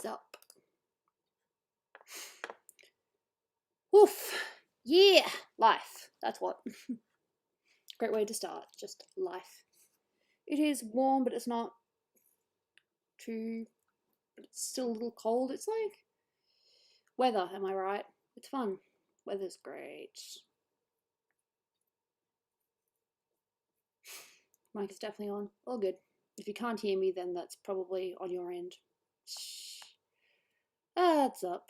Sup. Oof. Yeah. Life. That's what. Great way to start. Just life. It is warm, but it's not too. But it's still a little cold. It's like weather, am I right? It's fun. Weather's great. Mic is definitely on. All good. If you can't hear me, then that's probably on your end. That's up.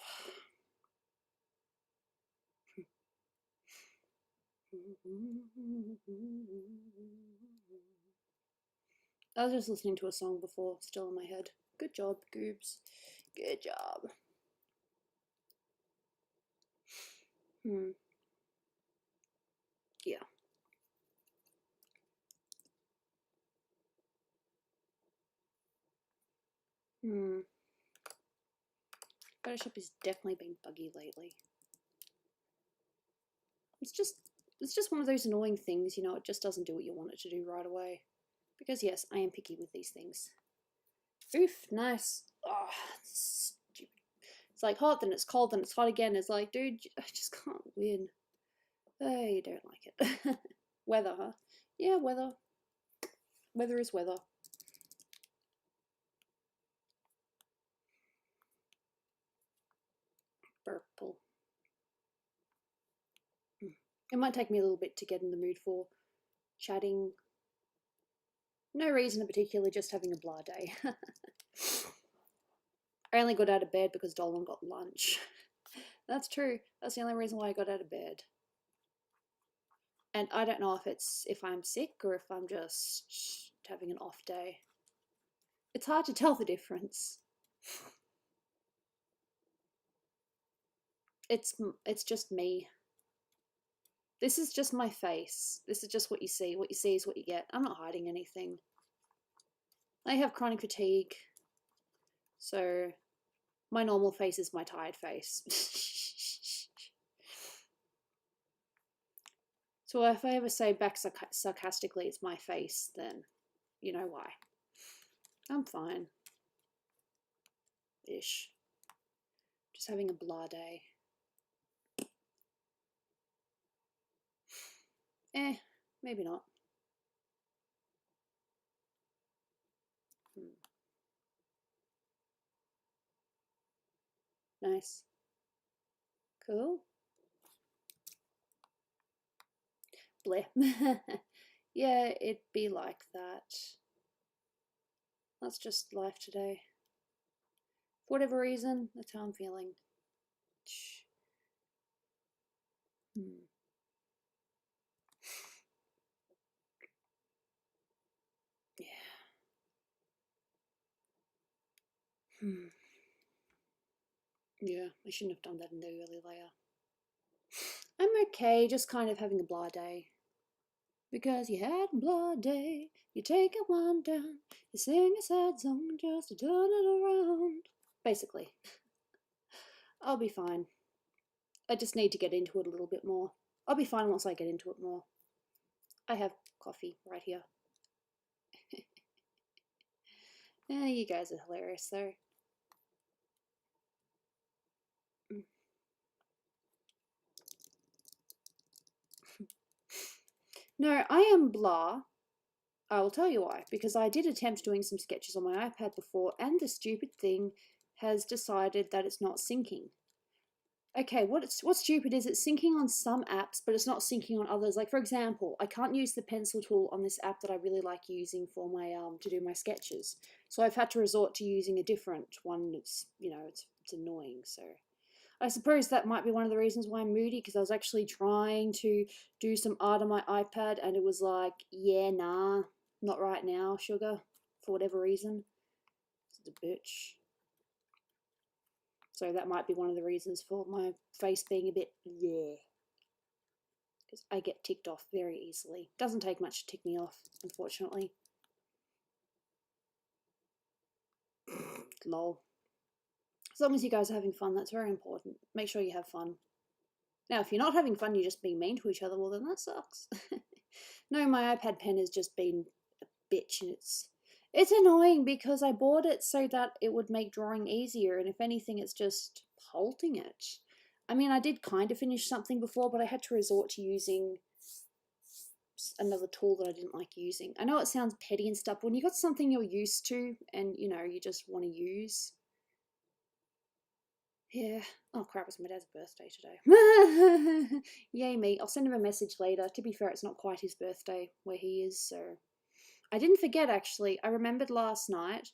I was just listening to a song before, still in my head. Good job, Goobs. Good job. Yeah. Photoshop has definitely been buggy lately. It's just one of those annoying things, you know, it just doesn't do what you want it to do right away. Because yes, I am picky with these things. Oof, nice. Oh, it's stupid. It's like hot, then it's cold, then it's hot again. It's like, dude, I just can't win. I don't like it. Weather, huh? Yeah, weather. Weather is weather. Purple. It might take me a little bit to get in the mood for chatting. No reason in particular, just having a blah day. I only got out of bed because Dolan got lunch. That's true. That's the only reason why I got out of bed. And I don't know if I'm sick or if I'm just having an off day. It's hard to tell the difference. It's just me. This is just my face. This is just what you see. What you see is what you get. I'm not hiding anything. I have chronic fatigue. So my normal face is my tired face. So if I ever say back sarcastically it's my face, then you know why. I'm fine. Ish. Just having a blah day. Maybe not. Nice. Cool. Bleh. Yeah, it'd be like that. That's just life today. For whatever reason, that's how I'm feeling. Yeah. Yeah, I shouldn't have done that in the early layer. I'm okay, just kind of having a blah day. Because you had a blah day, you take it one down, you sing a sad song just to turn it around. Basically. I'll be fine. I just need to get into it a little bit more. I'll be fine once I get into it more. I have coffee right here. You guys are hilarious though. No, I am blah. I will tell you why. Because I did attempt doing some sketches on my iPad before, and the stupid thing has decided that it's not syncing. Okay, what's stupid is it's syncing on some apps, but it's not syncing on others. Like for example, I can't use the pencil tool on this app that I really like using for my to do my sketches. So I've had to resort to using a different one. It's it's annoying. So I suppose that might be one of the reasons why I'm moody, because I was actually trying to do some art on my iPad and it was like, yeah, nah, not right now, sugar, for whatever reason. It's a bitch. So that might be one of the reasons for my face being a bit, yeah. Because I get ticked off very easily. Doesn't take much to tick me off, unfortunately. Lol. As long as you guys are having fun, that's very important. Make sure you have fun. Now, if you're not having fun, you're just being mean to each other, well, then that sucks. No, my iPad pen has just been a bitch, and it's annoying because I bought it so that it would make drawing easier, and if anything, it's just halting it. I mean, I did kind of finish something before, but I had to resort to using another tool that I didn't like using. I know it sounds petty and stuff, but when you got something you're used to and, you know, you just want to use. Yeah. Oh crap, it's my dad's birthday today. Yay me. I'll send him a message later. To be fair, it's not quite his birthday where he is, so. I didn't forget, actually. I remembered last night,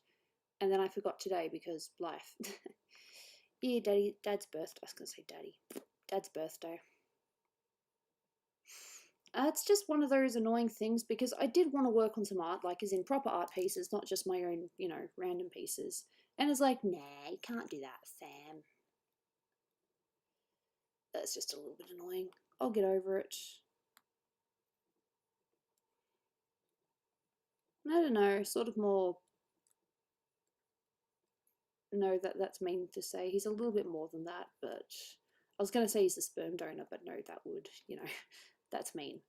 and then I forgot today because life. Yeah, Dad's birthday. I was going to say daddy. Dad's birthday. It's just one of those annoying things because I did want to work on some art, like as in proper art pieces, not just my own, you know, random pieces. And it's like, nah, you can't do that, Sam. That's just a little bit annoying. I'll get over it. I don't know, sort of more. No, that's mean to say. He's a little bit more than that, but I was going to say he's a sperm donor, but no, that would, you know, that's mean.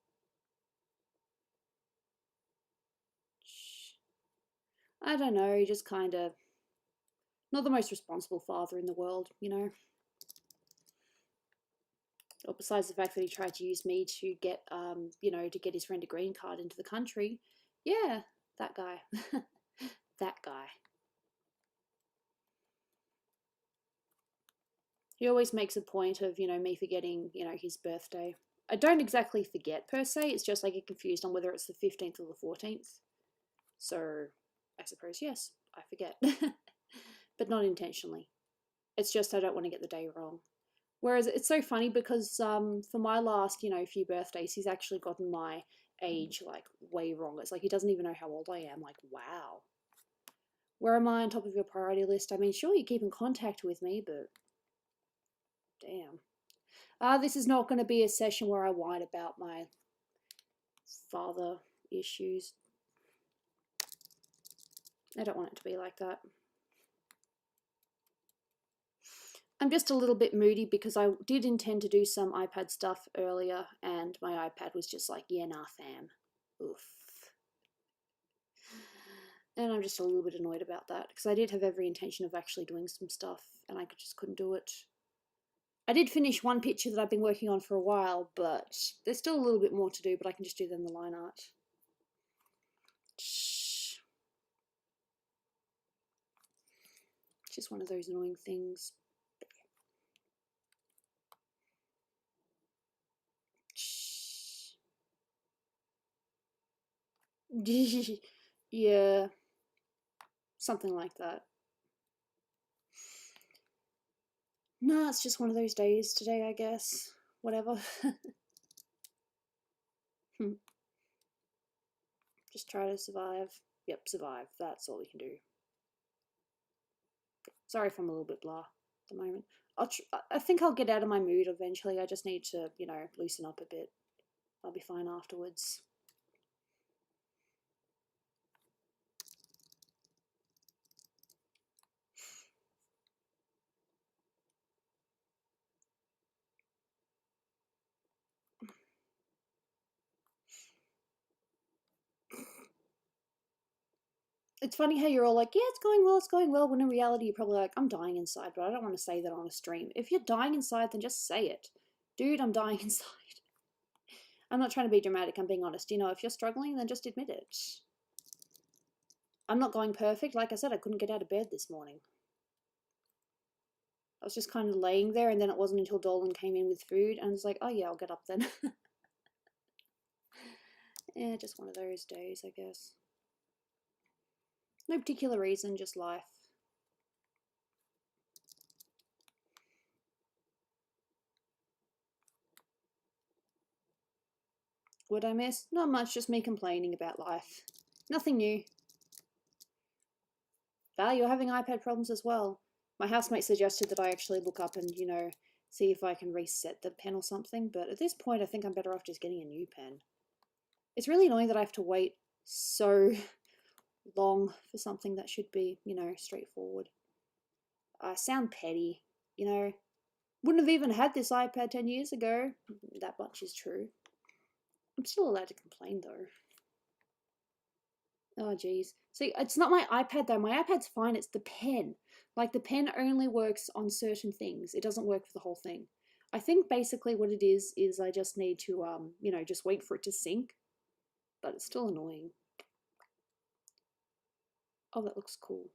I don't know, just kind of not the most responsible father in the world, you know. Or besides the fact that he tried to use me to get, you know, to get his friend a green card into the country. Yeah, that guy. That guy. He always makes a point of, you know, me forgetting, you know, his birthday. I don't exactly forget per se, it's just I get confused on whether it's the 15th or the 14th. So I suppose, yes, I forget. But not intentionally. It's just I don't want to get the day wrong. Whereas it's so funny because for my last, you know, few birthdays, he's actually gotten my age like way wrong. It's like he doesn't even know how old I am. Like, wow. Where am I on top of your priority list? I mean, sure, you keep in contact with me, but damn. This is not going to be a session where I whine about my father issues. I don't want it to be like that. I'm just a little bit moody because I did intend to do some iPad stuff earlier and my iPad was just like, yeah, nah, fam. Oof. And I'm just a little bit annoyed about that because I did have every intention of actually doing some stuff and I just couldn't do it. I did finish one picture that I've been working on for a while, but there's still a little bit more to do, but I can just do then the line art. Shh. It's just one of those annoying things. Shh. Yeah. Something like that. No, it's just one of those days today, I guess. Whatever. Just try to survive. Yep, survive. That's all we can do. Sorry if I'm a little bit blah at the moment. I think I'll get out of my mood eventually. I just need to, you know, loosen up a bit. I'll be fine afterwards. It's funny how you're all like, yeah, it's going well, when in reality you're probably like, I'm dying inside, but I don't want to say that on a stream. If you're dying inside, then just say it. Dude, I'm dying inside. I'm not trying to be dramatic, I'm being honest. You know, if you're struggling, then just admit it. I'm not going perfect. Like I said, I couldn't get out of bed this morning. I was just kind of laying there, and then it wasn't until Dolan came in with food, and I was like, oh yeah, I'll get up then. Yeah, just one of those days, I guess. No particular reason, just life. Would I miss? Not much, just me complaining about life. Nothing new. Val, you're having iPad problems as well. My housemate suggested that I actually look up and, you know, see if I can reset the pen or something, but at this point I think I'm better off just getting a new pen. It's really annoying that I have to wait so long for something that should be, you know, straightforward. I sound petty, you know. Wouldn't have even had this iPad 10 years ago. That much is true. I'm still allowed to complain though. Oh, geez. See, it's not my iPad though. My iPad's fine. It's the pen. Like, the pen only works on certain things. It doesn't work for the whole thing. I think basically what it is I just need to, you know, just wait for it to sync. But it's still annoying. Oh, that looks cool.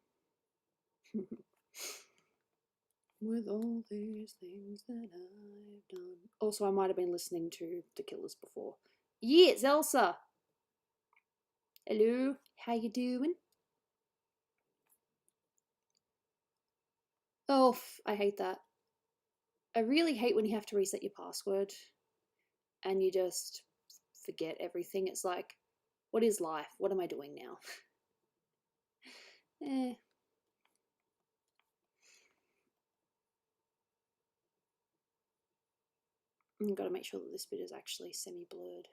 With all these things that I've done. Also, I might have been listening to The Killers before. Yeah, it's Elsa. Hello, how you doing? Oh, I hate that. I really hate when you have to reset your password and you just forget everything. It's like, what is life? What am I doing now? eh. I've got to make sure that this bit is actually semi-blurred.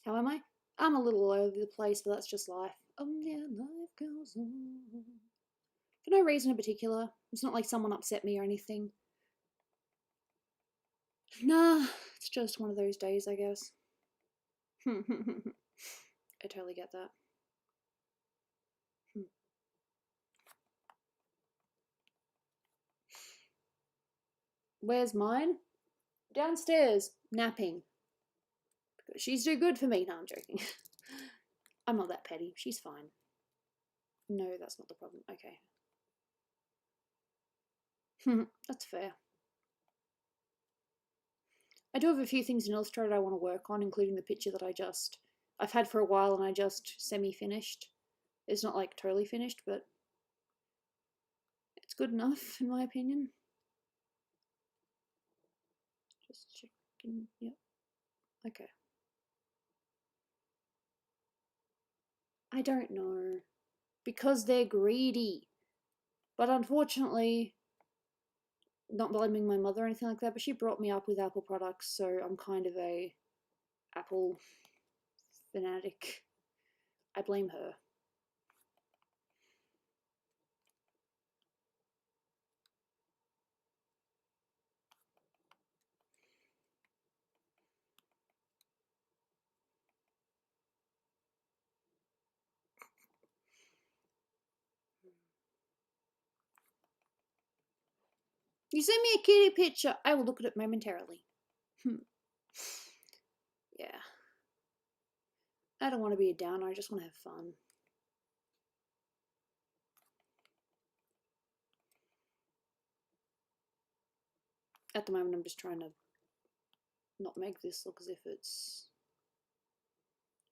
How am I? I'm a little all over the place, but that's just life. Oh yeah, life goes on. For no reason in particular. It's not like someone upset me or anything. Nah, it's just one of those days, I guess. I totally get that. Where's mine? Downstairs, napping. She's too good for me. No, I'm joking. I'm not that petty. She's fine. No, that's not the problem. Okay. That's fair. I do have a few things in Illustrator I want to work on, including the picture that I've had for a while and I just semi-finished. It's not like totally finished, but it's good enough in my opinion. Just checking. Yep. Okay. I don't know. Because they're greedy. But unfortunately, not blaming my mother or anything like that, but she brought me up with Apple products, so I'm kind of a Apple fanatic. I blame her. You send me a kitty picture. I will look at it momentarily. Yeah. I don't want to be a downer. I just want to have fun. At the moment, I'm just trying to not make this look as if it's...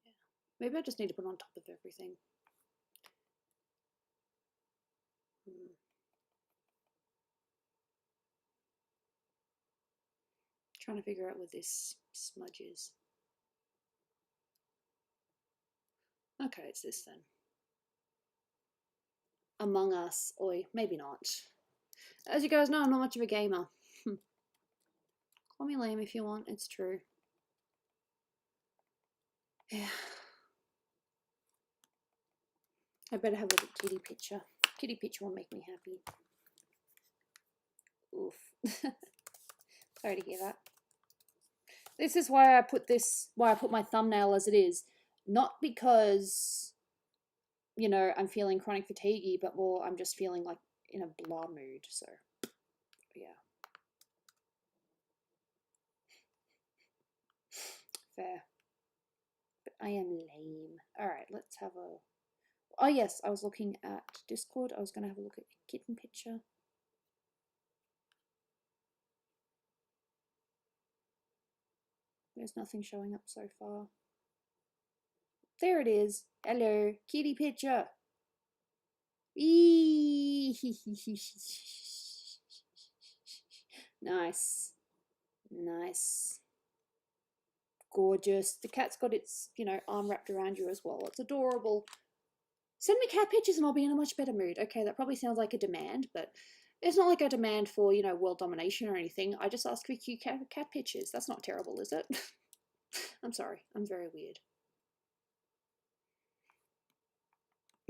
Yeah. Maybe I just need to put on top of everything. Trying to figure out what this smudge is. Okay, it's this then. Among Us. Oi, maybe not. As you guys know, I'm not much of a gamer. Call me lame if you want, it's true. Yeah. I better have a look at kitty picture. Kitty picture will make me happy. Oof. Sorry to hear that. This is why I put my thumbnail as it is. Not because, you know, I'm feeling chronic fatiguey, but more I'm just feeling like in a blah mood, so yeah. Fair. But I am lame. Alright, let's have a... Oh yes, I was looking at Discord. I was going to have a look at the kitten picture. There's nothing showing up so far. There it is. Hello, kitty picture. Nice. Nice. Gorgeous. The cat's got its, you know, arm wrapped around you as well. It's adorable. Send me cat pictures and I'll be in a much better mood. Okay, that probably sounds like a demand, but it's not like a demand for, you know, world domination or anything. I just ask for cute cat pictures. That's not terrible, is it? I'm sorry. I'm very weird.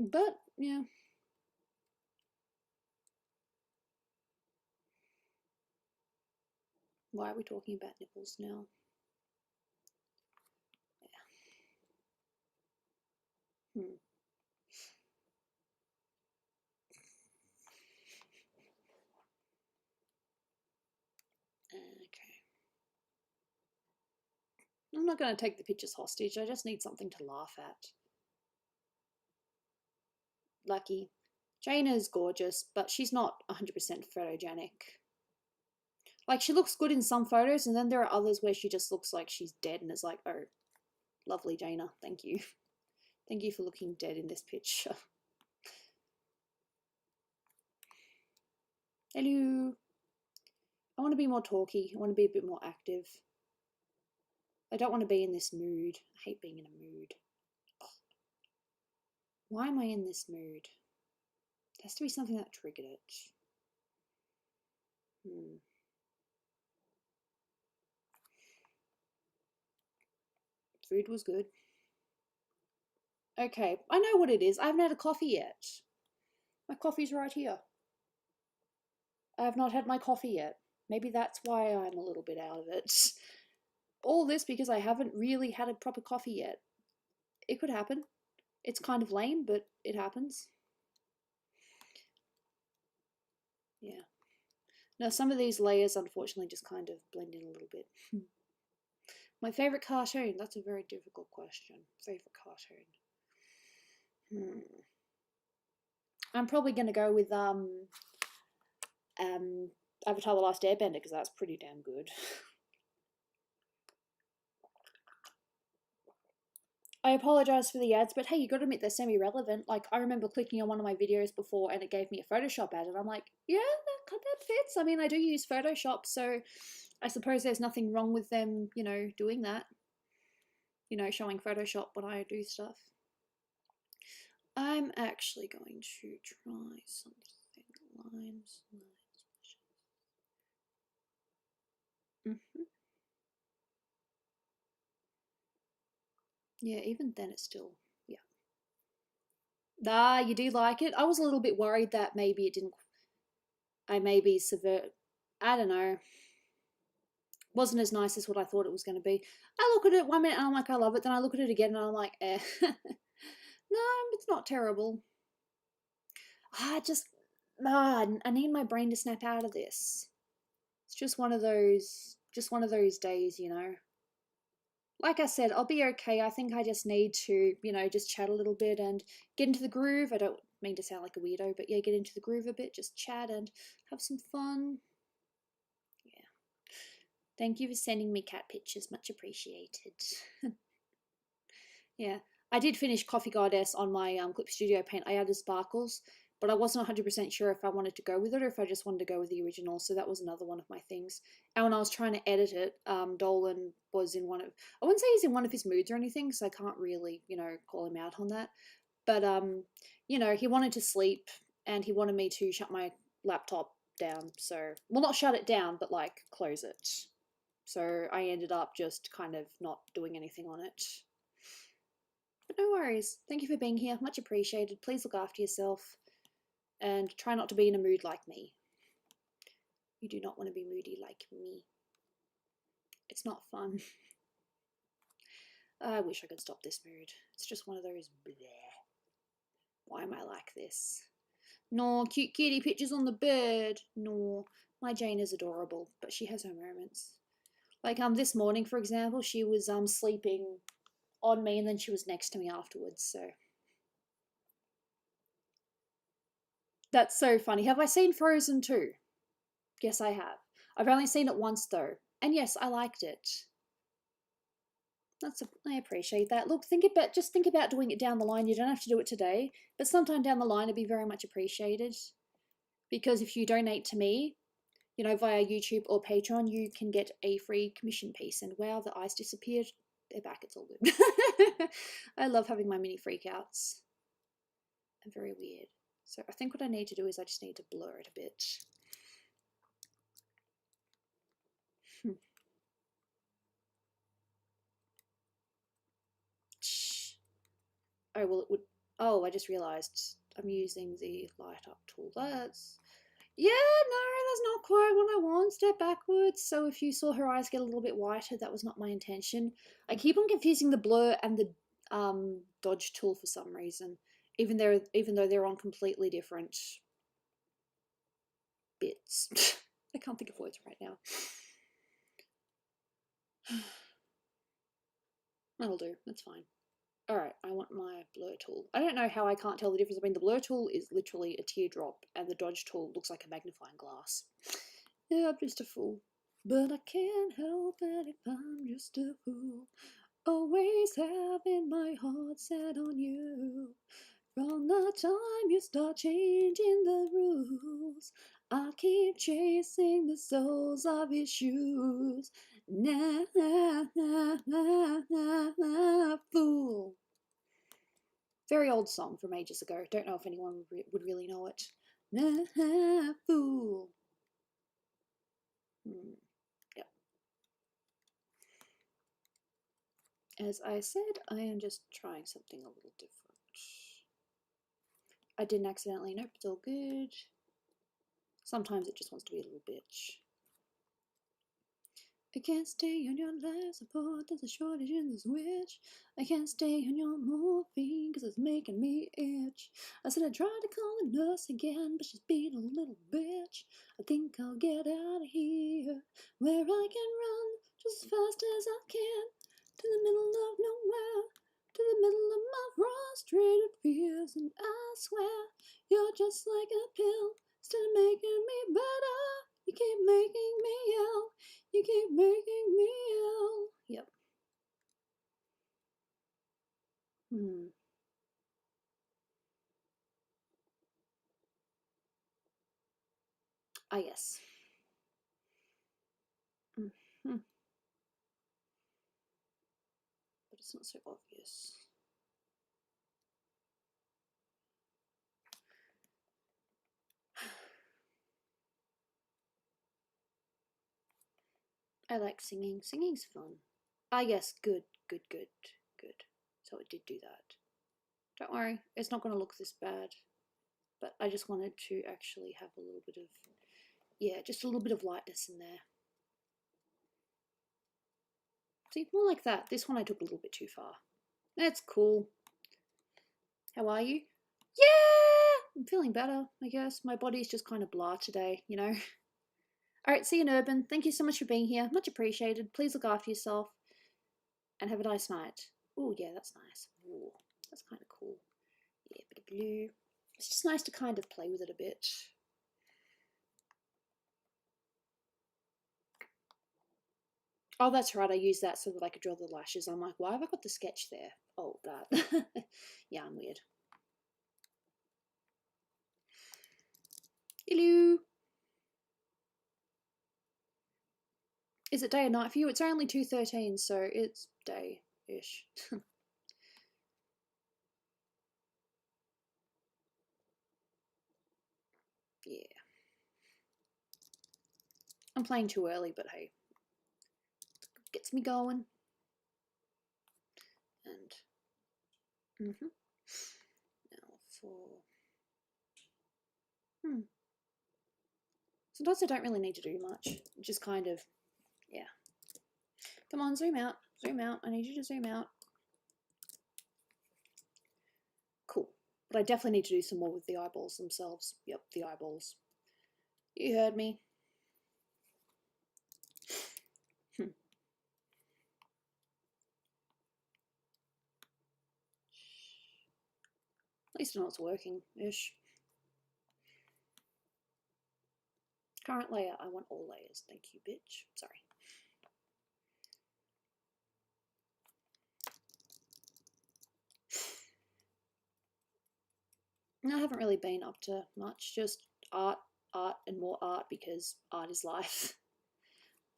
But, yeah. Why are we talking about nipples now? Yeah. Okay. I'm not going to take the pictures hostage. I just need something to laugh at. Lucky. Jaina is gorgeous, but she's not 100% photogenic. Like, she looks good in some photos, and then there are others where she just looks like she's dead, and it's like, oh, lovely Jaina, thank you. Thank you for looking dead in this picture. Hello. I want to be more talky. I want to be a bit more active. I don't want to be in this mood. I hate being in a mood. Why am I in this mood? There has to be something that triggered it. Food was good. Okay, I know what it is. I haven't had a coffee yet. My coffee's right here. I have not had my coffee yet. Maybe that's why I'm a little bit out of it. All this because I haven't really had a proper coffee yet. It could happen. It's kind of lame, but it happens. Yeah. Now, some of these layers, unfortunately, just kind of blend in a little bit. My favourite cartoon? That's a very difficult question. Favourite cartoon? I'm probably going to go with Avatar The Last Airbender, because that's pretty damn good. I apologise for the ads, but hey, you got to admit they're semi-relevant. Like, I remember clicking on one of my videos before and it gave me a Photoshop ad, and I'm like, yeah, that fits. I mean, I do use Photoshop, so I suppose there's nothing wrong with them, you know, doing that. You know, showing Photoshop when I do stuff. I'm actually going to try something. Lines. Yeah, even then it's still, yeah. Ah, you do like it? I was a little bit worried that maybe it didn't, I maybe subvert, I don't know. Wasn't as nice as what I thought it was going to be. I look at it 1 minute and I'm like, I love it. Then I look at it again and I'm like, eh. No, it's not terrible. I need my brain to snap out of this. It's just one of those days, you know. Like I said, I'll be okay. I think I just need to, you know, just chat a little bit and get into the groove. I don't mean to sound like a weirdo, but yeah, get into the groove a bit, just chat and have some fun. Yeah. Thank you for sending me cat pictures. Much appreciated. Yeah. I did finish Coffee Goddess on my Clip Studio Paint. I added sparkles, but I wasn't 100% sure if I wanted to go with it or if I just wanted to go with the original. So that was another one of my things. And when I was trying to edit it, Dolan was in one of, I wouldn't say he's in one of his moods or anything, so I can't really, you know, call him out on that. But, you know, he wanted to sleep and he wanted me to shut my laptop down. So, well, not shut it down, but like close it. So I ended up just kind of not doing anything on it. But no worries. Thank you for being here. Much appreciated. Please look after yourself and try not to be in a mood like me. You do not want to be moody like me. It's not fun. I wish I could stop this mood. It's just one of those bleh. Why am I like this? No, cute kitty pictures on the bed. No, my Jane is adorable, but she has her moments. Like this morning, for example, she was sleeping on me and then she was next to me afterwards, so that's so funny. Have I seen Frozen 2? Yes, I have. I've only seen it once though, and yes, I liked it. I appreciate that. Look, just think about doing it down the line. You don't have to do it today, but sometime down the line it'd be very much appreciated. Because if you donate to me, you know, via YouTube or Patreon, you can get a free commission piece. And wow, the eyes disappeared. They're back. It's all good. I love having my mini freakouts. and very weird. So I think what I need to do is I just need to blur it a bit. Oh, well, it would. Oh, I just realised I'm using the light up tool. That's. Yeah, no, that's not quite what I want. Step backwards. So if you saw her eyes get a little bit whiter, that was not my intention. I keep on confusing the blur and the dodge tool for some reason, even though they're on completely different bits. I can't think of words right now. That'll do. That's fine. Alright, I want my blur tool. I don't know how I can't tell the difference. I mean, the blur tool is literally a teardrop, and the dodge tool looks like a magnifying glass. Yeah, I'm just a fool. But I can't help it if I'm just a fool. Always having my heart set on you. From the time you start changing the rules, I keep chasing the soles of your shoes. Nah, nah, nah, nah, nah, nah, fool. Very old song from ages ago. Don't know if anyone would really know it. Nah, fool. Yep. As I said, I am just trying something a little different. I didn't accidentally. Nope, it's all good. Sometimes it just wants to be a little bitch. I can't stay on your life support, there's a shortage in the switch. I can't stay on your morphine cause it's making me itch. I said I tried to call the nurse again, but she's being a little bitch. I think I'll get out of here, where I can run just as fast as I can, to the middle of nowhere, to the middle of my frustrated fears. And I swear, you're just like a pill, still making me better. You keep making me ill. You keep making me ill. Yep. Ah, yes. But it's not so obvious. I like singing. Singing's fun. Ah, yes. Good. So it did do that. Don't worry. It's not going to look this bad. But I just wanted to actually have a little bit of, yeah, just a little bit of lightness in there. See, more like that. This one I took a little bit too far. That's cool. How are you? Yeah! I'm feeling better, I guess. My body's just kind of blah today, you know? Alright, see you in Urban. Thank you so much for being here. Much appreciated. Please look after yourself. And have a nice night. Oh, yeah, that's nice. Ooh, that's kind of cool. Yeah, bit of blue. It's just nice to kind of play with it a bit. Oh, that's right. I used that so that I could draw the lashes. I'm like, why have I got the sketch there? Oh, that. Yeah, I'm weird. Hello. Is it day or night for you? It's only 2:13, so it's day-ish. Yeah. I'm playing too early, but hey. Gets me going. And now for sometimes I don't really need to do much. Just kind of, yeah. Come on, zoom out. Zoom out. I need you to zoom out. Cool. But I definitely need to do some more with the eyeballs themselves. Yep, the eyeballs. You heard me. At least I know it's working-ish. Current layer. I want all layers. Thank you, bitch. Sorry. I haven't really been up to much. Just art, and more art because art is life.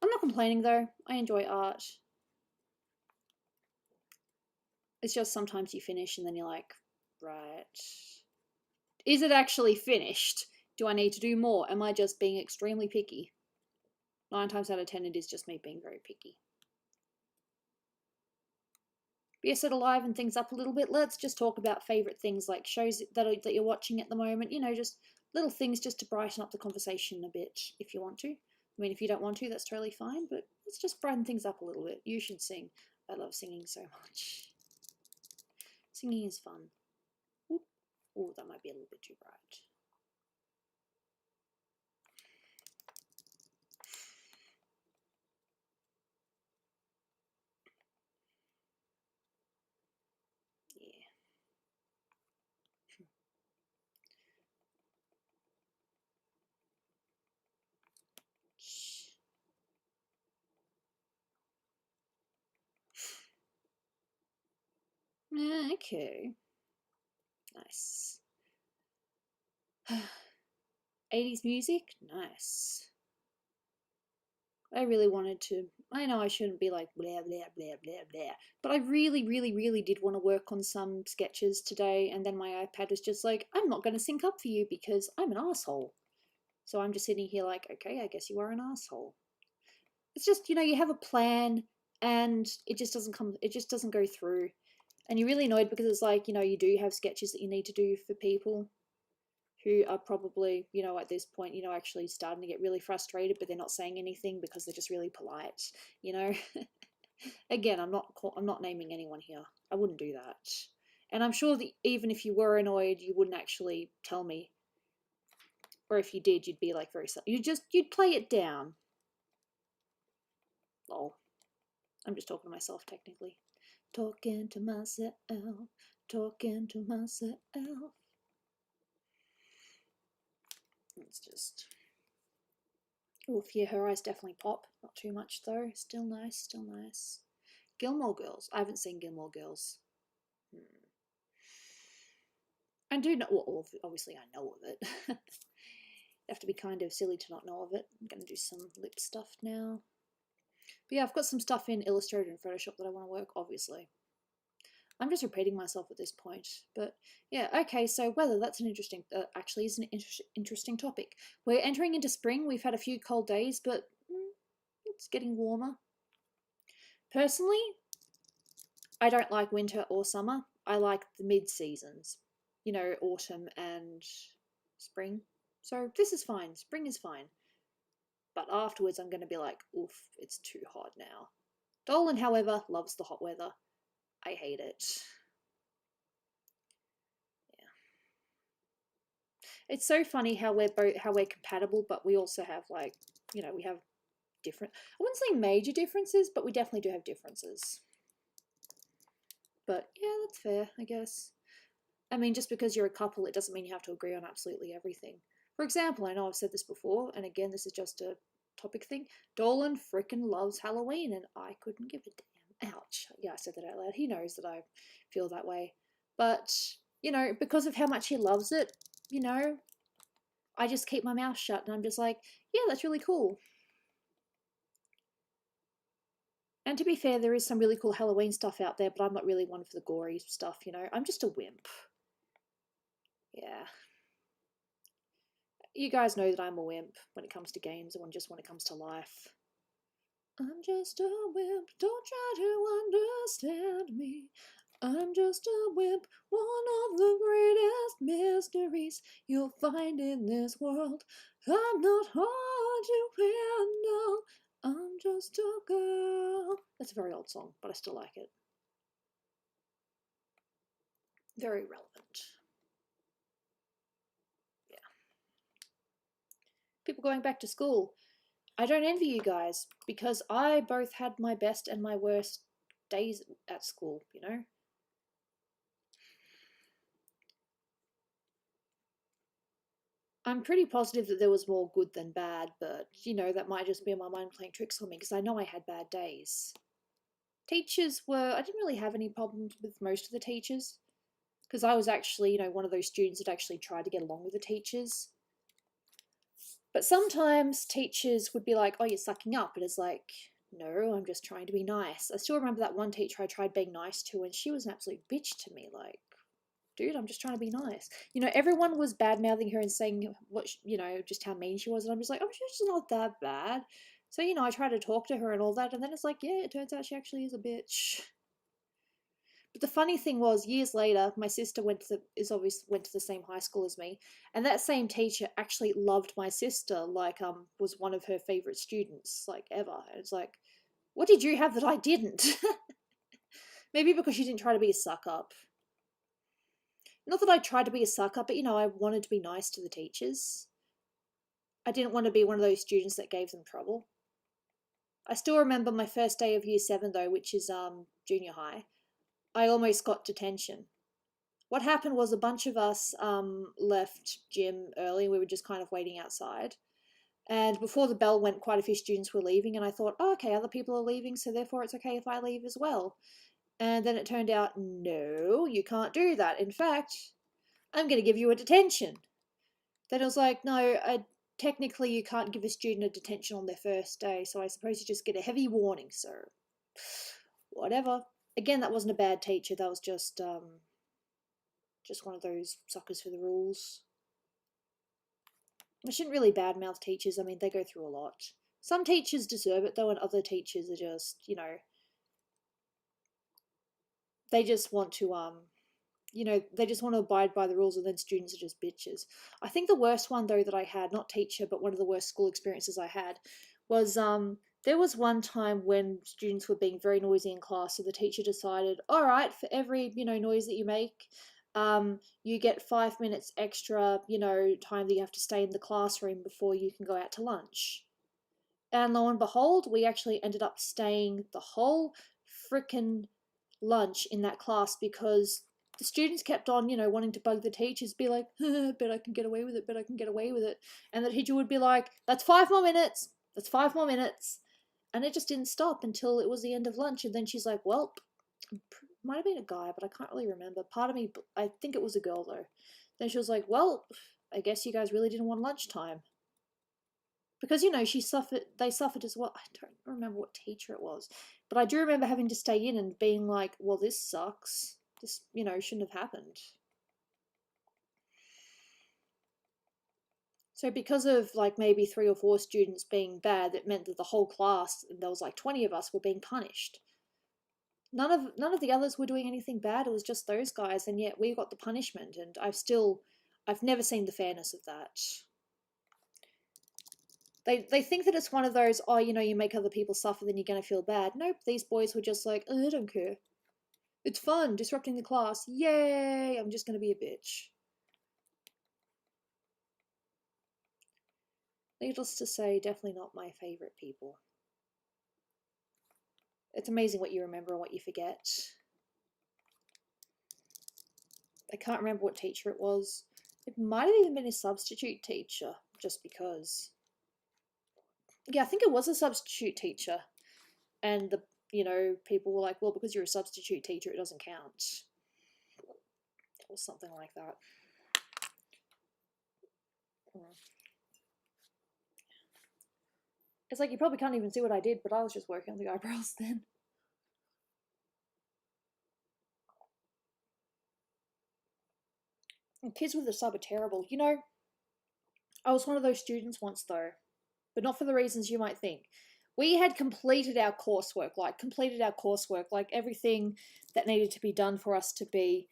I'm not complaining though. I enjoy art. It's just sometimes you finish and then you're like, right. Is it actually finished? Do I need to do more? Am I just being extremely picky? 9 times out of 10, it is just me being very picky. But yes, it'll liven things up a little bit. Let's just talk about favourite things like shows that you're watching at the moment. You know, just little things just to brighten up the conversation a bit if you want to. I mean, if you don't want to, that's totally fine, but let's just brighten things up a little bit. You should sing. I love singing so much. Singing is fun. Oh, that might be a little bit too bright. Yeah. Okay. Nice. 80s music? Nice. I really wanted to. I know I shouldn't be like blah, blah, blah, blah, blah. But I really, really, really did want to work on some sketches today. And then my iPad was just like, I'm not going to sync up for you because I'm an asshole. So I'm just sitting here like, okay, I guess you are an asshole. It's just, you have a plan and it just doesn't go through. And you're really annoyed because it's like, you do have sketches that you need to do for people who are probably, at this point, actually starting to get really frustrated, but they're not saying anything because they're just really polite, Again, I'm not naming anyone here. I wouldn't do that. And I'm sure that even if you were annoyed, you wouldn't actually tell me. Or if you did, you'd be like you'd play it down. Lol. I'm just talking to myself technically. Talking to myself. Talking to myself. It's just. Oh, yeah, her eyes definitely pop. Not too much though. Still nice, still nice. Gilmore Girls. I haven't seen Gilmore Girls. I do know. Well, obviously, I know of it. You have to be kind of silly to not know of it. I'm going to do some lip stuff now. But yeah, I've got some stuff in Illustrator and Photoshop that I want to work, obviously. I'm just repeating myself at this point. But yeah, okay, so weather, that's an interesting, actually is an interesting topic. We're entering into spring. We've had a few cold days, but it's getting warmer. Personally, I don't like winter or summer. I like the mid-seasons, autumn and spring. So this is fine. Spring is fine. But afterwards, I'm going to be like, oof, it's too hot now. Dolan, however, loves the hot weather. I hate it. Yeah. It's so funny how we're compatible, but we also have we have different. I wouldn't say major differences, but we definitely do have differences. But yeah, that's fair, I guess. I mean, just because you're a couple, it doesn't mean you have to agree on absolutely everything. For example, I know I've said this before, and again, this is just a topic thing. Dolan frickin' loves Halloween, and I couldn't give a damn. Ouch. Yeah, I said that out loud. He knows that I feel that way. But, because of how much he loves it, I just keep my mouth shut, and I'm just like, yeah, that's really cool. And to be fair, there is some really cool Halloween stuff out there, but I'm not really one for the gory stuff, I'm just a wimp. Yeah. You guys know that I'm a wimp when it comes to games and just when it comes to life. I'm just a wimp, don't try to understand me. I'm just a wimp, one of the greatest mysteries you'll find in this world. I'm not hard to handle, I'm just a girl. That's a very old song, but I still like it. Very relevant. Yeah. People going back to school. I don't envy you guys because I both had my best and my worst days at school, I'm pretty positive that there was more good than bad, but that might just be my mind playing tricks on me because I know I had bad days. Teachers I didn't really have any problems with most of the teachers because I was actually, one of those students that actually tried to get along with the teachers. But sometimes teachers would be like, oh, you're sucking up. And it's like, no, I'm just trying to be nice. I still remember that one teacher I tried being nice to, and she was an absolute bitch to me. Like, dude, I'm just trying to be nice. You know, everyone was bad-mouthing her and saying just how mean she was. And I'm just like, oh, she's not that bad. So, I try to talk to her and all that. And then it's like, yeah, it turns out she actually is a bitch. But the funny thing was, years later, my sister went to the same high school as me, and that same teacher actually loved my sister, like was one of her favorite students, like ever. And it's like, what did you have that I didn't? Maybe because she didn't try to be a suck up. Not that I tried to be a suck up, but I wanted to be nice to the teachers. I didn't want to be one of those students that gave them trouble. I still remember my first day of year 7 though, which is junior high. I almost got detention. What happened was a bunch of us left gym early. We were just kind of waiting outside. And before the bell went, quite a few students were leaving. And I thought, oh, okay, other people are leaving, so therefore it's okay if I leave as well. And then it turned out, no, you can't do that. In fact, I'm going to give you a detention. Then it was like, no, technically you can't give a student a detention on their first day. So I suppose you just get a heavy warning, sir. Whatever. Again, that wasn't a bad teacher. That was just one of those suckers for the rules. I shouldn't really badmouth teachers. I mean, they go through a lot. Some teachers deserve it, though, and other teachers are just, they just want to, they just want to abide by the rules, and then students are just bitches. I think the worst one, though, that I had, not teacher, but one of the worst school experiences I had, was there was one time when students were being very noisy in class, so the teacher decided, all right, for every, noise that you make, you get 5 minutes extra, time that you have to stay in the classroom before you can go out to lunch. And lo and behold, we actually ended up staying the whole frickin' lunch in that class because the students kept on, wanting to bug the teachers, be like, bet I can get away with it, bet I can get away with it. And the teacher would be like, that's 5 more minutes, that's 5 more minutes. And it just didn't stop until it was the end of lunch. And then she's like, well, might have been a guy, but I can't really remember. Part of me, I think it was a girl though. Then she was like, well, I guess you guys really didn't want lunchtime. Because, they suffered as well. I don't remember what teacher it was. But I do remember having to stay in and being like, well, this sucks. This, shouldn't have happened. So because of like maybe 3 or 4 students being bad, it meant that the whole class, and there was like 20 of us, were being punished. None of the others were doing anything bad. It was just those guys, and yet we got the punishment. And I've never seen the fairness of that. They think that it's one of those, oh, you make other people suffer, then you're gonna feel bad. Nope, these boys were just like, oh, I don't care. It's fun, disrupting the class. Yay! I'm just gonna be a bitch. Needless to say, definitely not my favourite people. It's amazing what you remember and what you forget. I can't remember what teacher it was. It might have even been a substitute teacher, just because. Yeah, I think it was a substitute teacher. And people were like, well, because you're a substitute teacher, it doesn't count. Or something like that. It's like you probably can't even see what I did, but I was just working on the eyebrows then. And kids with a sub are terrible. I was one of those students once though, but not for the reasons you might think. We had completed our coursework, like everything that needed to be done for us to be,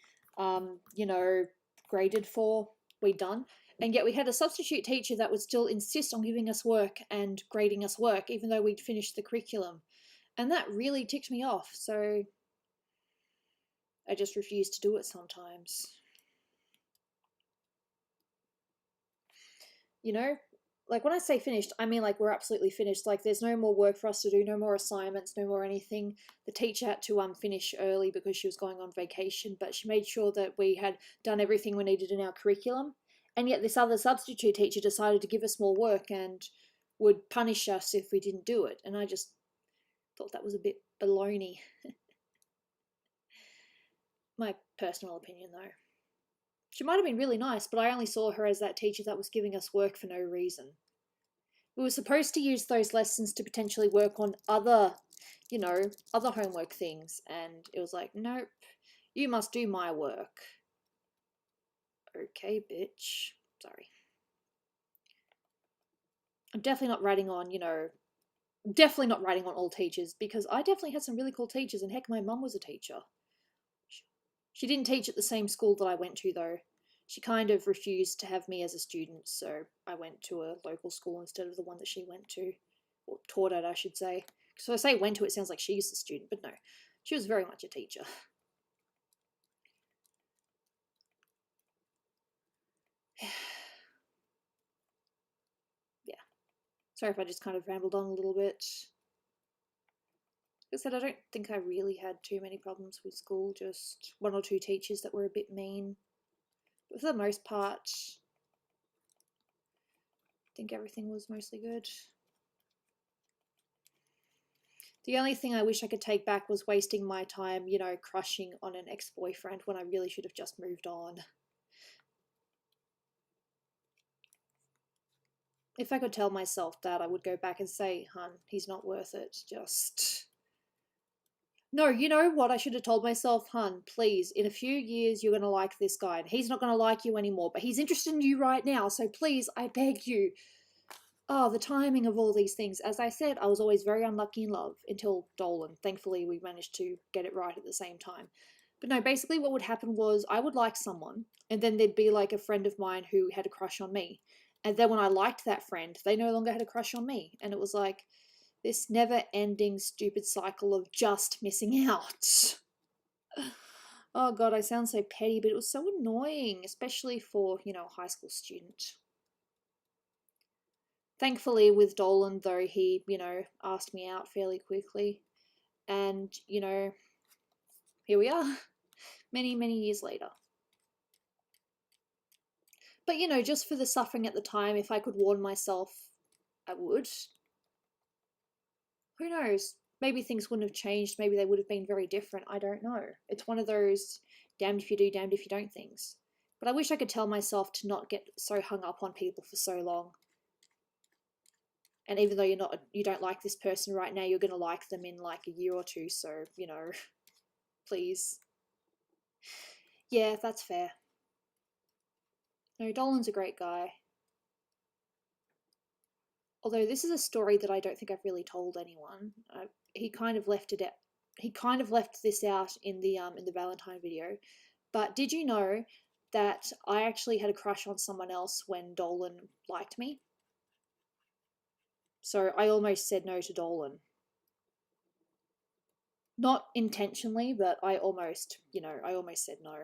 graded for, we'd done. And yet we had a substitute teacher that would still insist on giving us work and grading us work, even though we'd finished the curriculum. And that really ticked me off, so I just refused to do it sometimes. Like when I say finished, I mean like we're absolutely finished. Like there's no more work for us to do, no more assignments, no more anything. The teacher had to finish early because she was going on vacation, but she made sure that we had done everything we needed in our curriculum. And yet this other substitute teacher decided to give us more work and would punish us if we didn't do it. And I just thought that was a bit baloney. My personal opinion though. She might have been really nice, but I only saw her as that teacher that was giving us work for no reason. We were supposed to use those lessons to potentially work on other homework things, and it was like, nope, you must do my work. Okay, bitch. Sorry. I'm definitely not writing on, you know, definitely not writing on all teachers, because I definitely had some really cool teachers, and heck, my mum was a teacher. She didn't teach at the same school that I went to, though. She kind of refused to have me as a student, so I went to a local school instead of the one that she went to, or taught at, I should say. So I say went to, it sounds like she's the student, but no, she was very much a teacher. Yeah. Sorry if I just kind of rambled on a little bit. Like I said, I don't think I really had too many problems with school, just one or two teachers that were a bit mean. But for the most part, I think everything was mostly good. The only thing I wish I could take back was wasting my time, you know, crushing on an ex-boyfriend when I really should have just moved on. If I could tell myself that, I would go back and say, hun, he's not worth it. Just. No, you know what? I should have told myself, hun, please, in a few years, you're going to like this guy, and he's not going to like you anymore, but he's interested in you right now, so please, I beg you. Oh, the timing of all these things. As I said, I was always very unlucky in love until Dolan. Thankfully, we managed to get it right at the same time. But no, basically, what would happen was I would like someone, and then there'd be like a friend of mine who had a crush on me. And then when I liked that friend, they no longer had a crush on me. And it was like this never ending stupid cycle of just missing out. Oh god, I sound so petty, but it was so annoying, especially for, you know, a high school student. Thankfully, with Dolan, though, he, you know, asked me out fairly quickly. And, you know, here we are, many, many years later. But, you know, just for the suffering at the time, if I could warn myself, I would. Who knows? Maybe things wouldn't have changed. Maybe they would have been very different. I don't know. It's one of those damned if you do, damned if you don't things. But I wish I could tell myself to not get so hung up on people for so long. And even though you don't like this person right now, you're going to like them in like a year or two. So, you know, please. Yeah, that's fair. No, Dolan's a great guy. Although this is a story that I don't think I've really told anyone. He kind of left it out. He kind of left this out in the Valentine video. But did you know that I actually had a crush on someone else when Dolan liked me? So I almost said no to Dolan. Not intentionally, but I almost, you know, I almost said no.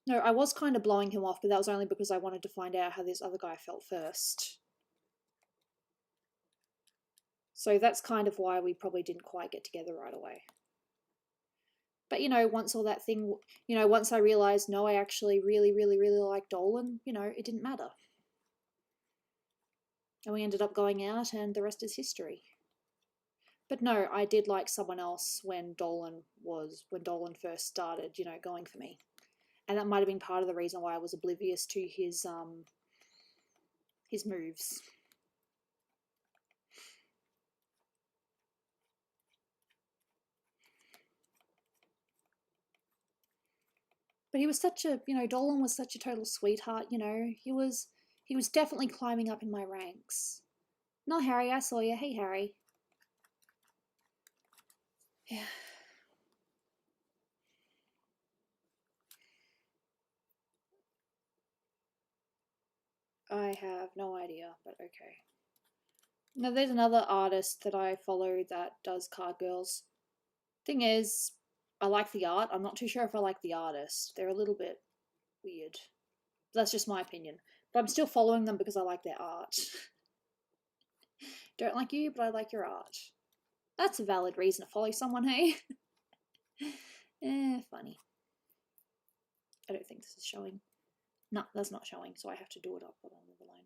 No, I was kind of blowing him off, but that was only because I wanted to find out how this other guy felt first. So that's kind of why we probably didn't quite get together right away. But, you know, once all that thing, you know, once I realised, no, I actually really, really, really like Dolan, you know, it didn't matter. And we ended up going out, and the rest is history. But no, I did like someone else when Dolan first started, you know, going for me. And that might have been part of the reason why I was oblivious to his moves. But he was such a, you know, Dolan was such a total sweetheart, you know. He was definitely climbing up in my ranks. No, Harry, I saw you. Hey, Harry. Yeah. I have no idea, but okay. Now, there's another artist that I follow that does card girls. Thing is, I like the art. I'm not too sure if I like the artist. They're a little bit weird. That's just my opinion. But I'm still following them because I like their art. Don't like you, but I like your art. That's a valid reason to follow someone, hey? Funny. I don't think this is showing. No, that's not showing, so I have to do it up on another line.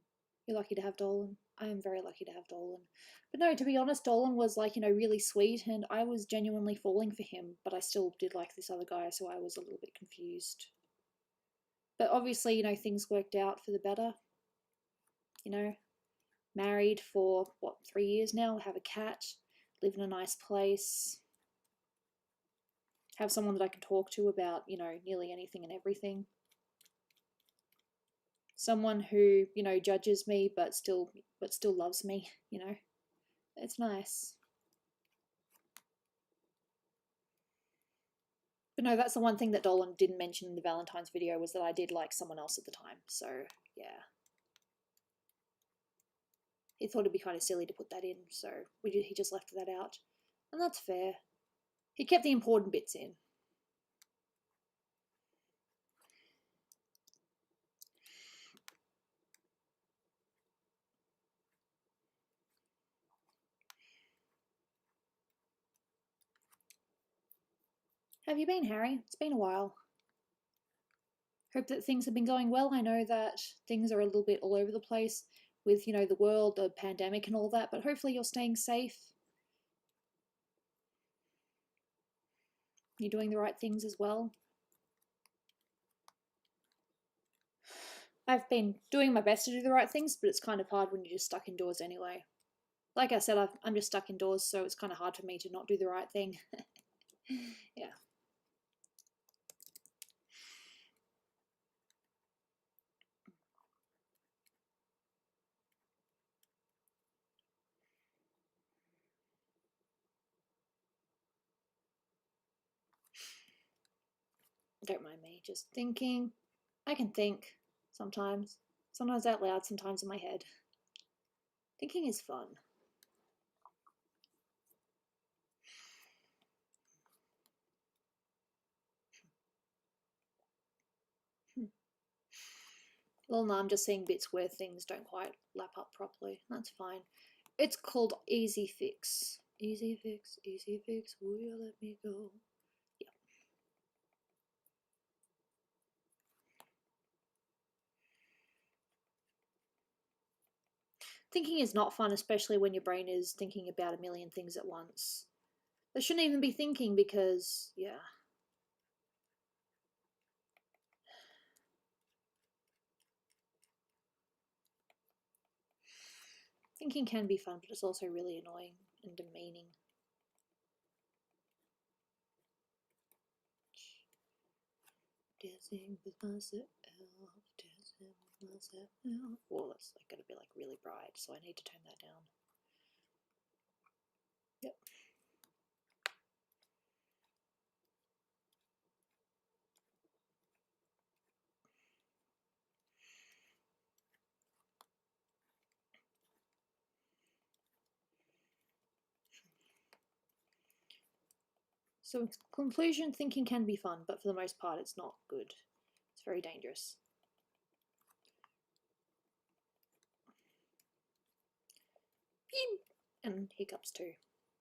You're lucky to have Dolan. I am very lucky to have Dolan. But no, to be honest, Dolan was like, you know, really sweet, and I was genuinely falling for him, but I still did like this other guy, so I was a little bit confused. But obviously, you know, things worked out for the better. You know, married for, what, 3 years now, have a cat, live in a nice place, have someone that I can talk to about, you know, nearly anything and everything. Someone who, you know, judges me but still loves me, you know. It's nice. But no, that's the one thing that Dolan didn't mention in the Valentine's video, was that I did like someone else at the time. So, yeah. He thought it'd be kind of silly to put that in, so he just left that out. And that's fair. He kept the important bits in. Have you been, Harry? It's been a while. Hope that things have been going well. I know that things are a little bit all over the place with, you know, the world, the pandemic and all that, but hopefully you're staying safe. You're doing the right things as well. I've been doing my best to do the right things, but it's kind of hard when you're just stuck indoors anyway. Like I said, I'm just stuck indoors, so it's kind of hard for me to not do the right thing. Yeah. Don't mind me, just thinking. I can think sometimes. Sometimes out loud, sometimes in my head. Thinking is fun. Well, no, I'm just seeing bits where things don't quite lap up properly. That's fine. It's called Easy Fix. Easy Fix, Easy Fix, will you let me go? Yeah. Thinking is not fun, especially when your brain is thinking about a million things at once. They shouldn't even be thinking because, yeah. Thinking can be fun, but it's also really annoying and demeaning. Dancing with myself, dancing with myself. Well, that's like gonna be like really bright, so I need to turn that down. Yep. So in conclusion, thinking can be fun, but for the most part it's not good. It's very dangerous. Beep. And hiccups too.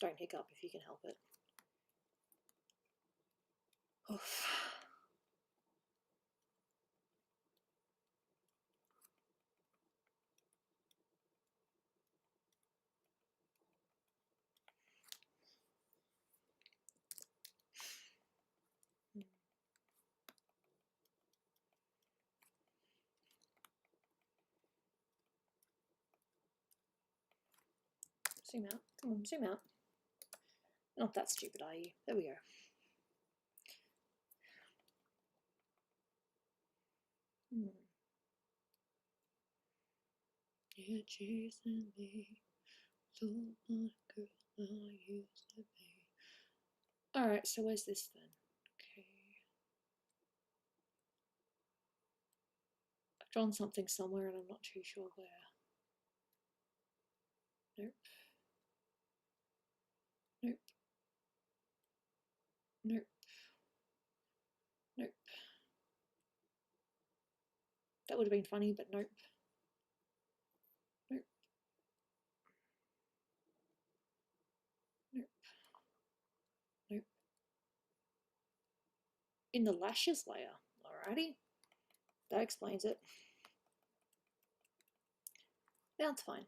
Don't hiccup if you can help it. Oof. Zoom out. Come on, zoom out. Not that stupid, are you? There we go. You're chasing me, so much girl I used to be. Alright, so where's this then? Okay. I've drawn something somewhere and I'm not too sure where. Nope. Nope. Nope. Nope. That would have been funny, but nope. Nope. Nope. Nope. In the lashes layer. Alrighty. That explains it. That's fine.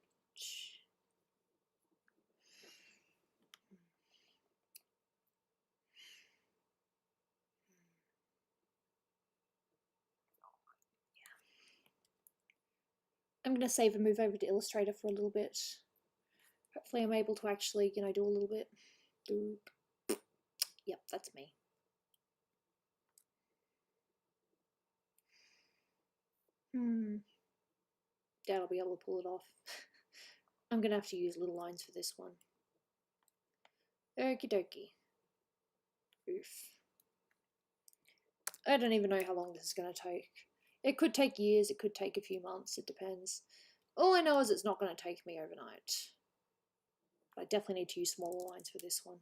I'm going to save and move over to Illustrator for a little bit. Hopefully I'm able to actually, you know, do a little bit. Yep, that's me. Doubt I'll be able to pull it off. I'm gonna have to use little lines for this one. Okie dokie. Oof. I don't even know how long this is gonna take. It could take years, it could take a few months, it depends. All I know is it's not gonna take me overnight. I definitely need to use smaller lines for this one.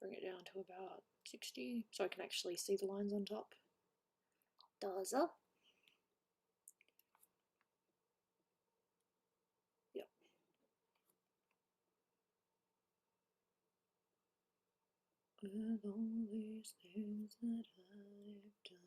Bring it down to about 60 so I can actually see the lines on top. Does up. Yep. With all these things that I've done.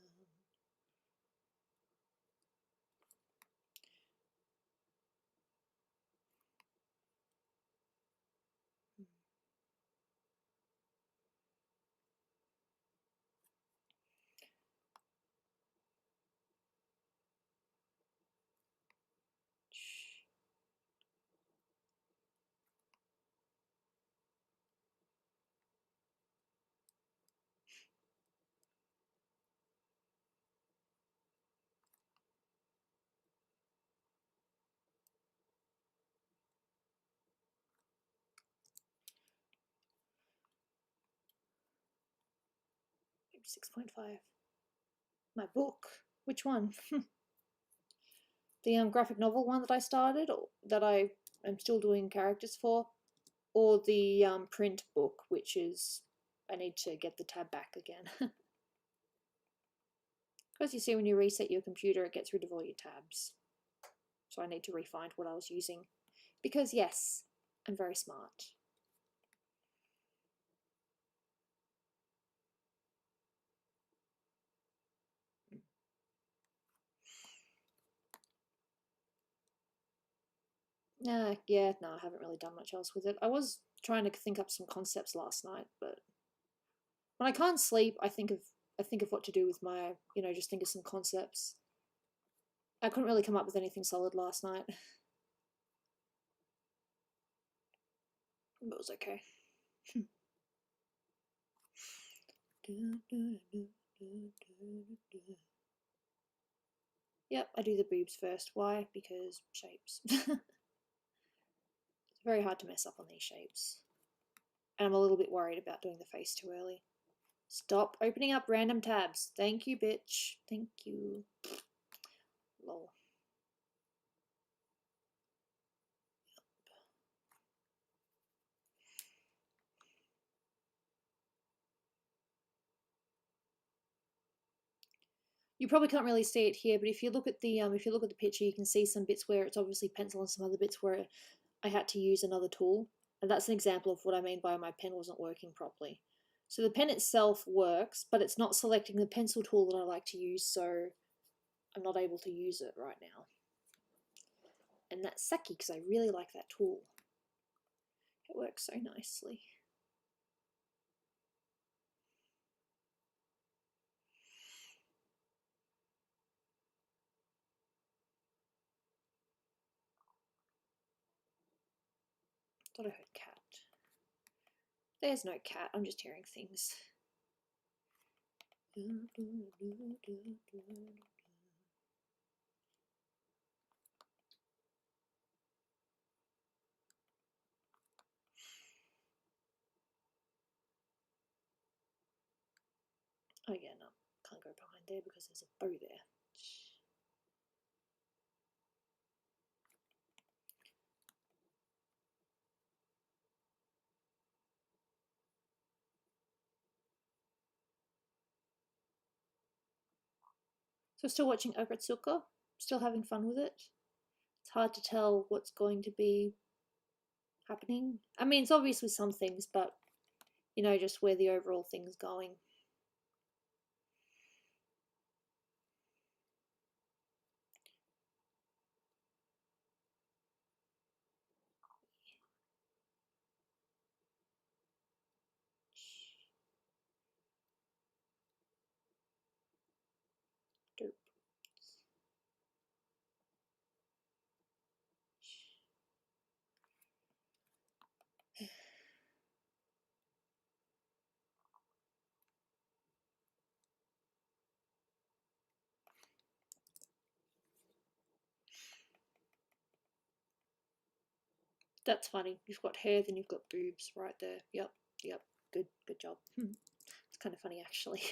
Maybe 6.5. My book. Which one? The graphic novel one that I started, or that I am still doing characters for, or the print book, which is I need to get the tab back again. Because you see, when you reset your computer, it gets rid of all your tabs. So I need to re-find what I was using. Because yes, I'm very smart. Yeah, no, I haven't really done much else with it. I was trying to think up some concepts last night, but when I can't sleep, I think of what to do with my, just think of some concepts. I couldn't really come up with anything solid last night. But it was okay. Yep, I do the boobs first. Why? Because shapes. It's very hard to mess up on these shapes. And I'm a little bit worried about doing the face too early. Stop opening up random tabs. Thank you, bitch. Thank you. Lol. You probably can't really see it here, but if you look at the picture, you can see some bits where it's obviously pencil and some other bits where I had to use another tool. And that's an example of what I mean by my pen wasn't working properly. So the pen itself works, but it's not selecting the pencil tool that I like to use, so I'm not able to use it right now. And that's sucky because I really like that tool. It works so nicely. Thought I heard cat. There's no cat, I'm just hearing things. Oh yeah, no, can't go behind there because there's a bow there. So still watching Ogretsuka, still having fun with it. It's hard to tell what's going to be happening. I mean, it's obvious with some things, but just where the overall thing's going. Derp. That's funny. You've got hair, then you've got boobs right there. Yep, yep. Good job. It's kind of funny actually.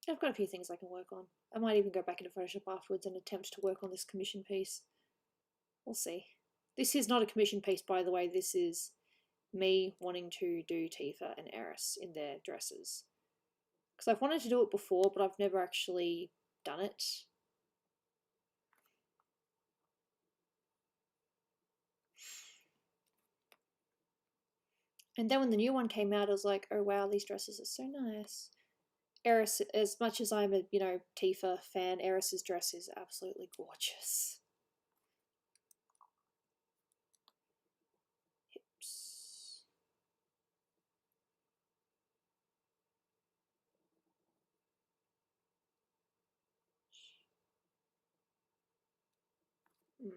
I've got a few things I can work on. I might even go back into Photoshop afterwards and attempt to work on this commission piece. We'll see. This is not a commission piece, by the way. This is me wanting to do Tifa and Eris in their dresses. Because I've wanted to do it before, but I've never actually done it. And then when the new one came out, I was like, oh wow, these dresses are so nice. Eris, as much as I'm a, Tifa fan, Eris's dress is absolutely gorgeous. Hips. Mm.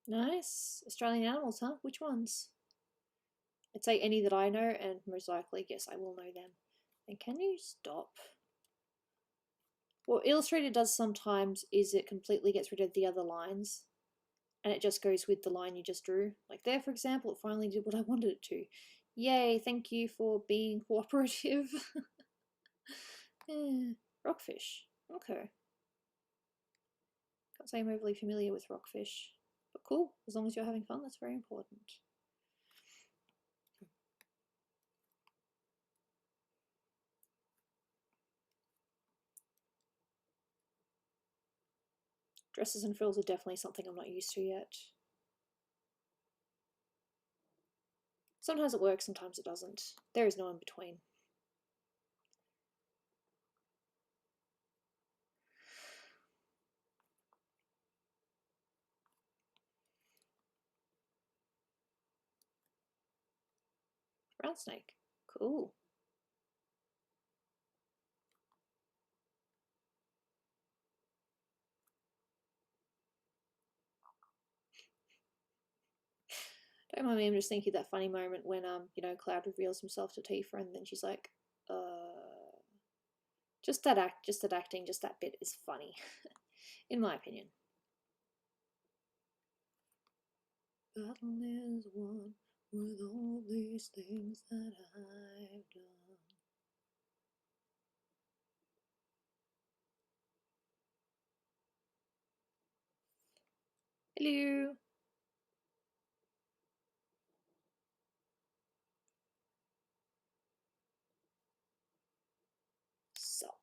Nice. Australian animals, huh? Which ones? I'd say any that I know, and most likely, yes, I will know them. And can you stop? What Illustrator does sometimes is it completely gets rid of the other lines, and it just goes with the line you just drew. Like there, for example, it finally did what I wanted it to. Yay, thank you for being cooperative. Rockfish. Okay. Can't say I'm overly familiar with rockfish. But cool, as long as you're having fun, that's very important. Dresses and frills are definitely something I'm not used to yet. Sometimes it works, sometimes it doesn't. There is no in between. Brown snake. Cool. Don't mind me, I'm just thinking that funny moment when Cloud reveals himself to Tifa and then she's like, just that acting, just that bit is funny, in my opinion. Battle is won with all these things that I've done. Hello. Sup.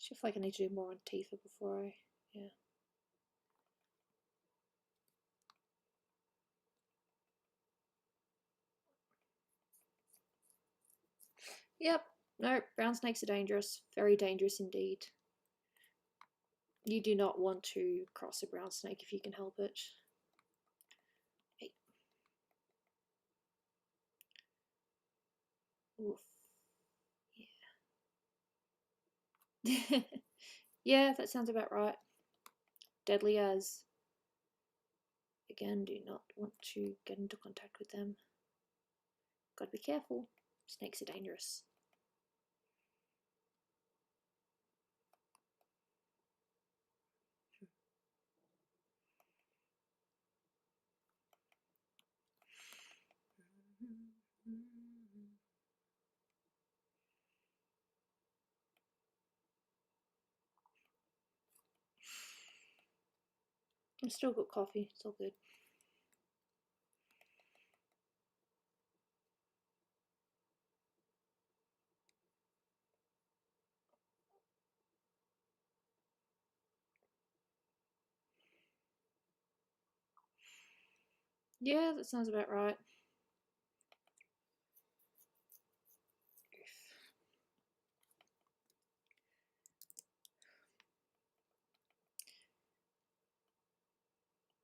I feel like I need to do more on Tifa before I, yeah. Yep. No, brown snakes are dangerous. Very dangerous indeed. You do not want to cross a brown snake if you can help it. Hey. Oof. Yeah. Yeah, that sounds about right. Deadly as. Again, do not want to get into contact with them. Gotta be careful. Snakes are dangerous. I've still got coffee, it's all good. Yeah, that sounds about right.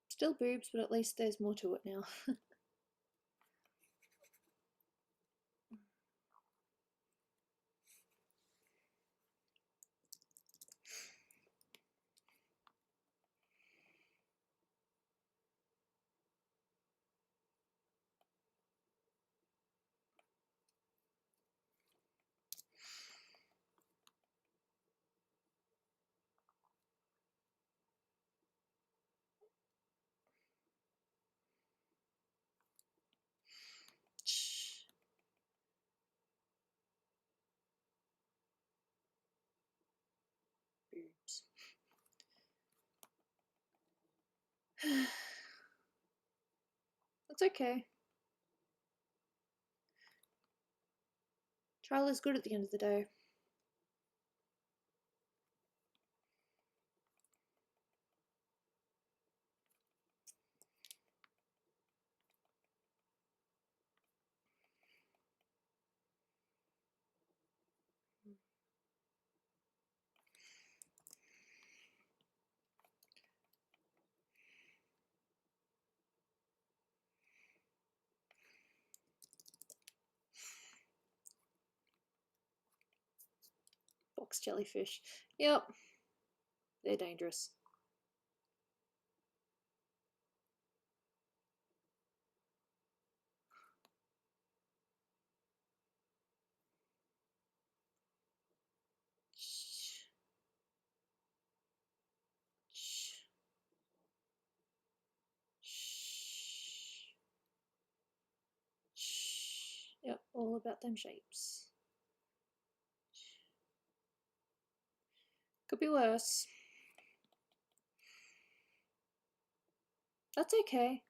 Still boobs, but at least there's more to it now. Boobs. That's okay. Trial is good at the end of the day. Box jellyfish. Yep, they're dangerous. Yep, all about them shapes. Could be worse. That's okay.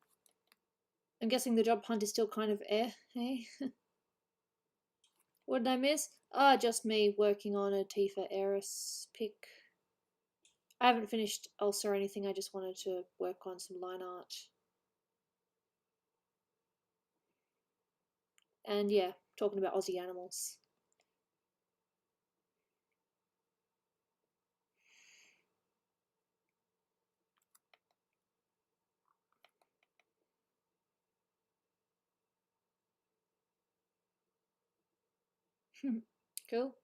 I'm guessing the job hunt is still kind of hey? What did I miss? Ah, just me working on a Tifa Eris pick. I haven't finished Ulcer or anything, I just wanted to work on some line art. And yeah, talking about Aussie animals. Cool.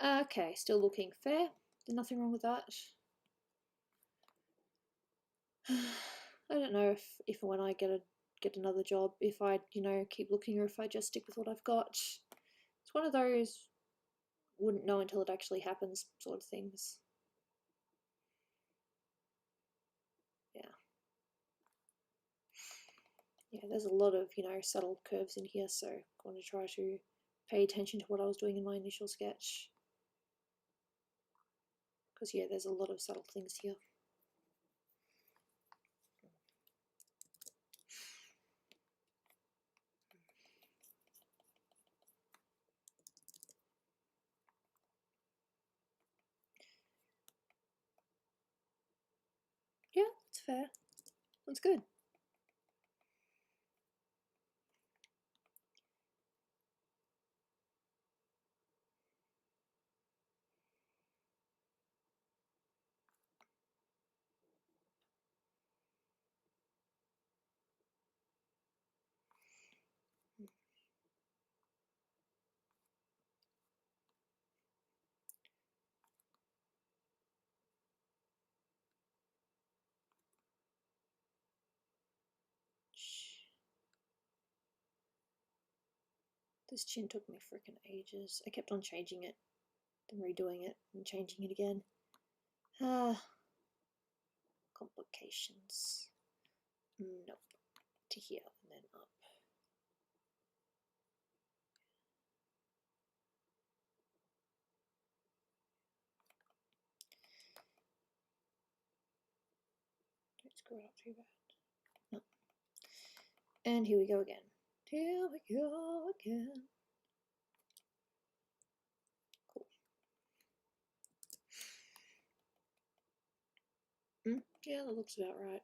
Okay, still looking fair. There's nothing wrong with that. I don't know if when I get another job, if I keep looking or if I just stick with what I've got. It's one of those wouldn't know until it actually happens sort of things. Yeah. Yeah, there's a lot of subtle curves in here, so I'm going to try to pay attention to what I was doing in my initial sketch. Because yeah, there's a lot of subtle things here. Yeah, that's fair. That's good. This chin took me freaking ages. I kept on changing it, then redoing it, and changing it again. Ah, complications. Nope. To here and then up. Don't screw it up too bad. No. And here we go again. Here we go again. Cool. Yeah, that looks about right.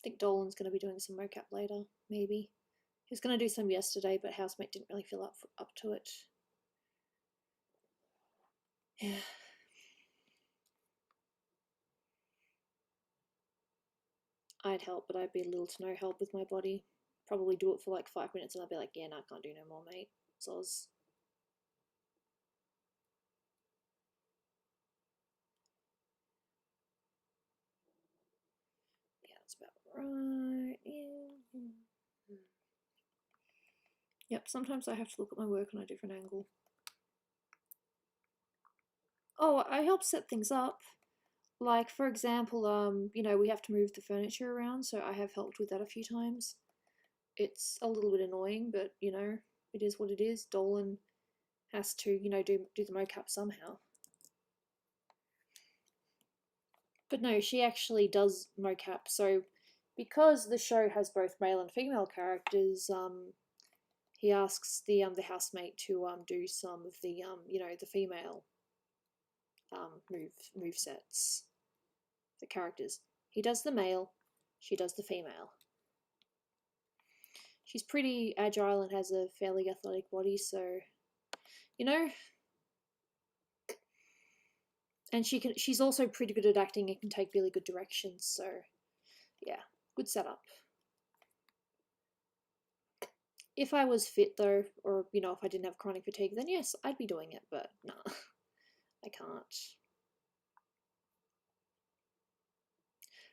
think Dolan's going to be doing some mocap later, maybe. He was going to do some yesterday, but housemate didn't really feel up to it. Yeah. I'd help, but I'd be little to no help with my body. Probably do it for like 5 minutes and I'd be like, yeah, no, I can't do no more, mate. Soz. Yeah, that's about right. Yeah. Yep, sometimes I have to look at my work on a different angle. Oh, I help set things up. Like, for example, you know, we have to move the furniture around, so I have helped with that a few times. It's a little bit annoying, but, you know, it is what it is. Dolan has to, you know, do the mocap somehow. But no, she actually does mocap, so because the show has both male and female characters, he asks the housemate to do some of the you know, the female move sets, the characters. He does the male, she does the female. She's pretty agile and has a fairly athletic body, so you know. And she's also pretty good at acting and can take really good directions, so yeah, good setup. If I was fit though, or you know, if I didn't have chronic fatigue, then yes, I'd be doing it, but nah, I can't.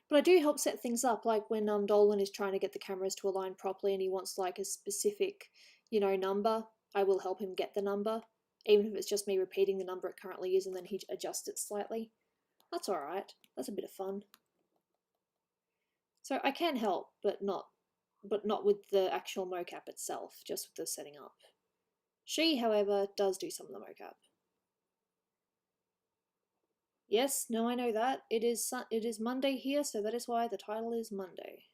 But I do help set things up, like when Dolan is trying to get the cameras to align properly and he wants like a specific, you know, number, I will help him get the number, even if it's just me repeating the number it currently is and then he adjusts it slightly. That's alright. That's a bit of fun. So I can help, but not with the actual mocap itself, just with the setting up. She, however, does do some of the mocap. Yes, no, I know that. It is Monday here, so that is why the title is Monday.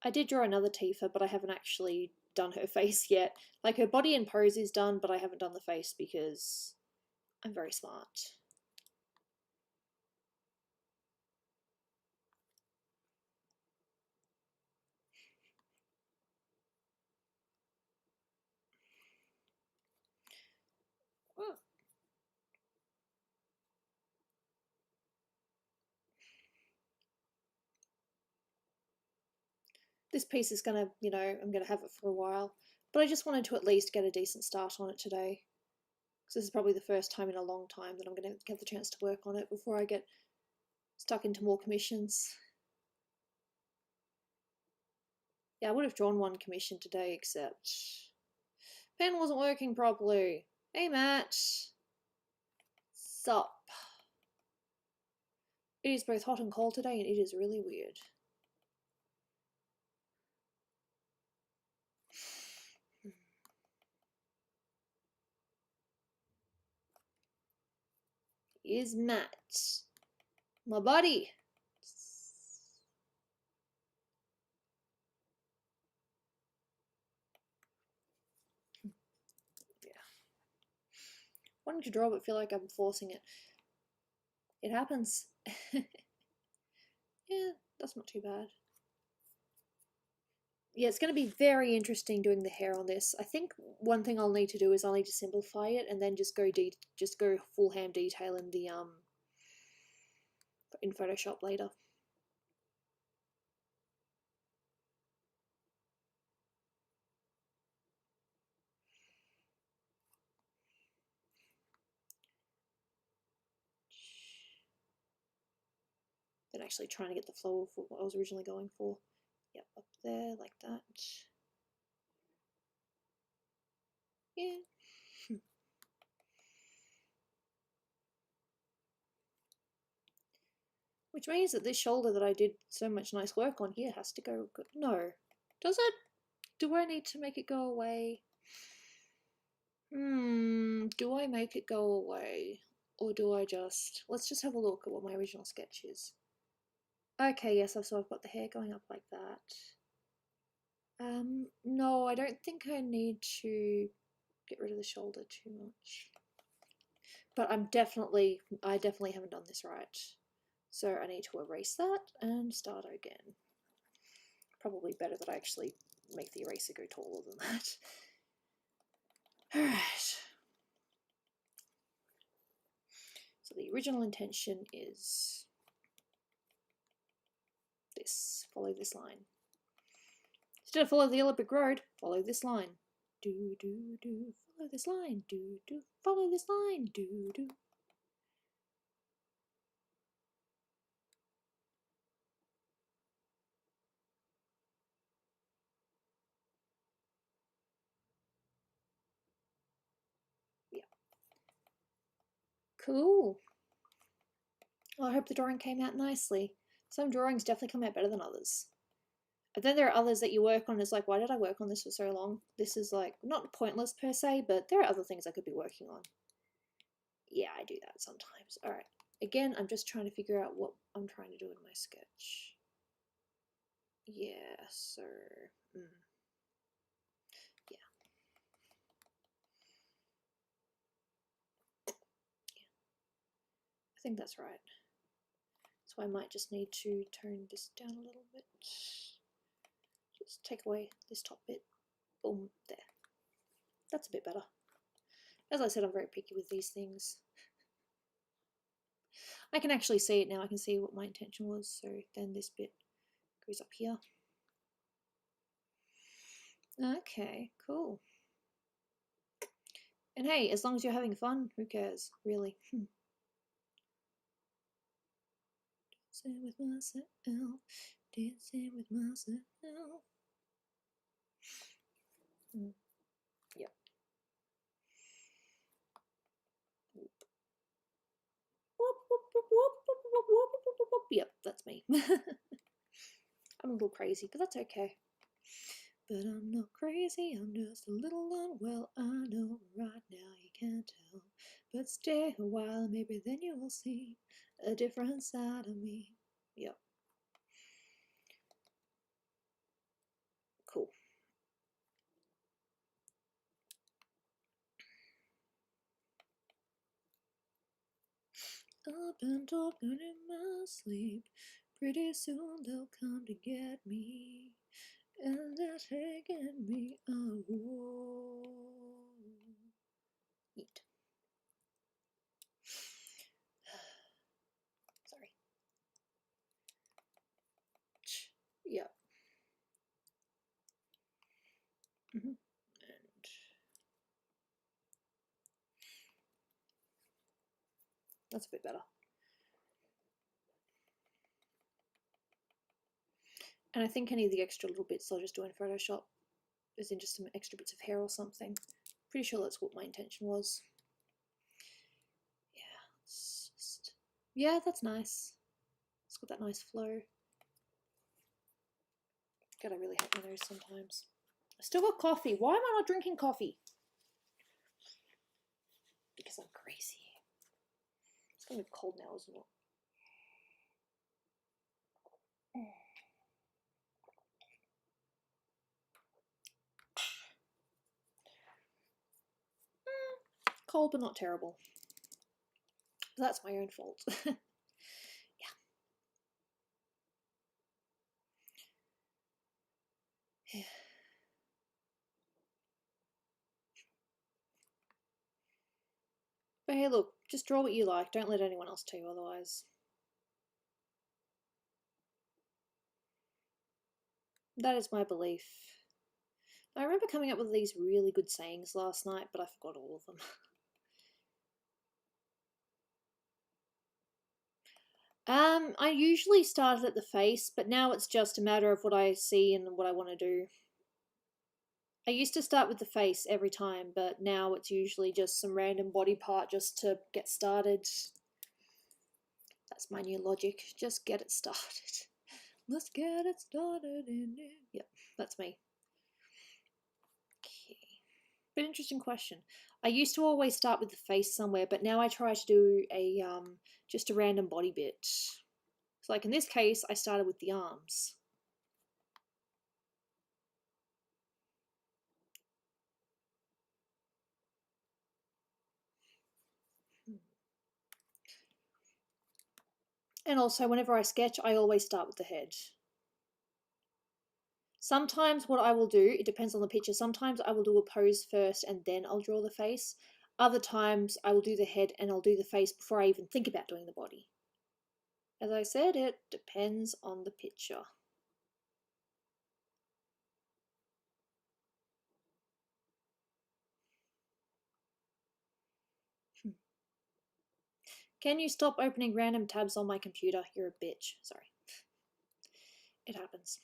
I did draw another Tifa, but I haven't actually done her face yet. Like, her body and pose is done, but I haven't done the face because I'm very smart. Oh. This piece is gonna, you know, I'm gonna have it for a while, but I just wanted to at least get a decent start on it today. Because this is probably the first time in a long time that I'm gonna get the chance to work on it before I get stuck into more commissions. Yeah, I would have drawn one commission today, except pen wasn't working properly. Hey, Matt. Sup? It is both hot and cold today, and it is really weird. Is Matt. My buddy. Yeah. Wanting to draw, but feel like I'm forcing it. It happens. Yeah, that's not too bad. Yeah, it's going to be very interesting doing the hair on this. I think one thing I'll need to do is I'll need to simplify it and then just go full hand detail in the in Photoshop later. Than actually trying to get the flow of what I was originally going for. Yep, up there like that. Yeah. Which means that this shoulder that I did so much nice work on here has to go. No. Does it? Do I need to make it go away? Do I make it go away? Or do I just... Let's just have a look at what my original sketch is. Okay, yes, so I've got the hair going up like that. No, I don't think I need to get rid of the shoulder too much. But I definitely haven't done this right. So I need to erase that and start again. Probably better that I actually make the eraser go taller than that. Alright. So the original intention is this. Follow this line. Instead of follow the elliptic road, follow this line. Do, do, do. Follow this line. Do, do. Follow this line. Do, do. Yeah. Cool. Well, I hope the drawing came out nicely. Some drawings definitely come out better than others. But then there are others that you work on. It's like, why did I work on this for so long? This is like, not pointless per se, but there are other things I could be working on. Yeah, I do that sometimes. Alright. Again, I'm just trying to figure out what I'm trying to do in my sketch. Yeah, so... Yeah. I think that's right. So I might just need to tone this down a little bit. Just take away this top bit. Boom, there. That's a bit better. As I said, I'm very picky with these things. I can actually see it now. I can see what my intention was. So then this bit goes up here. Okay, cool. And hey, as long as you're having fun, who cares, really? Dancing with myself, dancing with myself. Yep. Yep, that's me. I'm a little crazy, but that's okay. But I'm not crazy, I'm just a little unwell. I know right now you can't tell. But stay a while, maybe then you will see a different side of me. Yep. Cool. I've been talking in my sleep. Pretty soon they'll come to get me. And they're taking me away. Eat. Sorry. Yeah. And that's a bit better. And I think any of the extra little bits I'll just do in Photoshop, as in just some extra bits of hair or something. Pretty sure that's what my intention was. Yeah, it's just... yeah, that's nice. It's got that nice flow. God, I really hate my nose sometimes. I still got coffee. Why am I not drinking coffee? Because I'm crazy. It's gonna be cold now, isn't it? Cold, but not terrible. That's my own fault. Yeah. Yeah. But hey, look, just draw what you like. Don't let anyone else tell you otherwise. That is my belief. I remember coming up with these really good sayings last night, but I forgot all of them. I usually started at the face, but now it's just a matter of what I see and what I want to do. I used to start with the face every time, but now it's usually just some random body part just to get started. That's my new logic. Just get it started. Let's get it started. Yep, that's me. Okay. But interesting question. I used to always start with the face somewhere, but now I try to do a just a random body bit. So like in this case, I started with the arms. And also, whenever I sketch, I always start with the head. Sometimes what I will do, it depends on the picture. Sometimes I will do a pose first and then I'll draw the face. Other times I will do the head and I'll do the face before I even think about doing the body. As I said, it depends on the picture. Can you stop opening random tabs on my computer? You're a bitch. Sorry. It happens.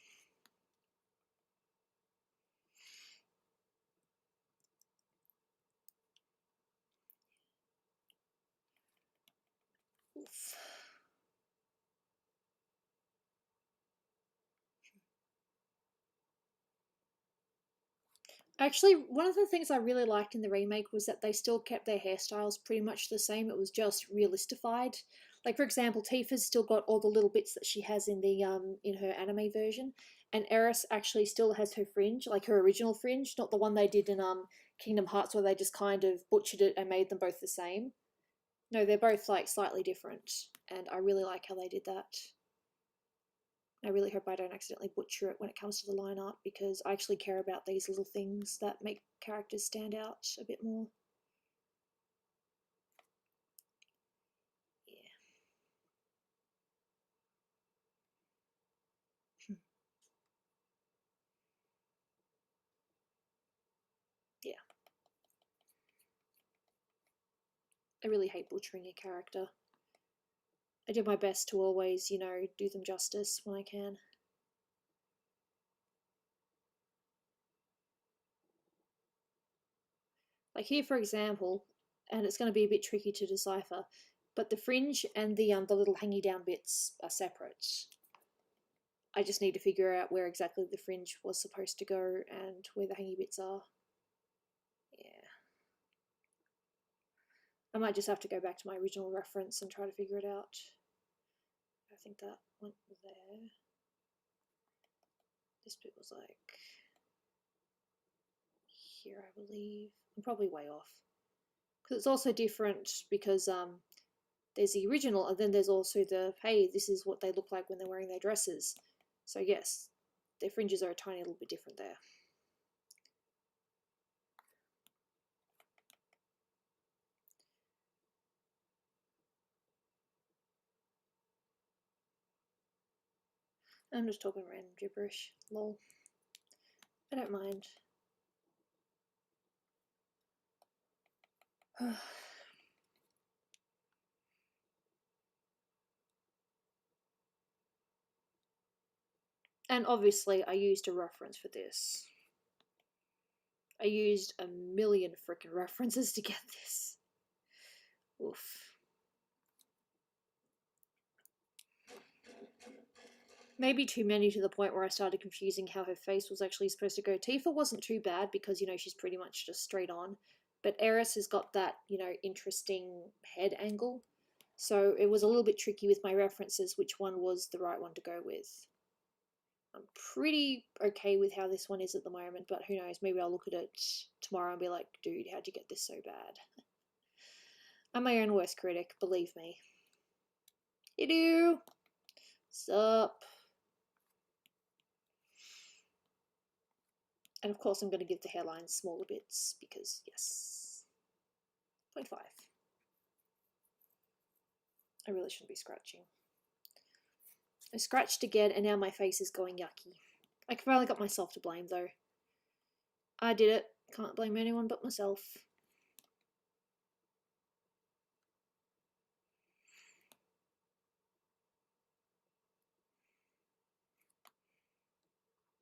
Oof. Actually, one of the things I really liked in the remake was that they still kept their hairstyles pretty much the same. It was just realistified. Like for example, Tifa's still got all the little bits that she has in her anime version, and Eris actually still has her fringe, like her original fringe, not the one they did in Kingdom Hearts where they just kind of butchered it and made them both the same. No, they're both like slightly different, and I really like how they did that. I really hope I don't accidentally butcher it when it comes to the line art because I actually care about these little things that make characters stand out a bit more. Yeah. Yeah. I really hate butchering a character. I do my best to always, do them justice when I can. Like here, for example, and it's going to be a bit tricky to decipher, but the fringe and the little hangy down bits are separate. I just need to figure out where exactly the fringe was supposed to go and where the hangy bits are. Yeah. I might just have to go back to my original reference and try to figure it out. I think that went there. This bit was like here, I believe. I'm probably way off. Because it's also different because there's the original and then there's also the, hey, this is what they look like when they're wearing their dresses. So yes, their fringes are a tiny little bit different there. I'm just talking random gibberish. Lol. I don't mind. And obviously I used a reference for this. I used a million freaking references to get this. Oof. Maybe too many to the point where I started confusing how her face was actually supposed to go. Tifa wasn't too bad because, she's pretty much just straight on. But Eris has got that, interesting head angle. So it was a little bit tricky with my references, which one was the right one to go with. I'm pretty okay with how this one is at the moment, but who knows? Maybe I'll look at it tomorrow and be like, dude, how'd you get this so bad? I'm my own worst critic, believe me. You do. Sup? And of course I'm going to give the hairline smaller bits because, yes. 0.5. I really shouldn't be scratching. I scratched again and now my face is going yucky. I finally got myself to blame though. I did it. Can't blame anyone but myself.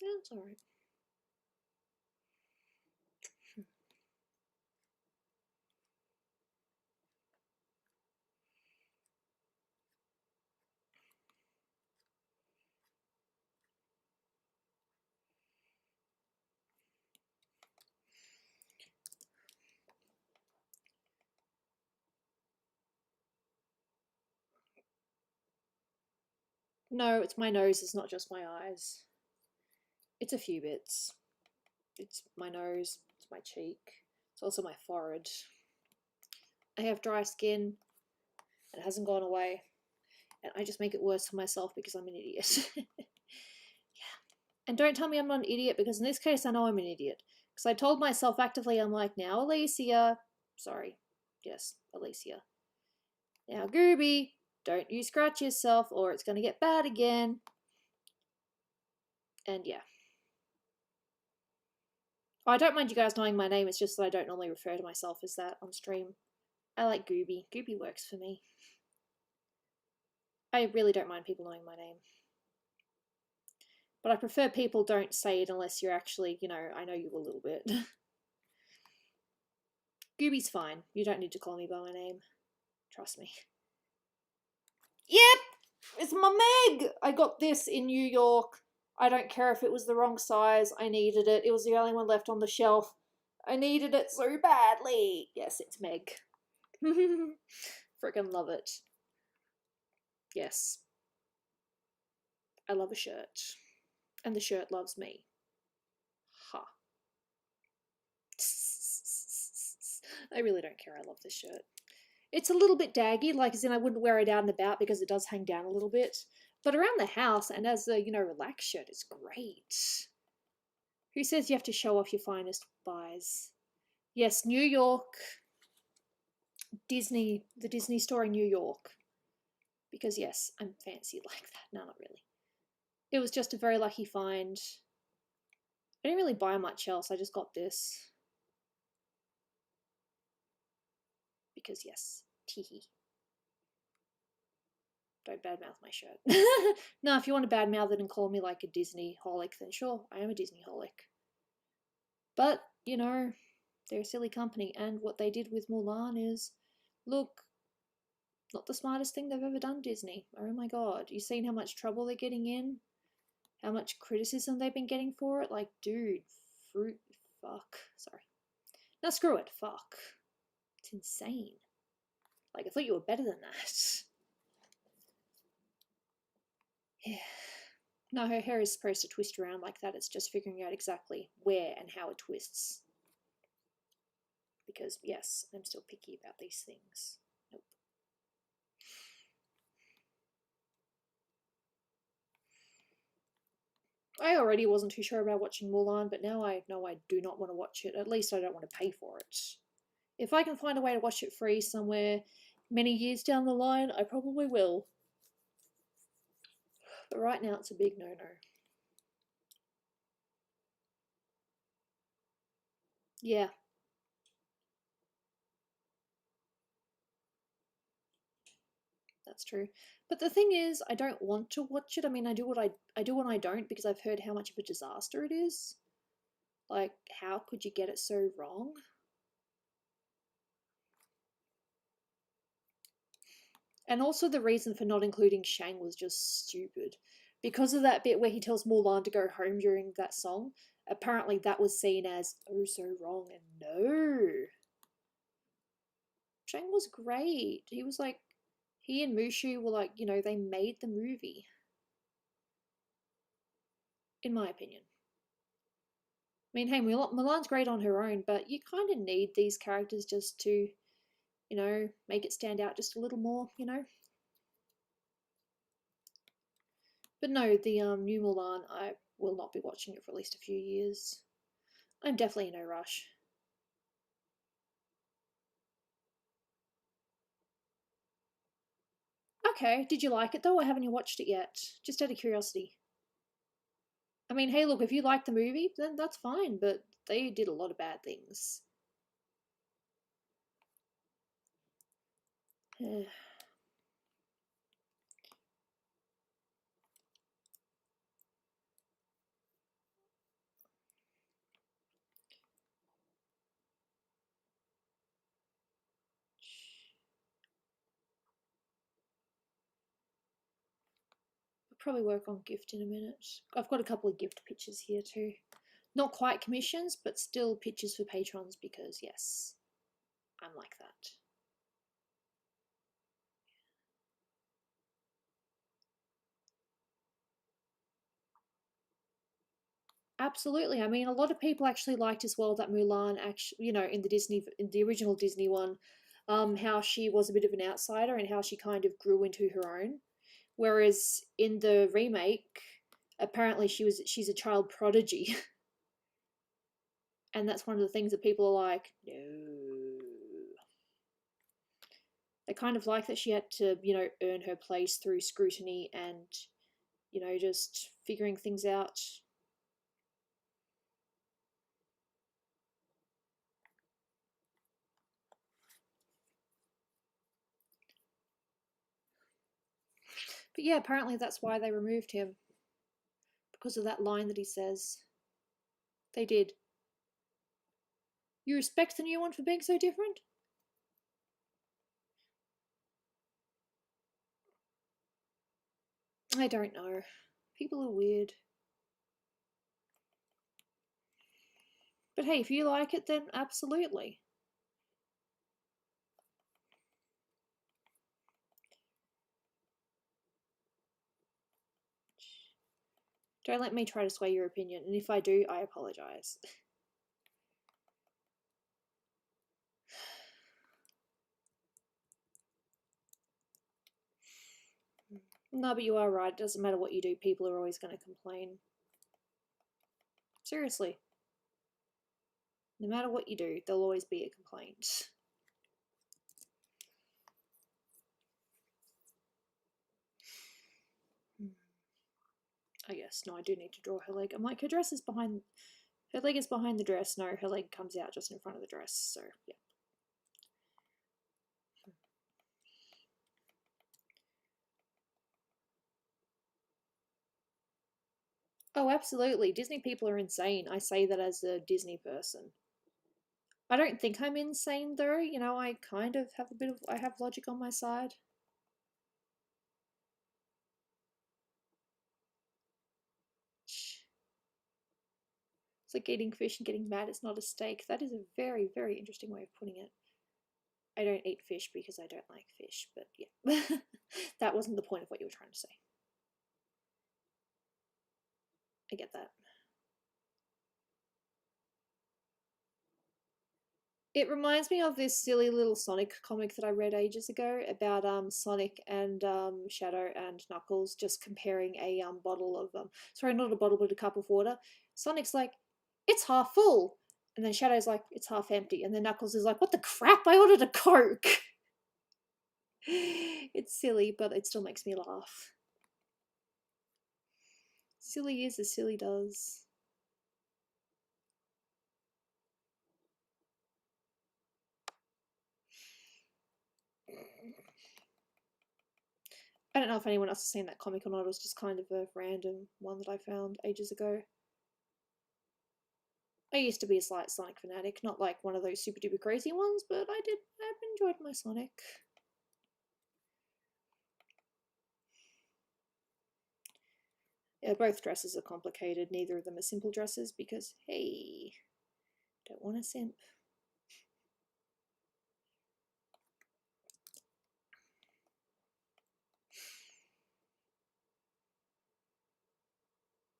Yeah, it's alright. No, it's my nose, it's not just my eyes. It's a few bits. It's my nose, it's my cheek, it's also my forehead. I have dry skin, it hasn't gone away, and I just make it worse for myself because I'm an idiot. Yeah. And don't tell me I'm not an idiot, because in this case I know I'm an idiot. Because I told myself actively, I'm like, now Alicia, sorry, yes, Alicia. Now Gooby, don't you scratch yourself or it's going to get bad again. And yeah. I don't mind you guys knowing my name, it's just that I don't normally refer to myself as that on stream. I like Gooby. Gooby works for me. I really don't mind people knowing my name. But I prefer people don't say it unless you're actually, you know, I know you a little bit. Gooby's fine. You don't need to call me by my name. Trust me. Yep! It's my Meg! I got this in New York. I don't care if it was the wrong size. I needed it. It was the only one left on the shelf. I needed it so badly. Yes, it's Meg. Freaking love it. Yes. I love a shirt. And the shirt loves me. Ha. I really don't care. I love this shirt. It's a little bit daggy, like as in I wouldn't wear it out and about because it does hang down a little bit. But around the house and as a, you know, relaxed shirt, it's great. Who says you have to show off your finest buys? Yes, New York, Disney, the Disney store in New York. Because yes, I'm fancy like that. No, not really. It was just a very lucky find. I didn't really buy much else. I just got this. Because yes, teehee. Don't badmouth my shirt. No, if you want to badmouth it and call me like a Disney holic, then sure, I am a Disney holic. But, you know, they're a silly company, and what they did with Mulan is, look, not the smartest thing they've ever done, Disney. Oh my god, you seen how much trouble they're getting in? How much criticism they've been getting for it? Like, dude, fuck. Sorry. No, screw it, fuck. It's insane. Like, I thought you were better than that. Yeah. No, her hair is supposed to twist around like that. It's just figuring out exactly where and how it twists. Because, yes, I'm still picky about these things. Nope. I already wasn't too sure about watching Mulan, but now I know I do not want to watch it. At least I don't want to pay for it. If I can find a way to watch it free somewhere many years down the line, I probably will. But right now it's a big no-no. Yeah. That's true. But the thing is, I don't want to watch it. I mean, I do when I don't, because I've heard how much of a disaster it is. Like, how could you get it so wrong? And also the reason for not including Shang was just stupid. Because of that bit where he tells Mulan to go home during that song, apparently that was seen as oh so wrong, and no. Shang was great. He was like, he and Mushu were like, you know, they made the movie. In my opinion. I mean, hey, Mulan's great on her own, but you kind of need these characters just to, you know, make it stand out just a little more, you know? But no, the new Mulan, I will not be watching it for at least a few years. I'm definitely in no rush. Okay, did you like it though, or haven't you watched it yet? Just out of curiosity. I mean, hey, look, if you like the movie, then that's fine, but they did a lot of bad things. Probably work on gift in a minute. I've got a couple of gift pictures here too. Not quite commissions, but still pictures for patrons because, yes, I'm like that. Absolutely. I mean, a lot of people actually liked as well that Mulan actually, you know, in the original Disney one, how she was a bit of an outsider and how she kind of grew into her own. Whereas in the remake, apparently she's a child prodigy. And that's one of the things that people are like, no. They kind of like that she had to, earn her place through scrutiny and, just figuring things out. But yeah, apparently that's why they removed him. Because of that line that he says. They did. You respect the new one for being so different? I don't know. People are weird. But hey, if you like it, then absolutely. Don't let me try to sway your opinion, and if I do, I apologize. No, but you are right. It doesn't matter what you do, people are always going to complain. Seriously. No matter what you do, there'll always be a complaint. Oh yes, no, I do need to draw her leg. I'm like, her dress is behind... Her leg is behind the dress. No, her leg comes out just in front of the dress, so yeah. Oh, absolutely. Disney people are insane. I say that as a Disney person. I don't think I'm insane though. I kind of have I have logic on my side. It's like eating fish and getting mad it's not a steak. That is a very, very interesting way of putting it. I don't eat fish because I don't like fish, but yeah. That wasn't the point of what you were trying to say. I get that. It reminds me of this silly little Sonic comic that I read ages ago about Sonic and Shadow and Knuckles just comparing a bottle of sorry, not a bottle but a cup of water. Sonic's like, it's half full, and then Shadow's like, it's half empty, and then Knuckles is like, what the crap? I ordered a Coke. It's silly, but it still makes me laugh. Silly is as silly does. I don't know if anyone else has seen that comic or not. It was just kind of a random one that I found ages ago. I used to be a slight Sonic fanatic, not like one of those super duper crazy ones, but I've enjoyed my Sonic. Yeah, both dresses are complicated. Neither of them are simple dresses because, hey, don't want to simp.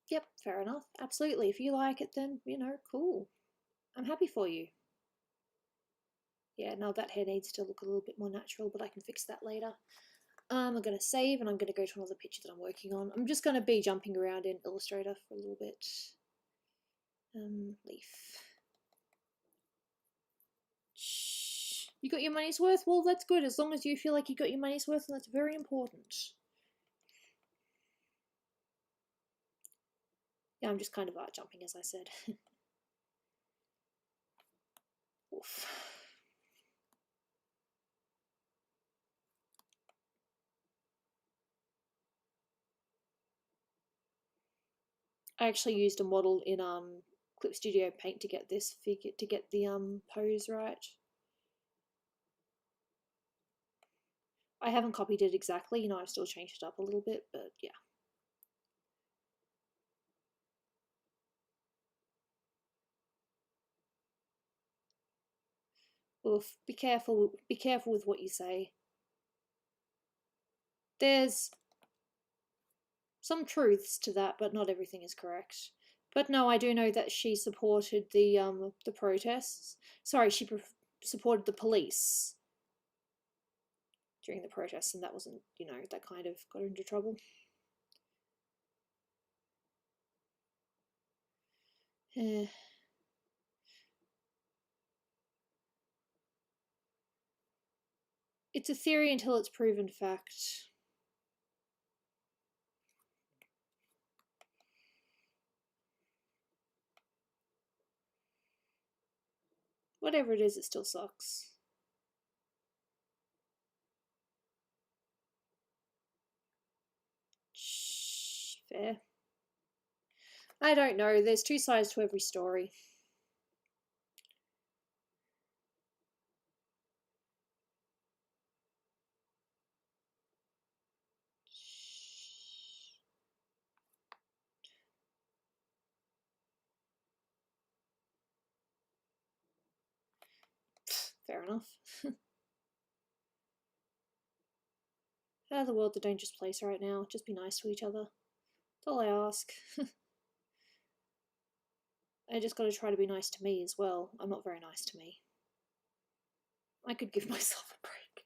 Yep, fair enough. Absolutely. If you like it, then, cool. I'm happy for you. Yeah, no, that hair needs to look a little bit more natural, but I can fix that later. I'm going to save and I'm going to go to another picture that I'm working on. I'm just going to be jumping around in Illustrator for a little bit. Leaf. Shh. You got your money's worth? Well, that's good. As long as you feel like you got your money's worth, and that's very important. Yeah, I'm just kind of art jumping, as I said. Oof. I actually used a model in Clip Studio Paint to get this figure, to get the pose right. I haven't copied it exactly, I've still changed it up a little bit, but yeah. Oof, be careful with what you say. There's some truths to that, but not everything is correct. But no, I do know that she supported the protests. Sorry, she supported the police. during the protests, and that wasn't, you know, that kind of got her into trouble. It's a theory until it's proven fact. Whatever it is, it still sucks. Fair. I don't know. There's two sides to every story. Fair enough. Out of the world, a dangerous place right now. Just be nice to each other. That's all I ask. I just gotta try to be nice to me as well. I'm not very nice to me. I could give myself a break.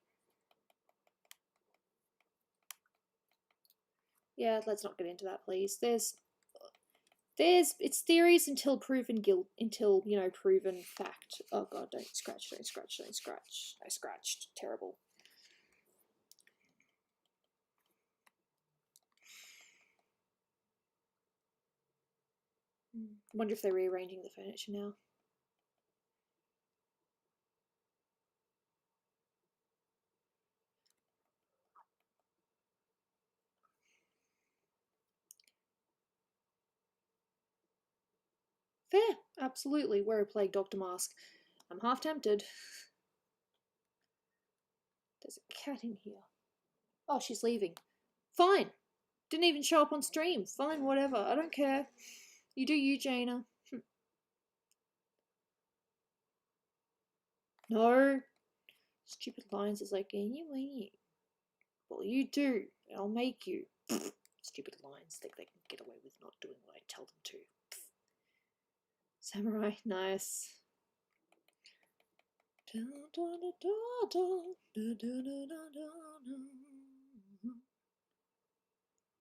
Yeah, let's not get into that, please. It's theories until proven guilt, until, you know, proven fact. Oh god, don't scratch, don't scratch, don't scratch. I scratched. Terrible. I wonder if they're rearranging the furniture now. Fair, absolutely. Wear a plague doctor mask. I'm half tempted. There's a cat in here. Oh, she's leaving. Fine. Didn't even show up on stream. Fine, whatever. I don't care. You do you, Jaina. No. Stupid lines is like, well, you do. I'll make you. Stupid lines think they can get away with not doing what I tell them to. Samurai, nice.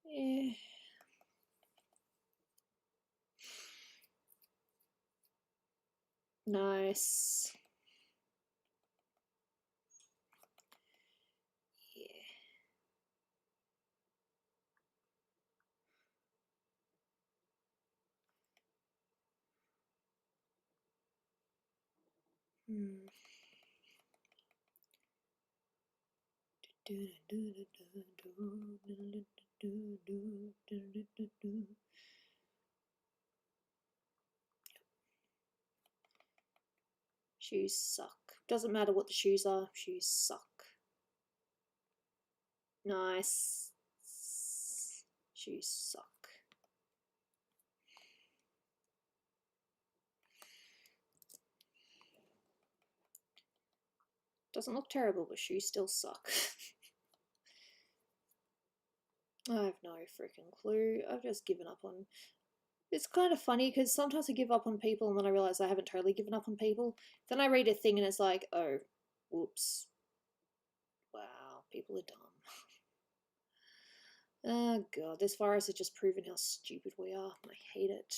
Yeah. Nice. Yeah. Shoes suck. Doesn't matter what the shoes are, shoes suck. Nice. Shoes suck. Doesn't look terrible, but shoes still suck. I have no freaking clue. I've just given up on. It's kind of funny because sometimes I give up on people and then I realize I haven't totally given up on people. Then I read a thing and it's like, oh, whoops. Wow, people are dumb. Oh god, this virus has just proven how stupid we are. I hate it.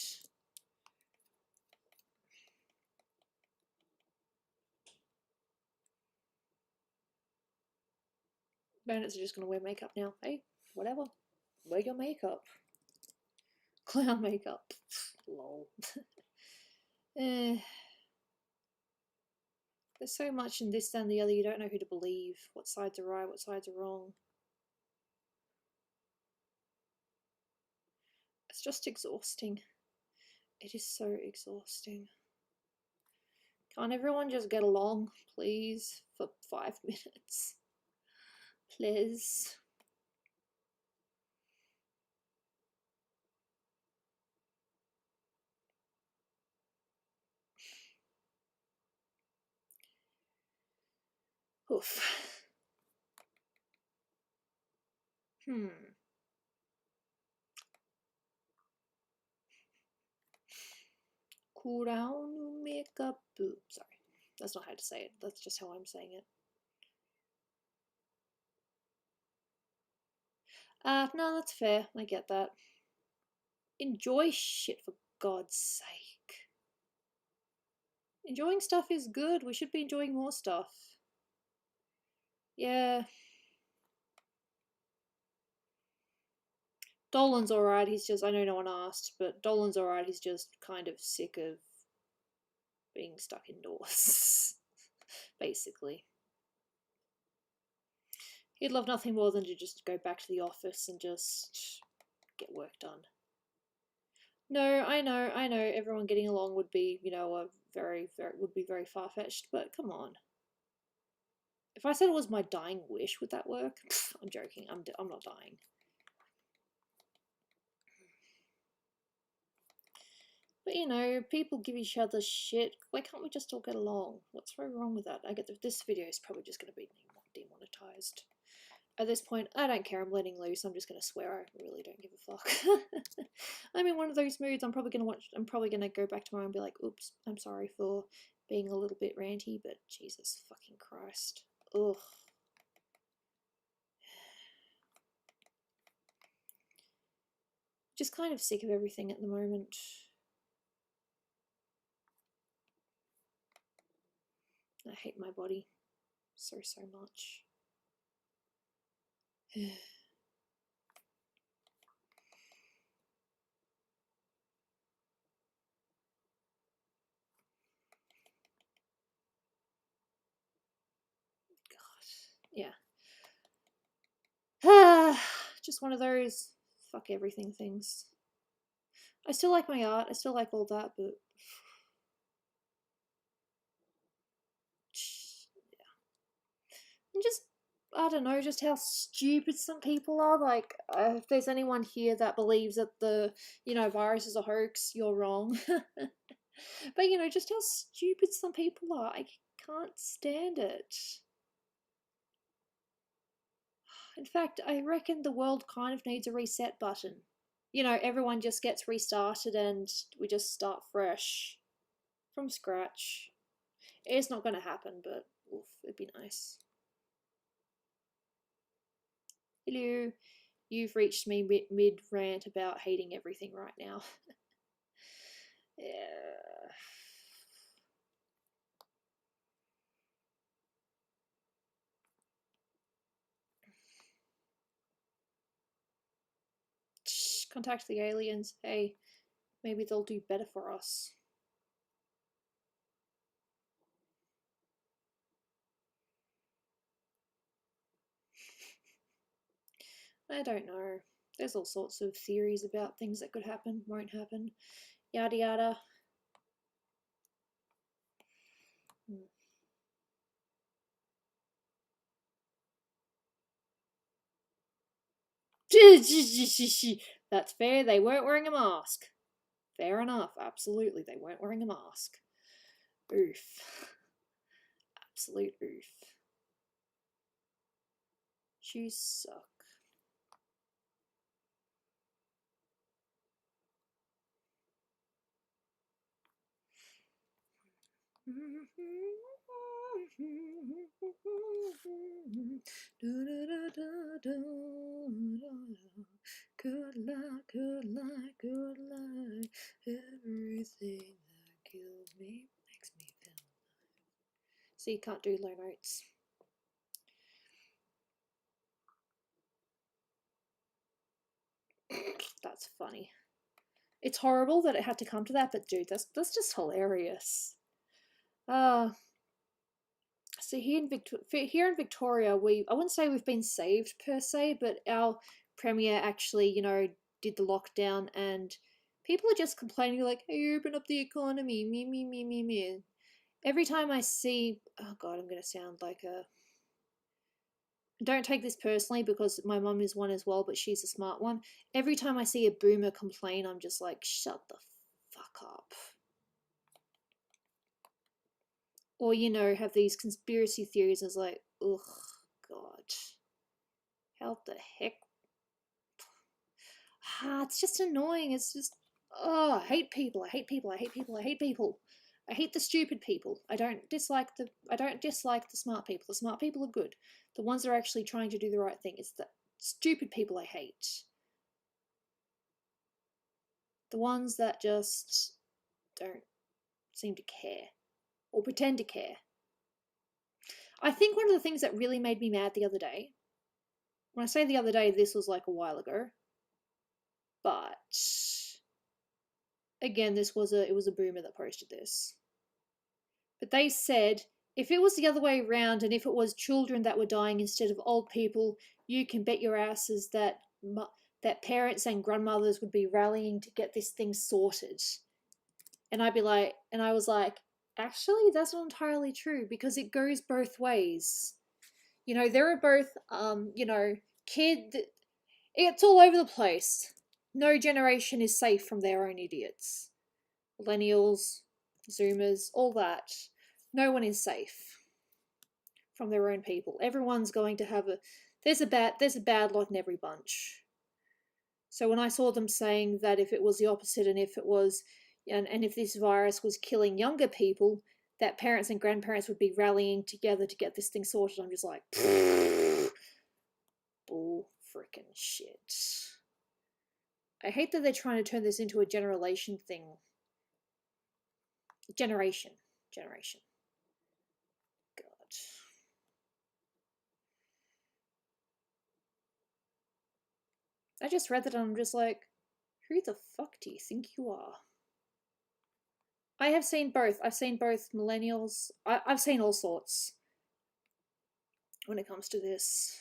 Bandits are just gonna wear makeup now. Hey, whatever. Wear your makeup. Clown makeup. Lol. There's so much in this and the other, you don't know who to believe. What sides are right, what sides are wrong. It's just exhausting. It is so exhausting. Can't everyone just get along, please, for 5 minutes? Please. Oof. Cool down makeup. Ooh, sorry. That's not how to say it. That's just how I'm saying it. No, that's fair. I get that. Enjoy shit, for God's sake. Enjoying stuff is good. We should be enjoying more stuff. Yeah. Dolan's alright. He's just, I know no one asked, but Dolan's alright. He's just kind of sick of being stuck indoors, basically. He'd love nothing more than to just go back to the office and just get work done. No, I know, everyone getting along would be, you know, would be very far-fetched, but come on. If I said it was my dying wish, would that work? Pfft, I'm joking, I'm not dying. But, you know, people give each other shit. Why can't we just all get along? What's very wrong with that? I get that this video is probably just going to be demonetized. At this point, I don't care. I'm letting loose. I'm just going to swear. I really don't give a fuck. I'm in one of those moods. I'm probably going to go back tomorrow and be like, oops, I'm sorry for being a little bit ranty, but Jesus fucking Christ. Ugh. Just kind of sick of everything at the moment. I hate my body so much. Yeah. Just one of those fuck everything things. I still like my art, I still like all that, but yeah. And just, I don't know, just how stupid some people are. Like, if there's anyone here that believes that the, you know, virus is a hoax, you're wrong. But, you know, just how stupid some people are. I can't stand it. In fact, I reckon the world kind of needs a reset button. You know, everyone just gets restarted and we just start fresh from scratch. It's not going to happen, but oof, it'd be nice. Hello, you've reached me mid rant about hating everything right now. Yeah. Contact the aliens. Hey, maybe they'll do better for us. I don't know. There's all sorts of theories about things that could happen, won't happen, yada yada. That's fair, they weren't wearing a mask. Fair enough, absolutely, they weren't wearing a mask. Oof. Absolute oof. Shoes suck. Good luck, good luck, good luck. Everything that kills me makes me feel alive. So you can't do low notes. That's funny. It's horrible that it had to come to that, but dude, that's just hilarious. So here in Victoria, I wouldn't say we've been saved per se, but our premier actually, you know, did the lockdown, and people are just complaining like, "Hey, open up the economy, me." Every time I see, oh god, I'm gonna sound like a. Don't take this personally because my mum is one as well, but she's a smart one. Every time I see a boomer complain, I'm just like, shut the fuck up. Or, you know, have these conspiracy theories as like, ugh, god. How the heck? It's just annoying. It's just, oh, I hate people. I hate people. I hate people. I hate people. I hate the stupid people. I don't dislike the smart people. The smart people are good. The ones that are actually trying to do the right thing. It's stupid people I hate. The ones that just don't seem to care or pretend to care. I think one of the things that really made me mad the other day, when I say the other day, this was like a while ago, but again, it was a boomer that posted this. But they said if it was the other way around and if it was children that were dying instead of old people, you can bet your asses that parents and grandmothers would be rallying to get this thing sorted. And I was like, actually, that's not entirely true because it goes both ways. You know, there are both, it's all over the place. No generation is safe from their own idiots. Millennials, Zoomers, all that. No one is safe from their own people. Everyone's going to have there's a bad lot in every bunch. So when I saw them saying that if it was the opposite and if it was and if this virus was killing younger people, that parents and grandparents would be rallying together to get this thing sorted, I'm just like, bull frickin' shit. I hate that they're trying to turn this into a generation thing. Generation. God. I just read that and I'm just like, who the fuck do you think you are? I have seen both. I've seen both millennials. I've seen all sorts when it comes to this.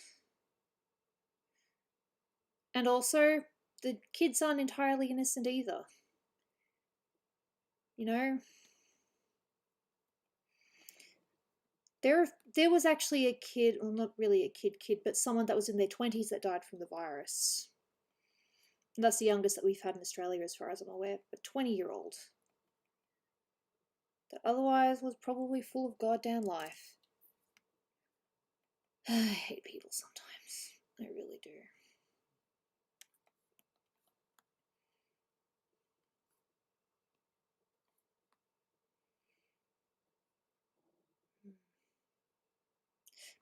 And also, the kids aren't entirely innocent either. You know? There was actually a kid, well, not really a kid, but someone that was in their 20s that died from the virus. And that's the youngest that we've had in Australia as far as I'm aware, a 20-year-old. That otherwise was probably full of goddamn life. I hate people sometimes. I really do.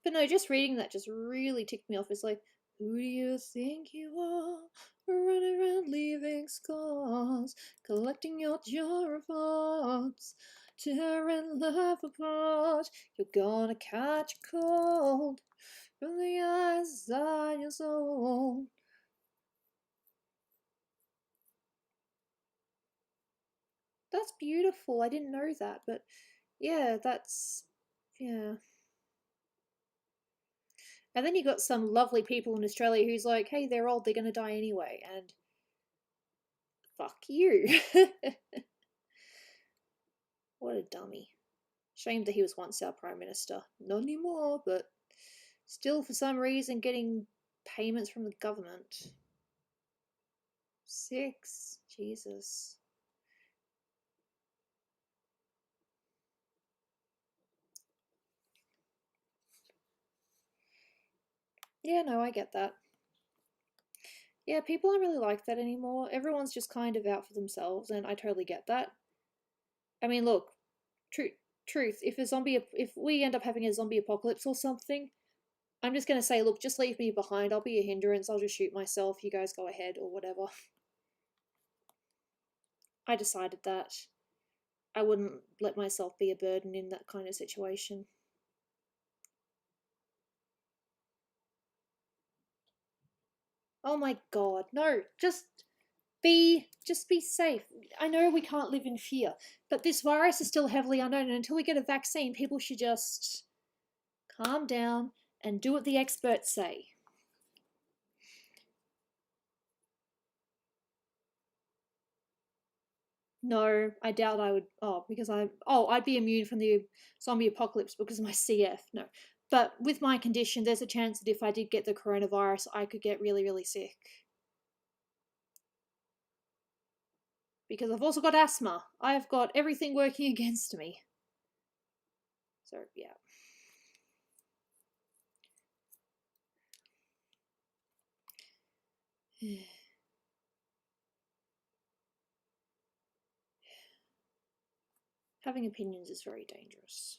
But no, just reading that just really ticked me off. It's like, who do you think you are? Running around leaving scars, collecting your jar of hearts, tearing love apart. You're gonna catch a cold from the eyes inside your soul. That's beautiful. I didn't know that, but yeah, yeah. And then you got some lovely people in Australia who's like, hey, they're old, they're gonna die anyway, and fuck you. What a dummy. Shame that he was once our Prime Minister. Not anymore, but still for some reason getting payments from the government. 6. Jesus. Yeah, no, I get that. Yeah, people aren't really like that anymore. Everyone's just kind of out for themselves, and I totally get that. I mean, look, truth. If we end up having a zombie apocalypse or something, I'm just gonna say, look, just leave me behind. I'll be a hindrance. I'll just shoot myself. You guys go ahead or whatever. I decided that I wouldn't let myself be a burden in that kind of situation. Oh my god, no, just be safe. I know we can't live in fear, but this virus is still heavily unknown, and until we get a vaccine, people should just calm down and do what the experts say. No, I doubt I would. I'd be immune from the zombie apocalypse because of my CF. No. But with my condition, there's a chance that if I did get the coronavirus, I could get really, really sick. Because I've also got asthma. I've got everything working against me. So, yeah. Having opinions is very dangerous.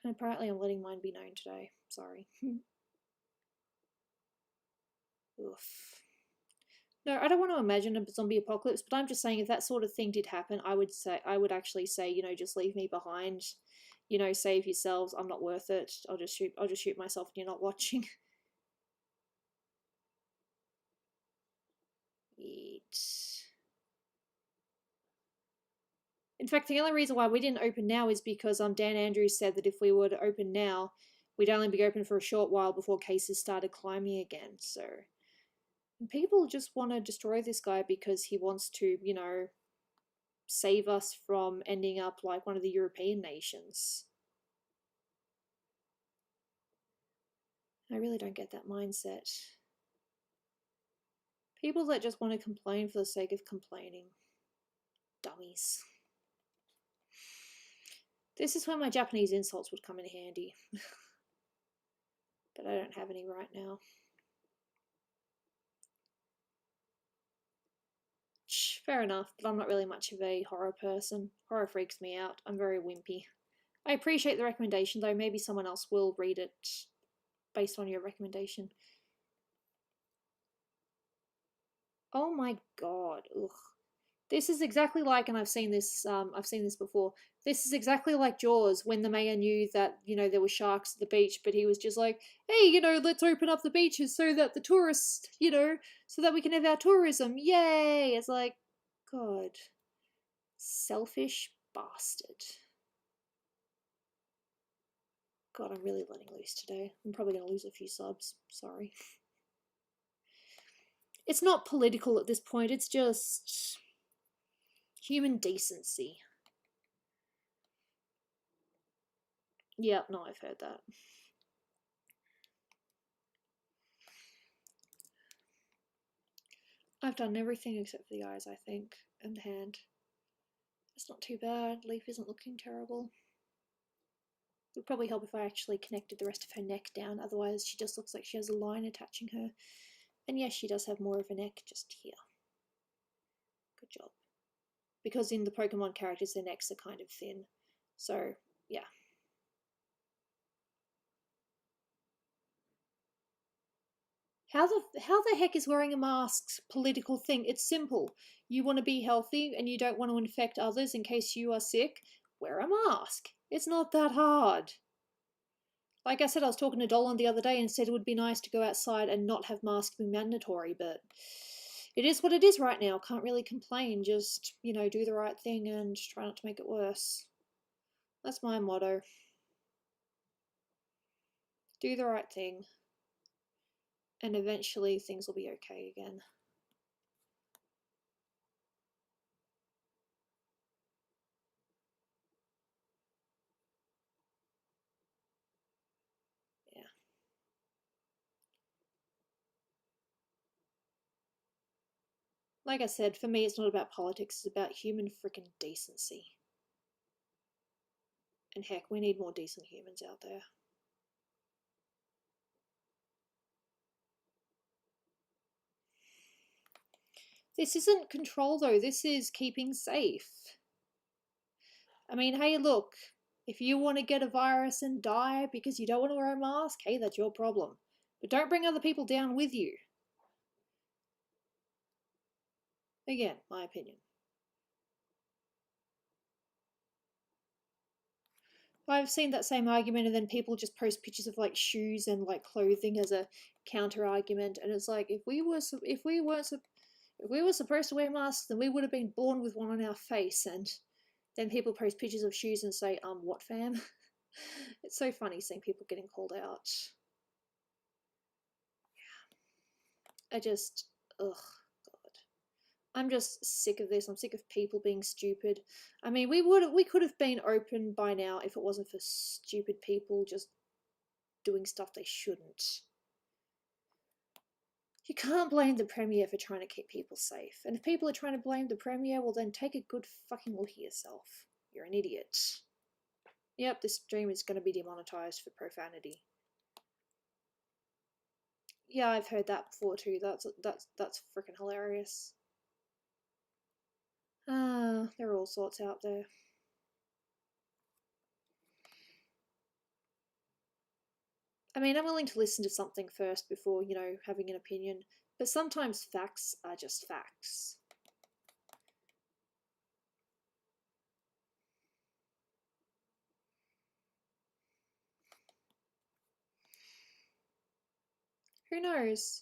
And apparently I'm letting mine be known today. Sorry. Oof. No, I don't want to imagine a zombie apocalypse, but I'm just saying if that sort of thing did happen, I would actually say, just leave me behind. Save yourselves. I'm not worth it. I'll just shoot myself and you're not watching. Eat. In fact, the only reason why we didn't open now is because Dan Andrews said that if we were to open now, we'd only be open for a short while before cases started climbing again. So people just want to destroy this guy because he wants to, save us from ending up like one of the European nations. I really don't get that mindset. People that just want to complain for the sake of complaining. Dummies. This is where my Japanese insults would come in handy. But I don't have any right now. Fair enough, but I'm not really much of a horror person. Horror freaks me out. I'm very wimpy. I appreciate the recommendation, though. Maybe someone else will read it based on your recommendation. Oh my god. Ugh. This is exactly like, and I've seen this before. This is exactly like Jaws, when the mayor knew that, there were sharks at the beach, but he was just like, hey, let's open up the beaches so that the tourists, so that we can have our tourism. Yay! It's like, God. Selfish bastard. God, I'm really letting loose today. I'm probably going to lose a few subs. Sorry. It's not political at this point, it's just human decency. Yep, no, I've heard that. I've done everything except for the eyes, I think, and the hand. It's not too bad. Leaf isn't looking terrible. It would probably help if I actually connected the rest of her neck down, otherwise she just looks like she has a line attaching her. And yes, she does have more of a neck just here. Good job. Because in the Pokemon characters, their necks are kind of thin. So, yeah. How the heck is wearing a mask political thing? It's simple. You want to be healthy and you don't want to infect others in case you are sick, wear a mask. It's not that hard. Like I said, I was talking to Dolan the other day and said it would be nice to go outside and not have masks be mandatory, but it is what it is right now. Can't really complain. Just, do the right thing and try not to make it worse. That's my motto. Do the right thing. And eventually things will be okay again. Yeah. Like I said, for me, it's not about politics, it's about human freaking decency. And heck, we need more decent humans out there. This isn't control, though. This is keeping safe. I mean, hey, look, if you want to get a virus and die because you don't want to wear a mask, hey, that's your problem. But don't bring other people down with you. Again, my opinion. I've seen that same argument, and then people just post pictures of like shoes and like clothing as a counter argument, and it's like if we were supposed to wear masks, then we would have been born with one on our face. And then people post pictures of shoes and say, what, fam? It's so funny seeing people getting called out. I just, ugh, God. I'm just sick of this. I'm sick of people being stupid. I mean, we could have been open by now if it wasn't for stupid people just doing stuff they shouldn't. You can't blame the Premier for trying to keep people safe. And if people are trying to blame the Premier, well then take a good fucking look at yourself. You're an idiot. Yep, this stream is going to be demonetized for profanity. Yeah, I've heard that before too. That's freaking hilarious. There are all sorts out there. I mean, I'm willing to listen to something first before, having an opinion. But sometimes facts are just facts. Who knows?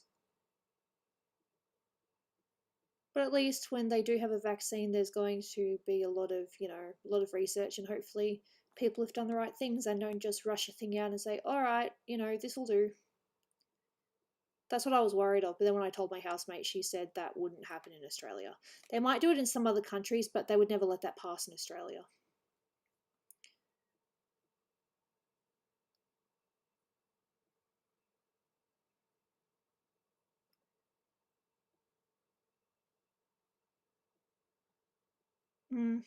But at least when they do have a vaccine, there's going to be a lot of, a lot of research, and hopefully people have done the right things and don't just rush a thing out and say, all right, this will do. That's what I was worried of. But then when I told my housemate, she said that wouldn't happen in Australia. They might do it in some other countries, but they would never let that pass in Australia. Mm.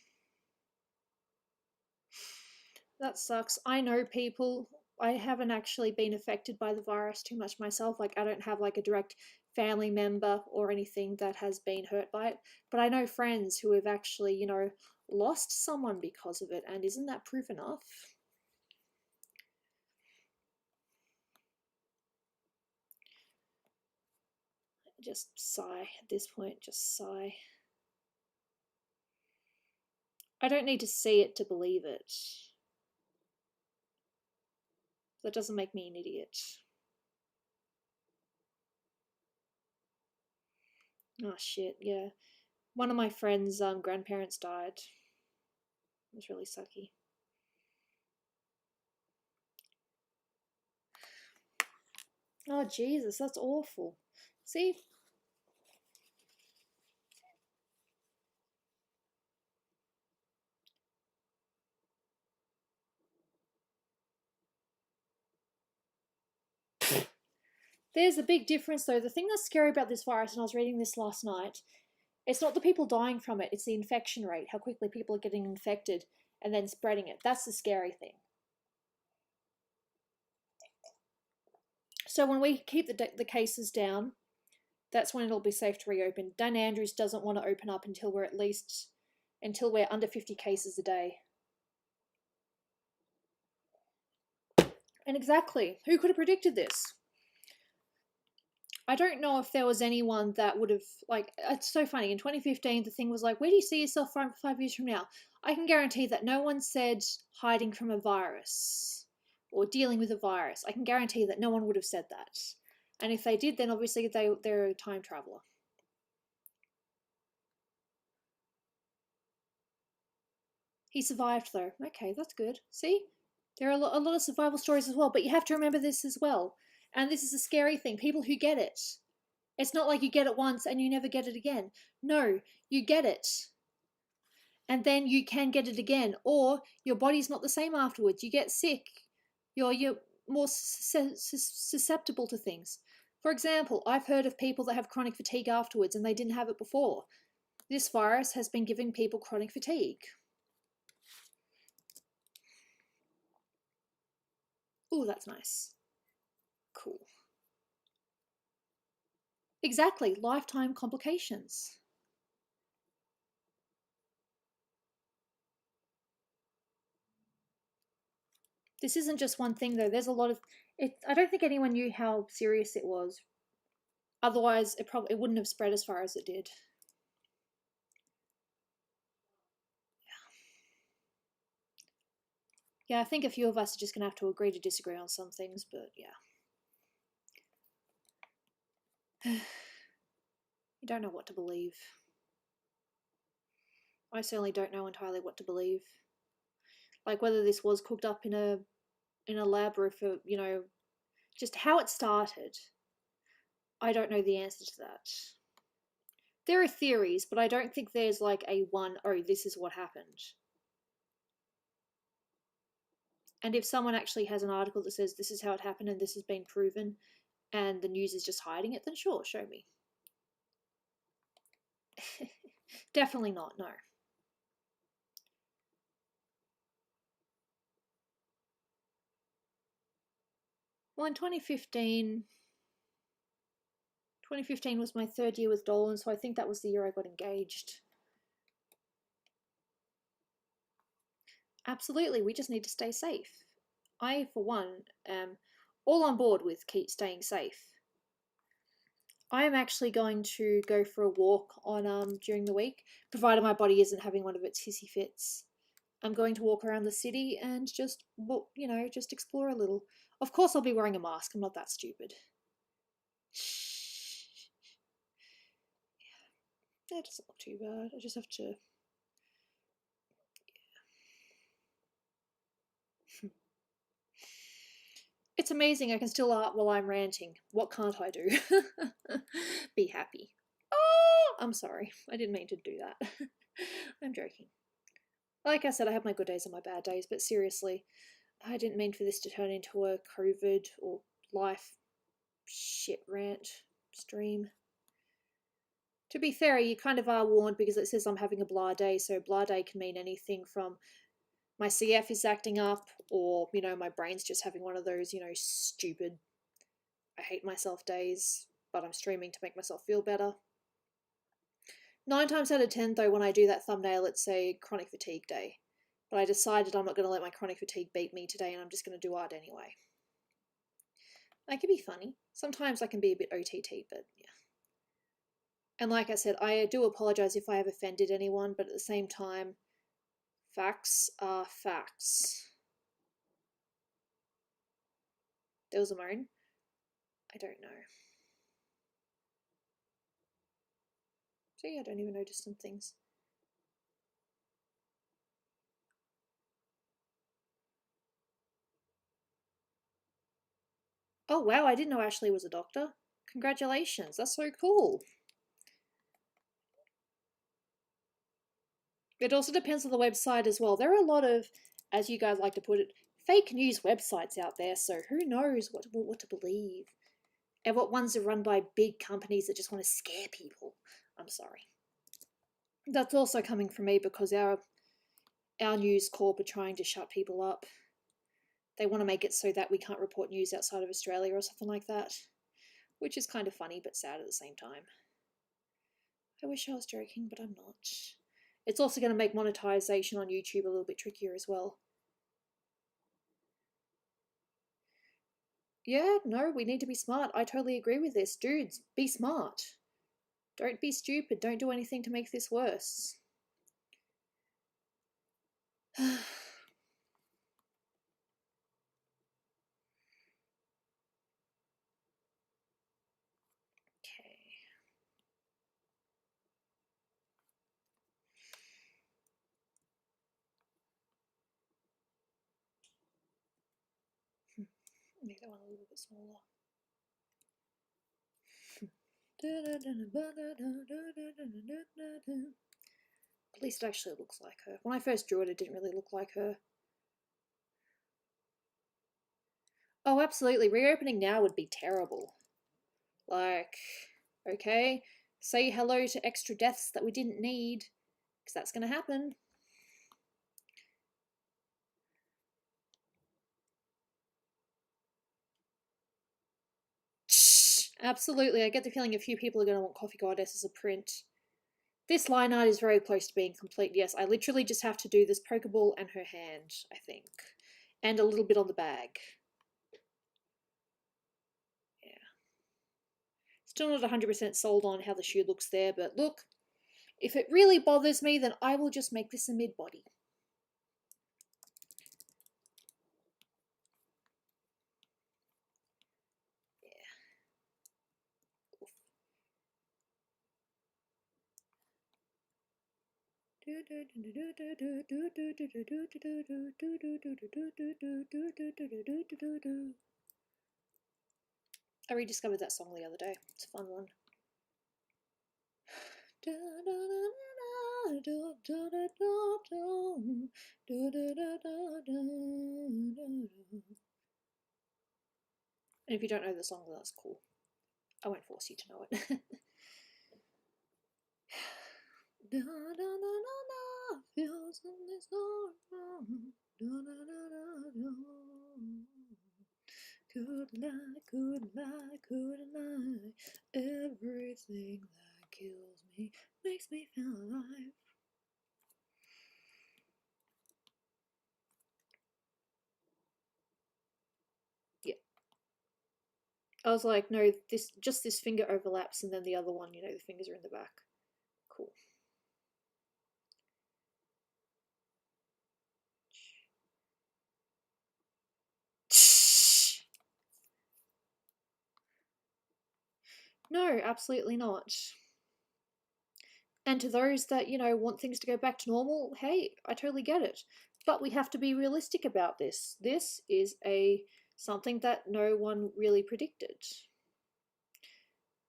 That sucks. I know people. I haven't actually been affected by the virus too much myself. Like, I don't have like a direct family member or anything that has been hurt by it. But I know friends who have actually, lost someone because of it. And isn't that proof enough? Just sigh at this point. Just sigh. I don't need to see it to believe it. That doesn't make me an idiot. Oh shit, yeah. One of my friends' grandparents died. It was really sucky. Oh Jesus, that's awful. See? There's a big difference though. The thing that's scary about this virus, and I was reading this last night, it's not the people dying from it, it's the infection rate, how quickly people are getting infected and then spreading it. That's the scary thing. So when we keep the cases down, that's when it'll be safe to reopen. Dan Andrews doesn't want to open up until we're under 50 cases a day. And exactly, who could have predicted this? I don't know if there was anyone that would have, like, it's so funny. In 2015, the thing was like, where do you see yourself 5 years from now? I can guarantee that no one said hiding from a virus or dealing with a virus. I can guarantee that no one would have said that. And if they did, then obviously they're a time traveler. He survived though. Okay, that's good. See? There are a lot of survival stories as well, but you have to remember this as well. And this is a scary thing. People who get it. It's not like you get it once and you never get it again. No, you get it. And then you can get it again. Or your body's not the same afterwards. You get sick. You're more susceptible to things. For example, I've heard of people that have chronic fatigue afterwards and they didn't have it before. This virus has been giving people chronic fatigue. Ooh, that's nice. Cool. Exactly, lifetime complications. This isn't just one thing though. There's a lot of it. I don't think anyone knew how serious it was. Otherwise, it wouldn't have spread as far as it did. Yeah, I think a few of us are just gonna have to agree to disagree on some things, but yeah. You don't know what to believe. I certainly don't know entirely what to believe. Like whether this was cooked up in a lab or if it, just how it started. I don't know the answer to that. There are theories, but I don't think there's like a one, oh, this is what happened. And if someone actually has an article that says this is how it happened and this has been proven and the news is just hiding it, then sure, show me. Definitely not, no. Well, in 2015 was my third year with Dolan, so I think that was the year I got engaged. Absolutely, we just need to stay safe. I, for one, am all on board with keep staying safe. I am actually going to go for a walk on during the week, provided my body isn't having one of its hissy fits. I'm going to walk around the city and just, you know, just explore a little. Of course, I'll be wearing a mask. I'm not that stupid. That doesn't look too bad. I just have to. It's amazing I can still art while I'm ranting. What can't I do? Be happy. Oh, I'm sorry. I didn't mean to do that. I'm joking. Like I said, I have my good days and my bad days, but seriously, I didn't mean for this to turn into a COVID or life shit rant stream. To be fair, you kind of are warned because it says I'm having a blah day, so blah day can mean anything from my CF is acting up, or, you know, my brain's just having one of those, you know, stupid, I hate myself days, but I'm streaming to make myself feel better. 9 times out of 10, though, when I do that thumbnail, it's a chronic fatigue day. But I decided I'm not going to let my chronic fatigue beat me today, and I'm just going to do art anyway. I can be funny. Sometimes I can be a bit OTT, but yeah. And like I said, I do apologise if I have offended anyone, but at the same time, facts are facts. There was a moan. I don't know. See, I don't even notice some things. Oh wow, I didn't know Ashley was a doctor. Congratulations, that's so cool. It also depends on the website as well. There are a lot of, as you guys like to put it, fake news websites out there, so who knows what to believe. And what ones are run by big companies that just want to scare people. I'm sorry. That's also coming from me because our News Corp are trying to shut people up. They want to make it so that we can't report news outside of Australia or something like that, which is kind of funny but sad at the same time. I wish I was joking, but I'm not. It's also going to make monetization on YouTube a little bit trickier as well. Yeah, no, we need to be smart. I totally agree with this. Dudes, be smart. Don't be stupid. Don't do anything to make this worse. Make that one a little bit smaller. At least it actually looks like her. When I first drew it, it didn't really look like her. Oh, absolutely. Reopening now would be terrible. Like, okay, say hello to extra deaths that we didn't need, because that's going to happen. Absolutely, I get the feeling a few people are going to want Coffee Goddess as a print. This line art is very close to being complete. Yes, I literally just have to do this Pokeball and her hand, I think. And a little bit on the bag. Yeah. Still not 100% sold on how the shoe looks there, but look, if it really bothers me, then I will just make this a mid-body. I rediscovered that song the other day. It's a fun one. And if you don't know the song, then that's cool. I won't force you to know it. Couldn't lie, couldn't lie, couldn't lie. Everything that kills me makes me feel alive. Yeah. I was like, no, this finger overlaps, and then the other one, the fingers are in the back. Cool. No, absolutely not. And to those that, want things to go back to normal, hey, I totally get it. But we have to be realistic about this. This is something that no one really predicted.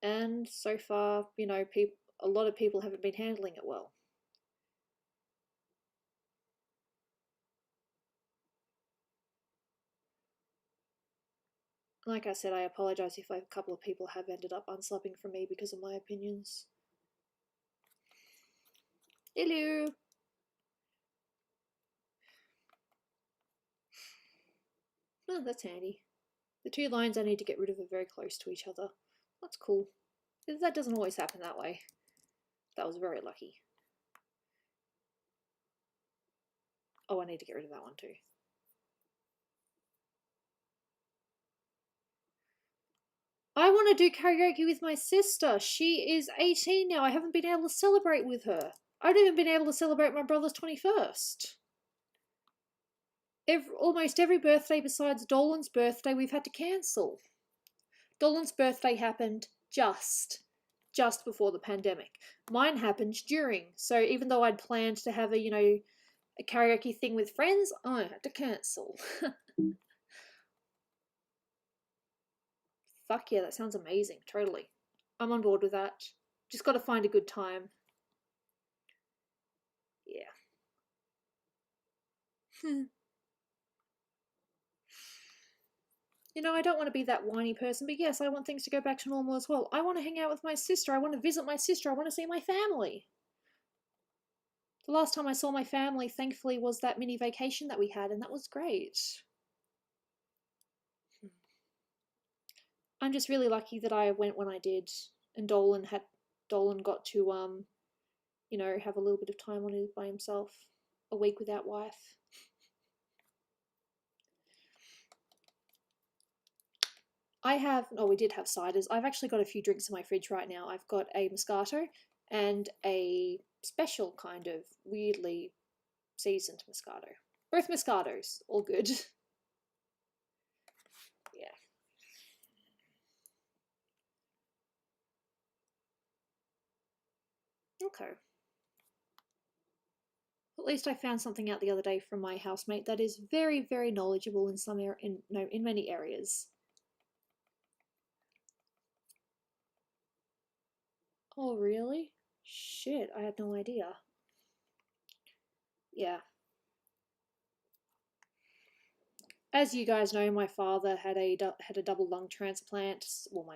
And so far, a lot of people haven't been handling it well. Like I said, I apologize if a couple of people have ended up unsubbing from me because of my opinions. Hello! Oh, that's handy. The two lines I need to get rid of are very close to each other. That's cool. That doesn't always happen that way. That was very lucky. Oh, I need to get rid of that one too. I want to do karaoke with my sister. She is 18 now. I haven't been able to celebrate with her. I haven't even been able to celebrate my brother's 21st. Almost every birthday besides Dolan's birthday we've had to cancel. Dolan's birthday happened just before the pandemic. Mine happened during. So even though I'd planned to have a karaoke thing with friends, I had to cancel. Fuck yeah, that sounds amazing. Totally. I'm on board with that. Just got to find a good time. Yeah. I don't want to be that whiny person, but yes, I want things to go back to normal as well. I want to hang out with my sister. I want to visit my sister. I want to see my family. The last time I saw my family, thankfully, was that mini vacation that we had, and that was great. I'm just really lucky that I went when I did, and Dolan got to have a little bit of time on by himself, a week without wife. We did have ciders. I've actually got a few drinks in my fridge right now. I've got a Moscato and a special kind of weirdly seasoned Moscato. Both Moscatos, all good. Yeah. Okay. At least I found something out the other day from my housemate that is very, very knowledgeable in many areas. Oh, really? Shit, I had no idea. Yeah. As you guys know, my father had a double lung transplant. Well,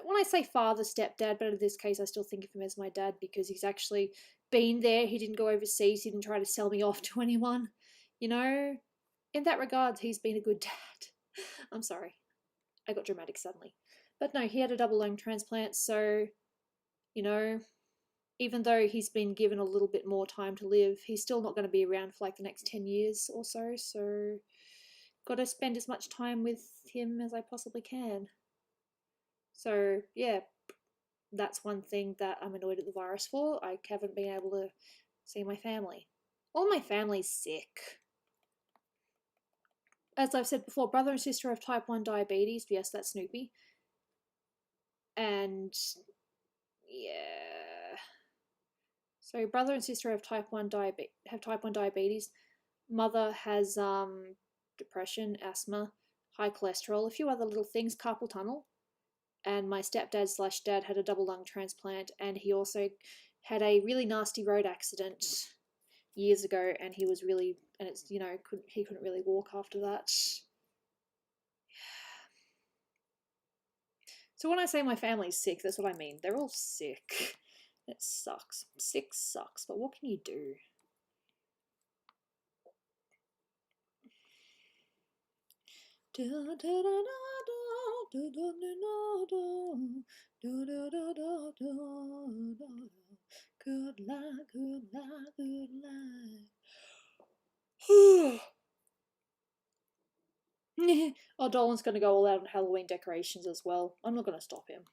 when I say father, stepdad, but in this case, I still think of him as my dad because he's actually been there. He didn't go overseas. He didn't try to sell me off to anyone. In that regard, he's been a good dad. I'm sorry, I got dramatic suddenly. But no, he had a double lung transplant, so you know, even though he's been given a little bit more time to live, he's still not going to be around for like the next 10 years or so. So, got to spend as much time with him as I possibly can. So, yeah, that's one thing that I'm annoyed at the virus for. I haven't been able to see my family. All my family's sick. As I've said before, brother and sister have type 1 diabetes. Yes, that's Snoopy. And yeah. So brother and sister have type 1 diabetes. Mother has depression, asthma, high cholesterol, a few other little things, carpal tunnel. And my stepdad slash dad had a double lung transplant, and he also had a really nasty road accident years ago, and he was really, and it's he couldn't really walk after that. So when I say my family's sick, that's what I mean. They're all sick. It sucks. Sick sucks, but what can you do? Good luck, good luck, good luck. Oh, Dolan's going to go all out on Halloween decorations as well. I'm not going to stop him.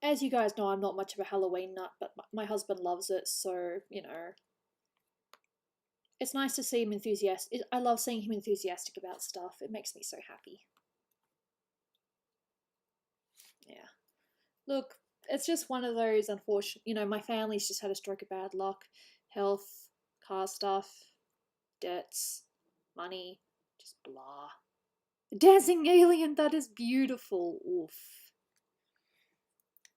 As you guys know, I'm not much of a Halloween nut, but my husband loves it, so, you know. It's nice to see him enthusiastic. I love seeing him enthusiastic about stuff. It makes me so happy. Yeah. Look, it's just one of those unfortunate, you know, my family's just had a stroke of bad luck. Health, car stuff, debts, money, just blah. Dancing alien, that is beautiful. Oof.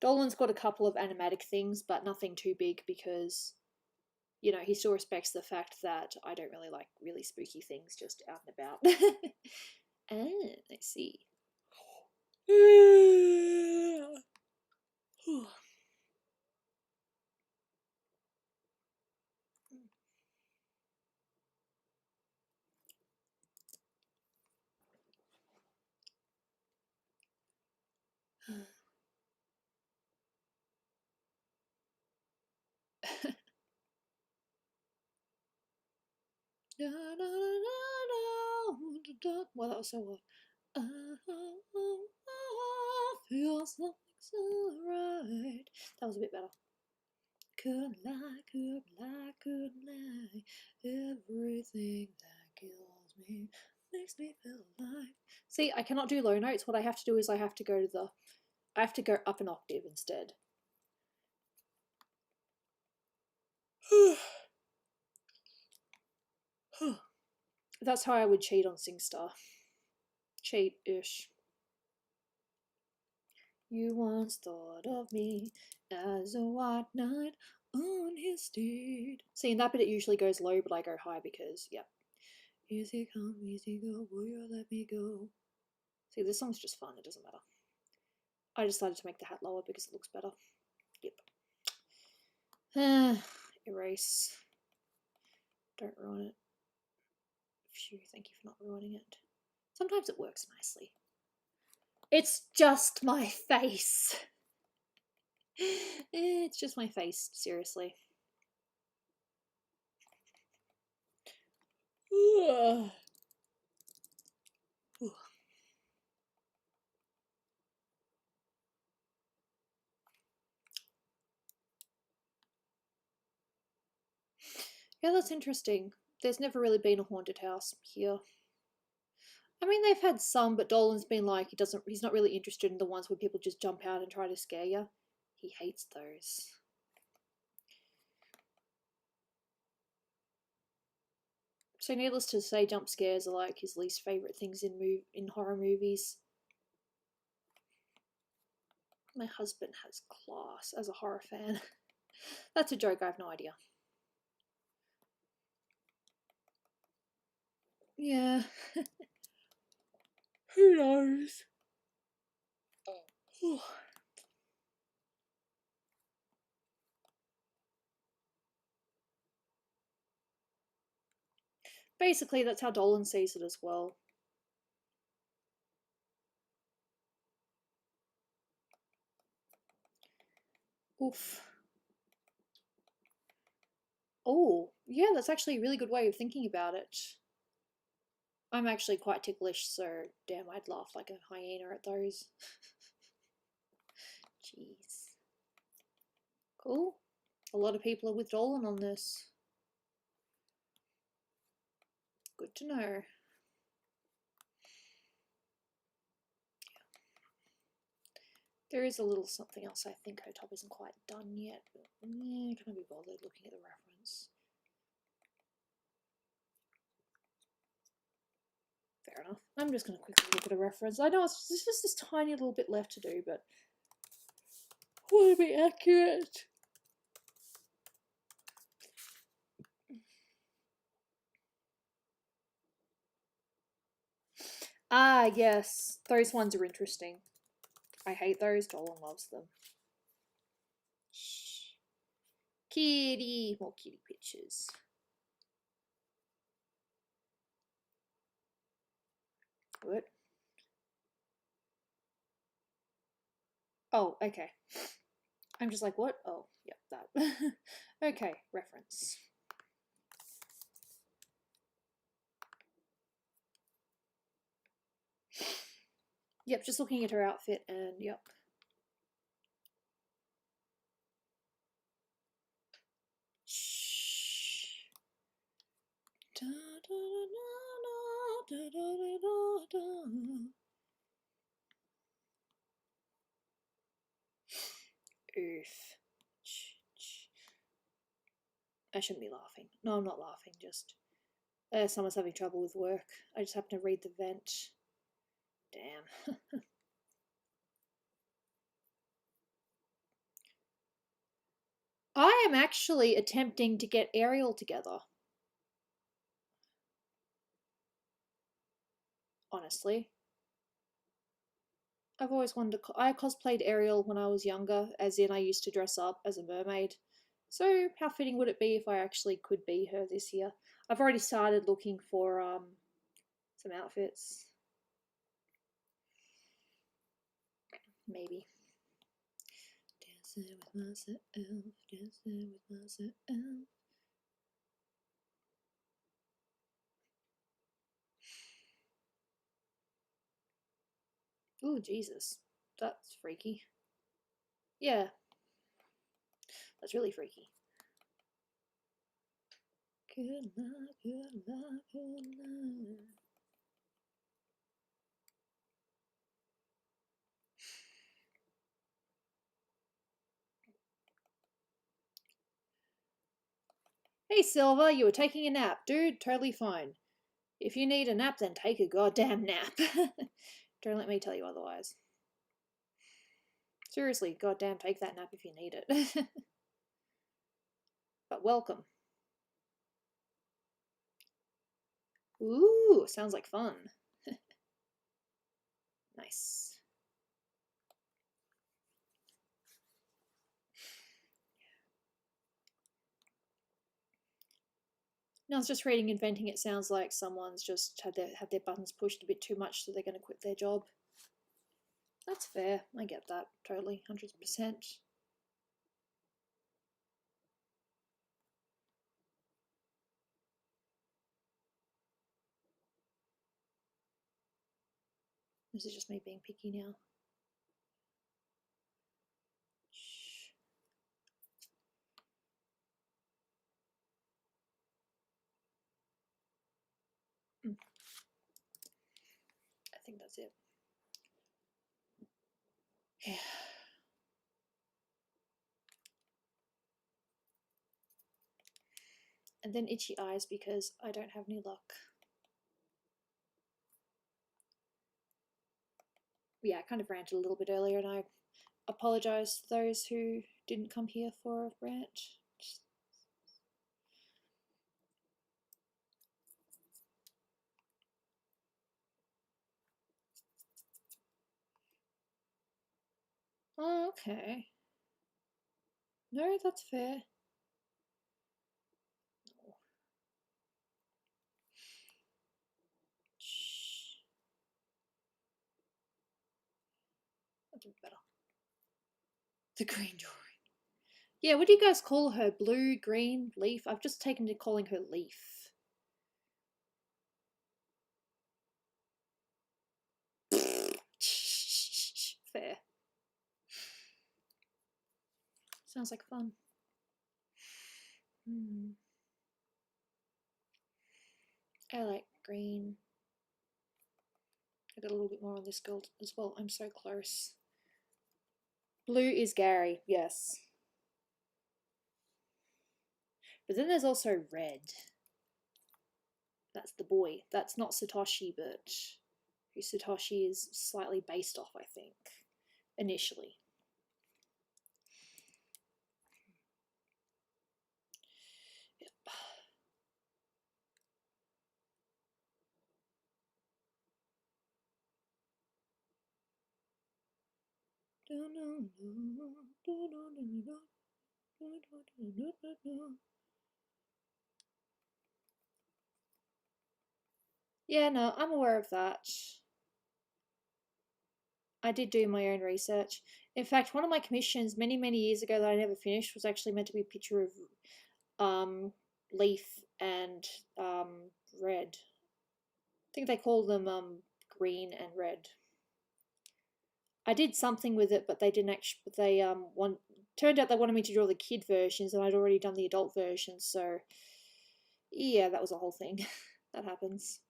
Dolan's got a couple of animatic things, but nothing too big because, you know, he still respects the fact that I don't really like really spooky things just out and about. Let's see. Well, that was so feels like so right. That was a bit better. Could lie, everything that kills me makes me feel alive. See, I cannot do low notes. What I have to do is I have to go up an octave instead. That's how I would cheat on SingStar. Cheat-ish. You once thought of me as a white knight on his steed. See, in that bit it usually goes low, but I go high because, yeah. Easy come, easy go, will you let me go? See, this song's just fun, it doesn't matter. I decided to make the hat lower because it looks better. Yep. Erase. Don't ruin it. Phew, thank you for not ruining it. Sometimes it works nicely. It's just my face. It's just my face, seriously. Yeah, that's interesting. There's never really been a haunted house here. I mean, they've had some, but Dolan's been like, he's not really interested in the ones where people just jump out and try to scare you. He hates those. So needless to say, jump scares are like his least favourite things in horror movies. My husband has class as a horror fan. That's a joke, I have no idea. Yeah. Who knows? Basically, that's how Dolan sees it as well. Oof. Oh, yeah, that's actually a really good way of thinking about it. I'm actually quite ticklish, so damn, I'd laugh like a hyena at those. Jeez. Cool. A lot of people are with Dolan on this. Good to know. There is a little something else I think her top isn't quite done yet, but can't be bothered looking at the reference. Fair enough. I'm just going to quickly look at a reference. I know there's just this tiny little bit left to do, but I want to be accurate. Ah, yes. Those ones are interesting. I hate those. Dolan loves them. Shh. Kitty. More kitty pictures. What? Oh, okay. I'm just like, what? Oh, yep, that. Okay, reference. Yep, just looking at her outfit and yep. Shh. Da, da, da, da, da, da, da. Oof. I shouldn't be laughing. No, I'm not laughing, just someone's having trouble with work. I just happened to read the vent. Damn. I am actually attempting to get Ariel together. Honestly. I've always wanted to. I cosplayed Ariel when I was younger, as in I used to dress up as a mermaid. So, how fitting would it be if I actually could be her this year? I've already started looking for some outfits. Maybe. Dancing with myself, dancing with myself. Oh, Jesus. That's freaky. Yeah, that's really freaky. Good luck, good luck, good luck. Hey, Silver, you were taking a nap. Dude, totally fine. If you need a nap, then take a goddamn nap. Don't let me tell you otherwise. Seriously, goddamn, take that nap if you need it. But welcome. Ooh, sounds like fun. Nice. Now I was just reading Inventing. It sounds like someone's just had their buttons pushed a bit too much, so they're going to quit their job. That's fair. I get that totally, 100%. This is just me being picky now. Shh. I think that's it. Yeah. And then itchy eyes because I don't have any luck. Yeah, I kind of ranted a little bit earlier, and I apologise to those who didn't come here for a rant. Oh, okay. No, that's fair. No. Shh. That's a bit better. The green jewelry. Yeah, what do you guys call her? Blue, green, leaf? I've just taken to calling her Leaf. Fair. Sounds like fun. I like green. I got a little bit more on this girl as well. I'm so close. Blue is Gary, yes. But then there's also red. That's the boy. That's not Satoshi, but who Satoshi is slightly based off, I think, initially. Yep. Yeah, no, I'm aware of that. I did do my own research. In fact, one of my commissions many, many years ago that I never finished was actually meant to be a picture of Leaf and Red. I think they call them green and red. I did something with it, but they didn't actually. They turned out they wanted me to draw the kid versions, and I'd already done the adult versions. So yeah, that was a whole thing. That happens.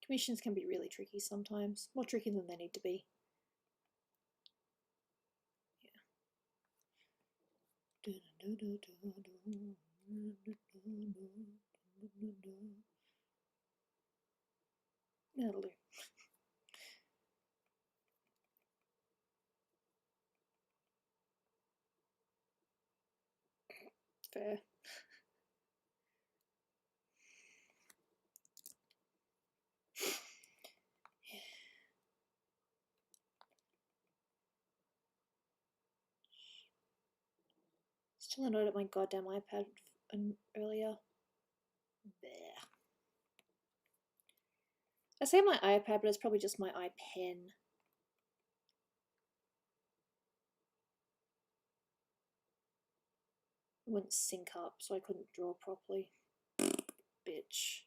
Commissions can be really tricky sometimes, more tricky than they need to be. Yeah. That'll do. Fair. Still annoyed at my goddamn iPad earlier. Blech. I say my iPad, but it's probably just my iPen. It wouldn't sync up, so I couldn't draw properly. Bitch.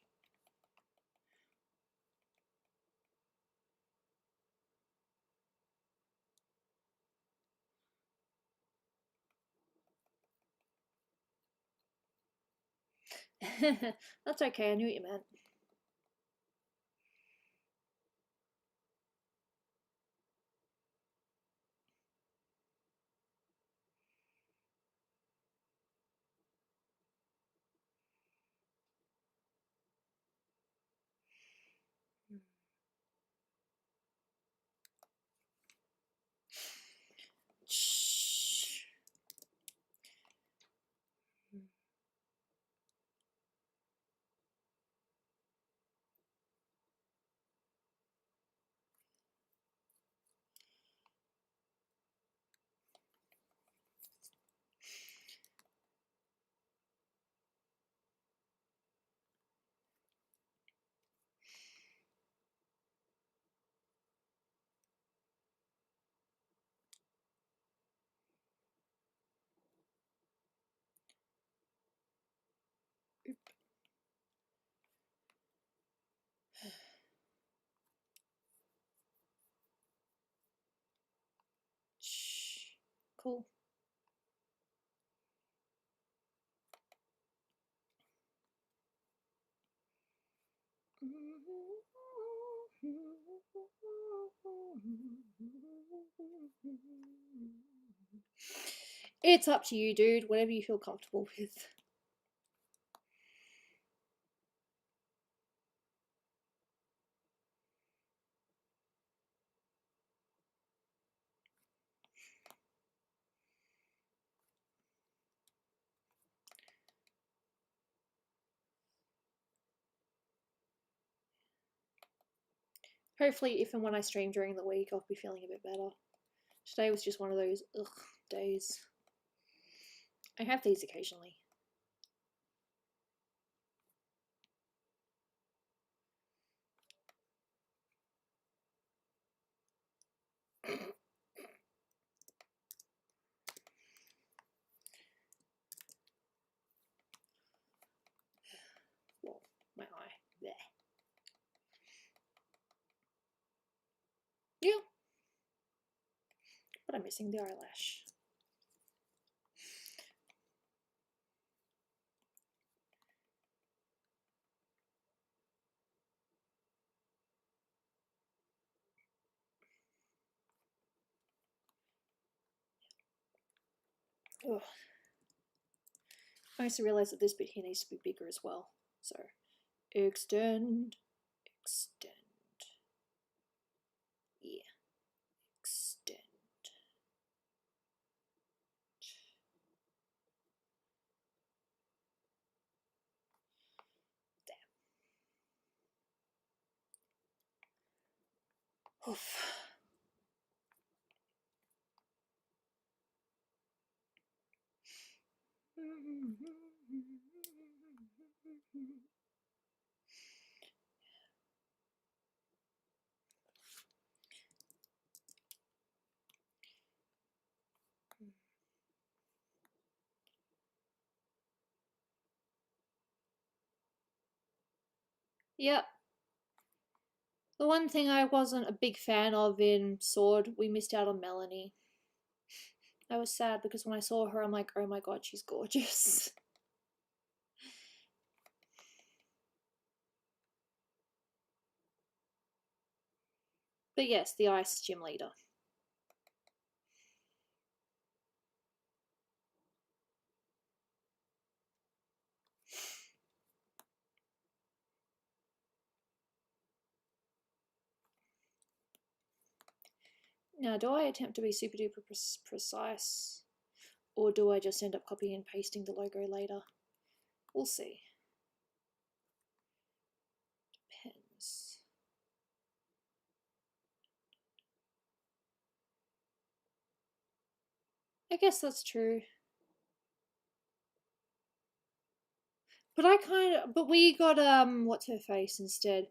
That's okay, I knew what you meant. Cool. It's up to you, dude. Whatever you feel comfortable with. Hopefully, if and when I stream during the week, I'll be feeling a bit better. Today was just one of those ugh days. I have these occasionally. Well, my eye. There. Yeah. But I'm missing the eyelash. Ugh. I also realised that this bit here needs to be bigger as well. So, extend, extend. Yeah, extend. There. Oof. Yep. The one thing I wasn't a big fan of in Sword, we missed out on Melanie. I was sad because when I saw her, I'm like, oh my god, she's gorgeous. But yes, the ice gym leader. Now, do I attempt to be super duper precise? Or do I just end up copying and pasting the logo later? We'll see. Depends. I guess that's true. But we got what's her face instead?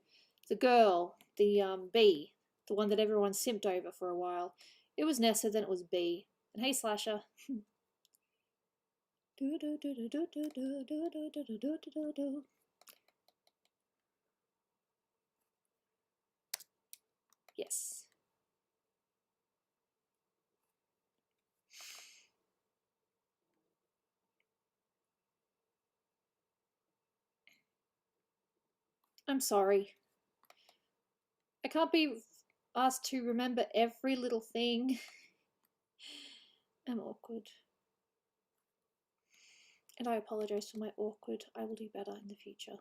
The girl, the B, the one that everyone simped over for a while. It was Nessa, then it was B. And hey Slasher. Yes. I'm sorry. I can't be asked to remember every little thing. I'm awkward. And I apologize for my awkward. I will do better in the future.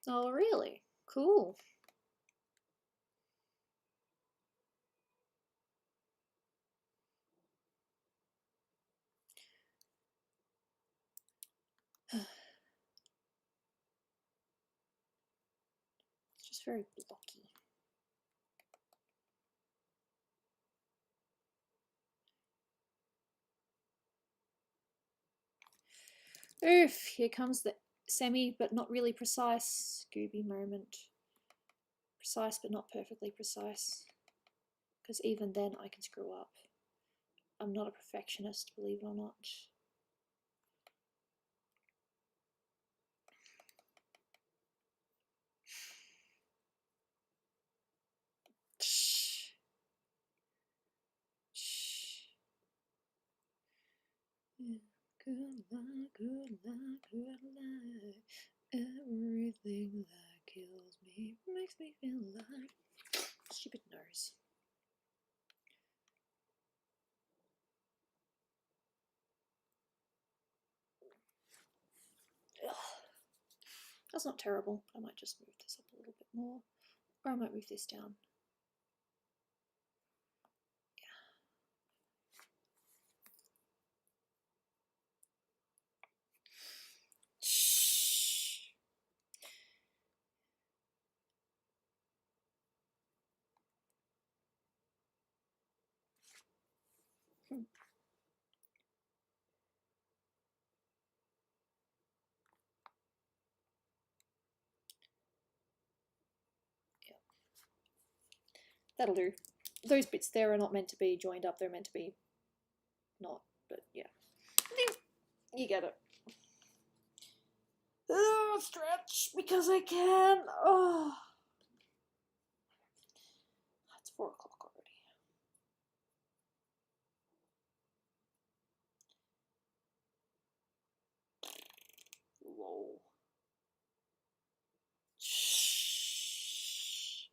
Oh, really? Cool. It's just very blocky. Oof, here comes the semi but not really precise Scooby moment. Precise but not perfectly precise. Because even then I can screw up. I'm not a perfectionist, believe it or not. Good luck, good luck, good luck. Everything that kills me makes me feel alive. Stupid nose. Ugh. That's not terrible. I might just move this up a little bit more. Or I might move this down. Yeah. That'll do. Those bits there are not meant to be joined up, they're meant to be not, but yeah. You get it. Oh, stretch because I can. Oh, it's 4 o'clock already. Whoa. Shh.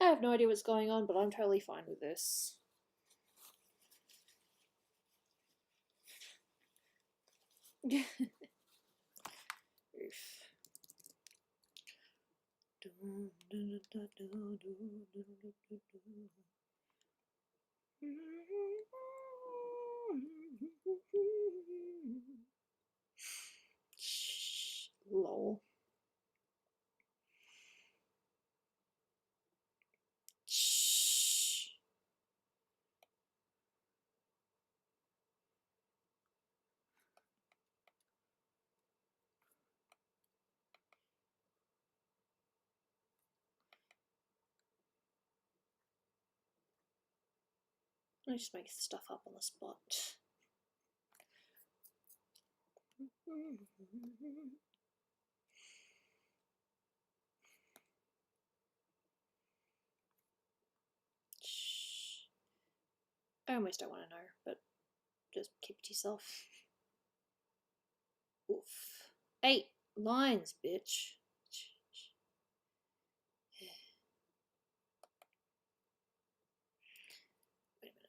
I have no idea what's going on, but I'm totally fine with this. Lol. I just make stuff up on the spot. I almost don't want to know, but just keep it to yourself. Oof. 8 lines, bitch. Wait a minute.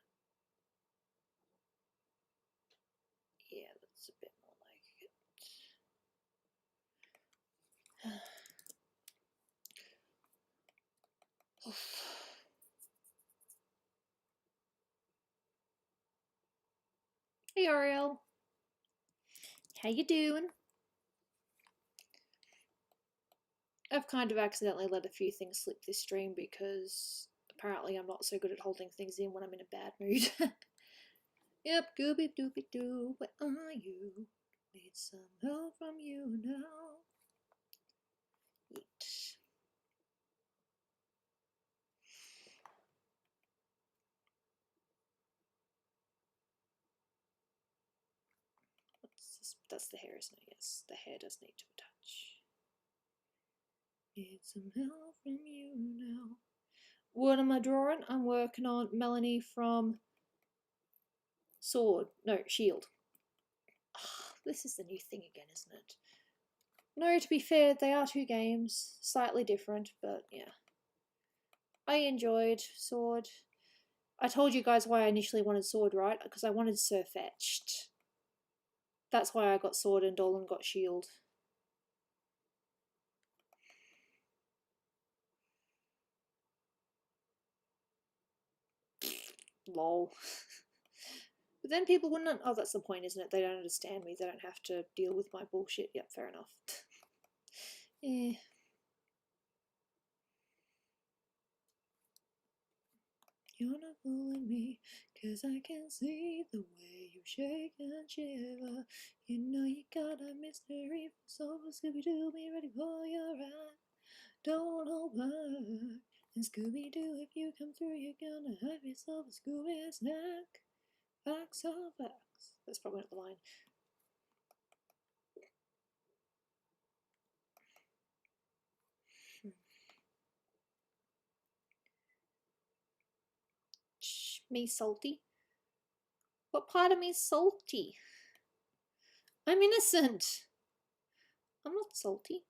Yeah, that's a bit more like it. Hey Ariel, how you doing? I've kind of accidentally let a few things slip this stream because apparently I'm not so good at holding things in when I'm in a bad mood. Yep, gooby dooby doo, where are you? Need some help from you now. Yeet. That's the hair, isn't it? Yes, the hair does need to touch. Need some help from you now. What am I drawing? I'm working on Melanie from Sword. No, Shield. Oh, this is the new thing again, isn't it? No, to be fair, they are 2 games. Slightly different, but yeah. I enjoyed Sword. I told you guys why I initially wanted Sword, right? Because I wanted Surfetched. That's why I got Sword and Dolan got Shield. Lol. But then people wouldn't. Oh, that's the point, isn't it? They don't understand me. They don't have to deal with my bullshit. Yep, fair enough. Yeah. You're not fooling me, 'cause I can see the way you shake and shiver. You know you got a mystery so Scooby-Doo, be ready for your ride. Don't hold back. And Scooby-Doo, if you come through, you're gonna have yourself a Scooby snack. Facts are facts. That's probably not the line. Me salty? What part of me is salty? I'm innocent. I'm not salty.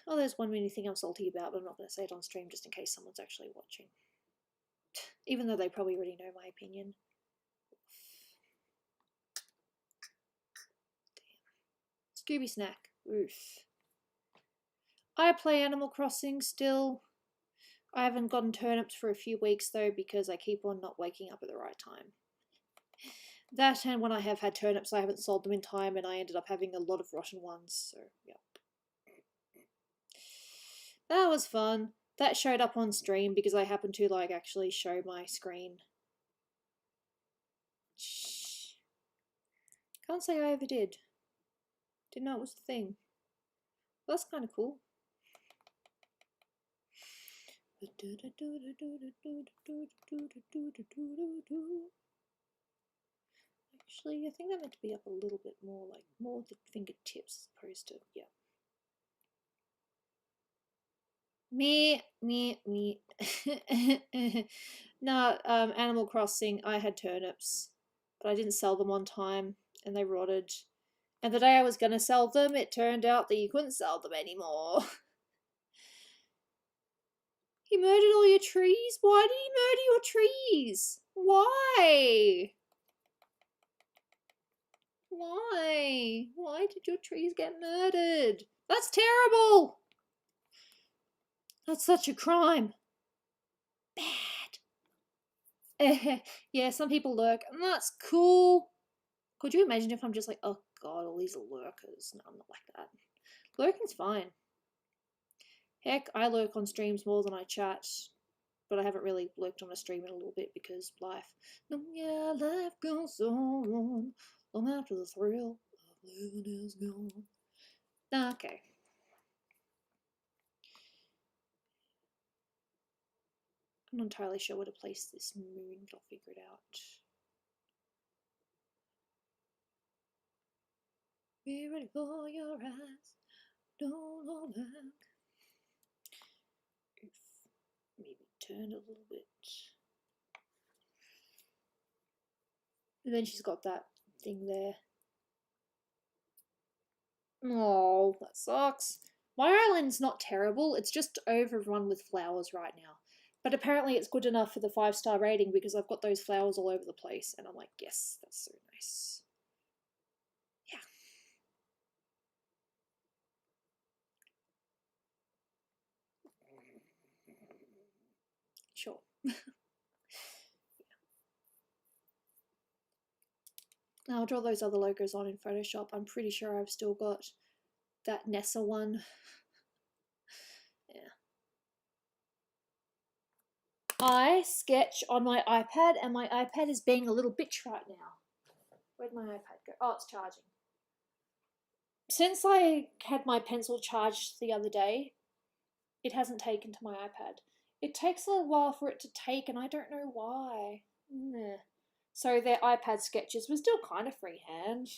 Oh, there's one mini thing I'm salty about, but I'm not going to say it on stream just in case someone's actually watching. Even though they probably already know my opinion. Damn. Scooby snack. Oof. I play Animal Crossing still. I haven't gotten turnips for a few weeks though because I keep on not waking up at the right time. That, and when I have had turnips, I haven't sold them in time and I ended up having a lot of rotten ones, so yeah. That was fun. That showed up on stream because I happened to like actually show my screen. Can't say I ever did. Didn't know it was a thing. Well, that's kind of cool. Actually, I think that meant to be up a little bit more, like more the fingertips as opposed to, yeah. Me. No, Animal Crossing, I had turnips, but I didn't sell them on time and they rotted. And the day I was going to sell them, it turned out that you couldn't sell them anymore. He murdered all your trees? Why did he murder your trees? Why? Why? Why did your trees get murdered? That's terrible! That's such a crime. Bad. Yeah, some people lurk, and that's cool. Could you imagine if I'm just like, oh god, all these lurkers? No, I'm not like that. Lurking's fine. Heck, I lurk on streams more than I chat, but I haven't really lurked on a stream in a little bit because life. No, yeah, life goes on long after the thrill of living is gone. Okay. I'm not entirely sure where to place this moon, but I'll figure it out. Be ready for your eyes. Don't hold back. Maybe turned a little bit. And then she's got that thing there. Oh, that sucks. My island's not terrible, it's just overrun with flowers right now. But apparently it's good enough for the 5-star rating because I've got those flowers all over the place. And I'm like, yes, that's so nice. Yeah. Sure. Now I'll draw those other logos on in Photoshop. I'm pretty sure I've still got that Nessa one. Yeah. I sketch on my iPad and my iPad is being a little bitch right now. Where'd my iPad go? Oh, it's charging. Since I had my pencil charged the other day, it hasn't taken to my iPad. It takes a little while for it to take and I don't know why. So their iPad sketches were still kind of freehand.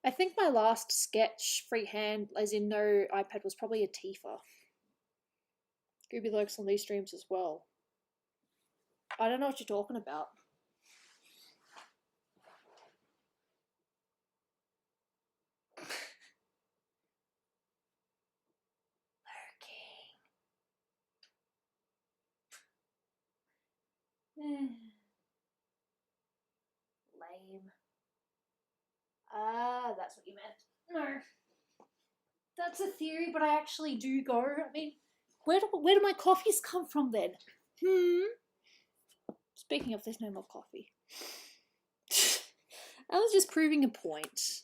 I think my last sketch freehand, as in no iPad, was probably a Tifa. Gooby lurks on these streams as well. I don't know what you're talking about. Lurking. Lame. Ah, that's what you meant. No. That's a theory, but I actually do go. I mean, where do my coffees come from then? Speaking of, there's no more coffee. I was just proving a point.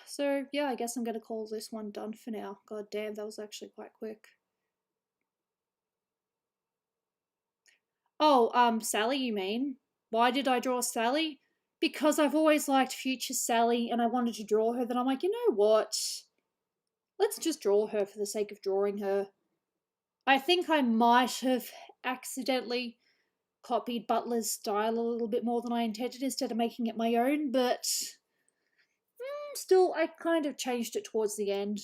So, yeah, I guess I'm going to call this one done for now. God damn, that was actually quite quick. Oh, Sally, you mean? Why did I draw Sally? Because I've always liked future Sally and I wanted to draw her. Then I'm like, you know what? Let's just draw her for the sake of drawing her. I think I might have accidentally copied Butler's style a little bit more than I intended instead of making it my own, but still, I kind of changed it towards the end.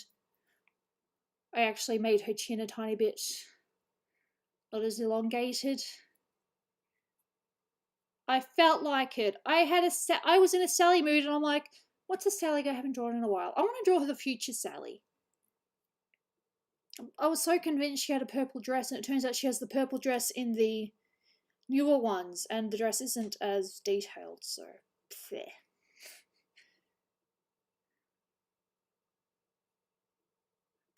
I actually made her chin a tiny bit not as elongated. I felt like it. I was in a Sally mood and I'm like, what's a Sally I haven't drawn in a while? I want to draw her the future Sally. I was so convinced she had a purple dress and it turns out she has the purple dress in the newer ones and the dress isn't as detailed, so fair.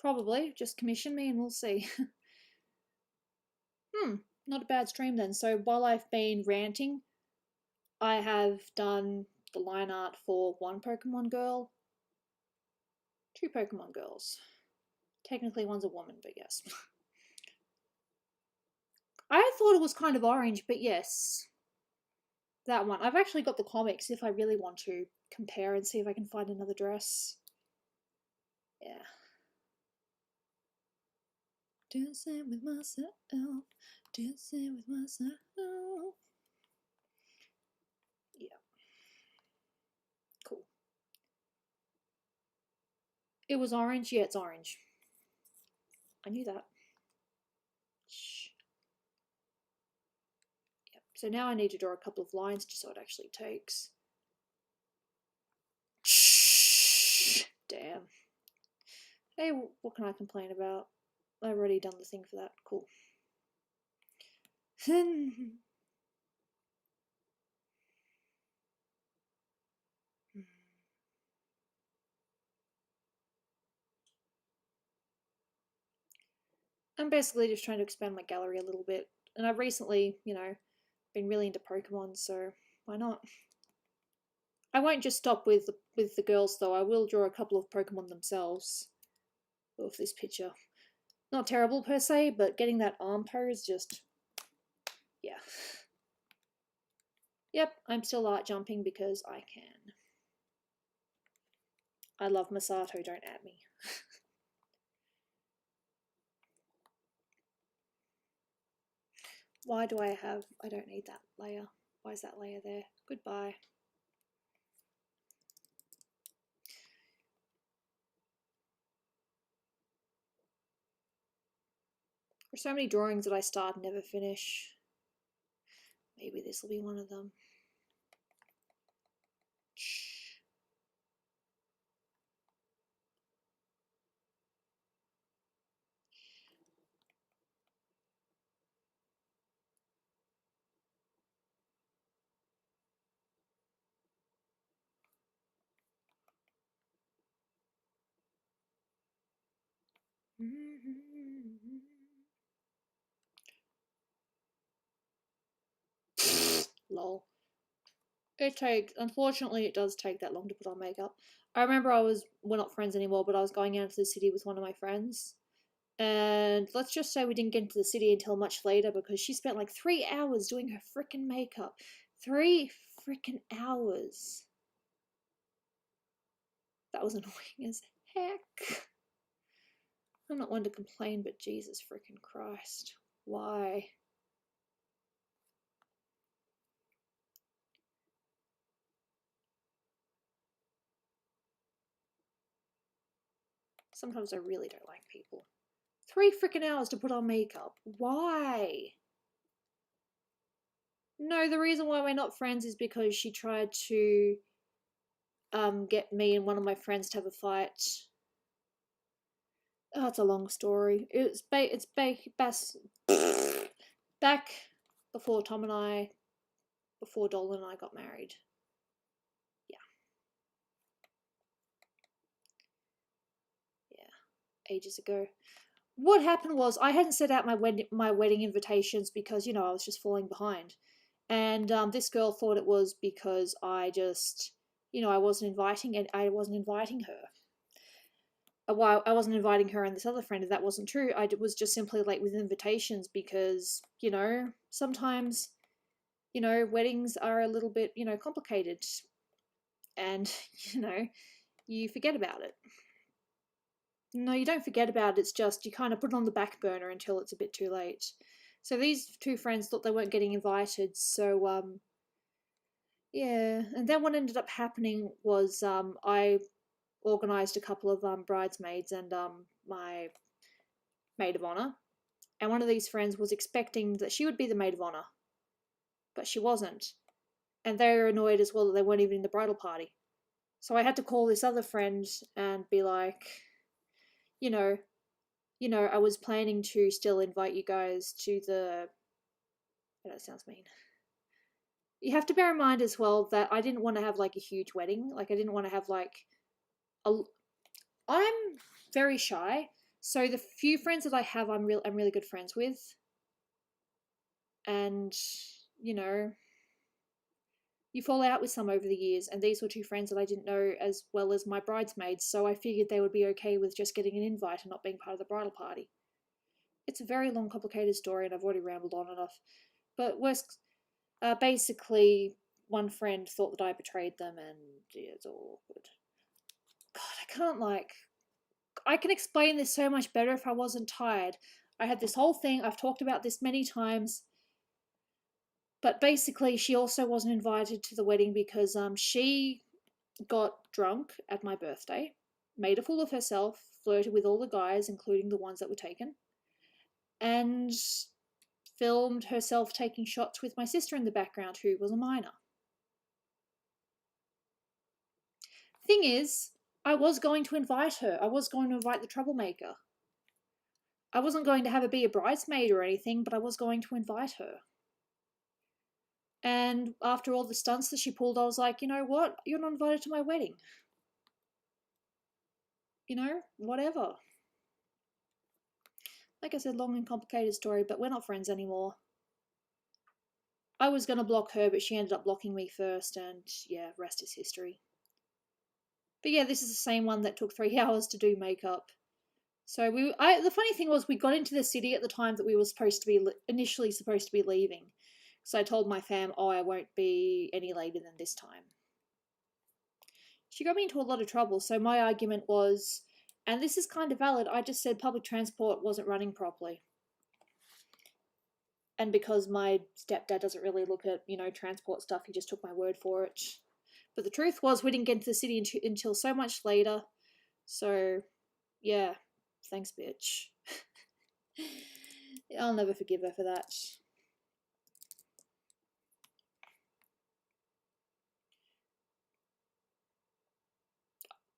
Probably. Just commission me and we'll see. Not a bad stream then. So while I've been ranting, I have done the line art for 1 Pokemon girl, 2 Pokemon girls. Technically one's a woman, but yes. I thought it was kind of orange, but yes. That one. I've actually got the comics if I really want to compare and see if I can find another dress. Yeah. Dancing with myself. Dancing with myself. Yeah. Cool. It was orange? Yeah, it's orange. I knew that. Shh. Yep. So now I need to draw a couple of lines just so it actually takes. Shh. Damn. Hey, what can I complain about? I've already done the thing for that. Cool. I'm basically just trying to expand my gallery a little bit. And I've recently, been really into Pokemon, so why not? I won't just stop with the girls, though. I will draw a couple of Pokemon themselves of this picture. Not terrible per se, but getting that arm pose just... yeah. Yep, I'm still art jumping because I can. I love Masato, don't at me. Why do I don't need that layer. Why is that layer there? Goodbye. There's so many drawings that I start and never finish. Maybe this will be one of them. Lol. Unfortunately, it does take that long to put on makeup. I remember we're not friends anymore, but I was going out to the city with one of my friends. And let's just say we didn't get into the city until much later because she spent like 3 hours doing her freaking makeup. 3 freaking hours. That was annoying as heck. I'm not one to complain, but Jesus freaking Christ. Why? Sometimes I really don't like people. 3 freaking hours to put on makeup. Why? No, the reason why we're not friends is because she tried to get me and one of my friends to have a fight. Oh, it's a long story. Back before before Dolan and I got married. Yeah. Yeah. Ages ago. What happened was I hadn't set out my wedding invitations because I was just falling behind, and this girl thought it was because I wasn't inviting her. Well, I wasn't inviting her and this other friend, and that wasn't true. I was just simply late with invitations because sometimes weddings are a little bit complicated, and you forget about it. No, you don't forget about it. It's just you kind of put it on the back burner until it's a bit too late. So these two friends thought they weren't getting invited. So yeah, and then what ended up happening was I organized a couple of bridesmaids and my maid of honor, and one of these friends was expecting that she would be the maid of honor, but she wasn't, and they were annoyed as well that they weren't even in the bridal party. So I had to call this other friend and be like, you know, I was planning to still invite you guys to the. Oh, that sounds mean. You have to bear in mind as well that I didn't want to have like a huge wedding. Like I didn't want to have like a. I'm very shy, so the few friends that I have, I'm really good friends with, and you know, you fall out with some over the years, and these were two friends that I didn't know as well as my bridesmaids, so I figured they would be okay with just getting an invite and not being part of the bridal party. It's a very long, complicated story, and I've already rambled on enough. But basically, one friend thought that I betrayed them, and yeah, it's all good. God, I can explain this so much better if I wasn't tired. I had this whole thing, I've talked about this many times, but basically, she also wasn't invited to the wedding because she got drunk at my birthday, made a fool of herself, flirted with all the guys, including the ones that were taken, and filmed herself taking shots with my sister in the background, who was a minor. Thing is, I was going to invite her. I was going to invite the troublemaker. I wasn't going to have her be a bridesmaid or anything, but I was going to invite her. And after all the stunts that she pulled, I was like, you know what? You're not invited to my wedding. Whatever. Like I said, long and complicated story, but we're not friends anymore. I was going to block her, but she ended up blocking me first, and yeah, rest is history. But yeah, this is the same one that took 3 hours to do makeup. So the funny thing was, we got into the city at the time that we were initially supposed to be leaving. So I told my fam, oh, I won't be any later than this time. She got me into a lot of trouble, so my argument was, and this is kind of valid, I just said public transport wasn't running properly. And because my stepdad doesn't really look at, transport stuff, he just took my word for it. But the truth was, we didn't get into the city until so much later. So, yeah, thanks, bitch. I'll never forgive her for that.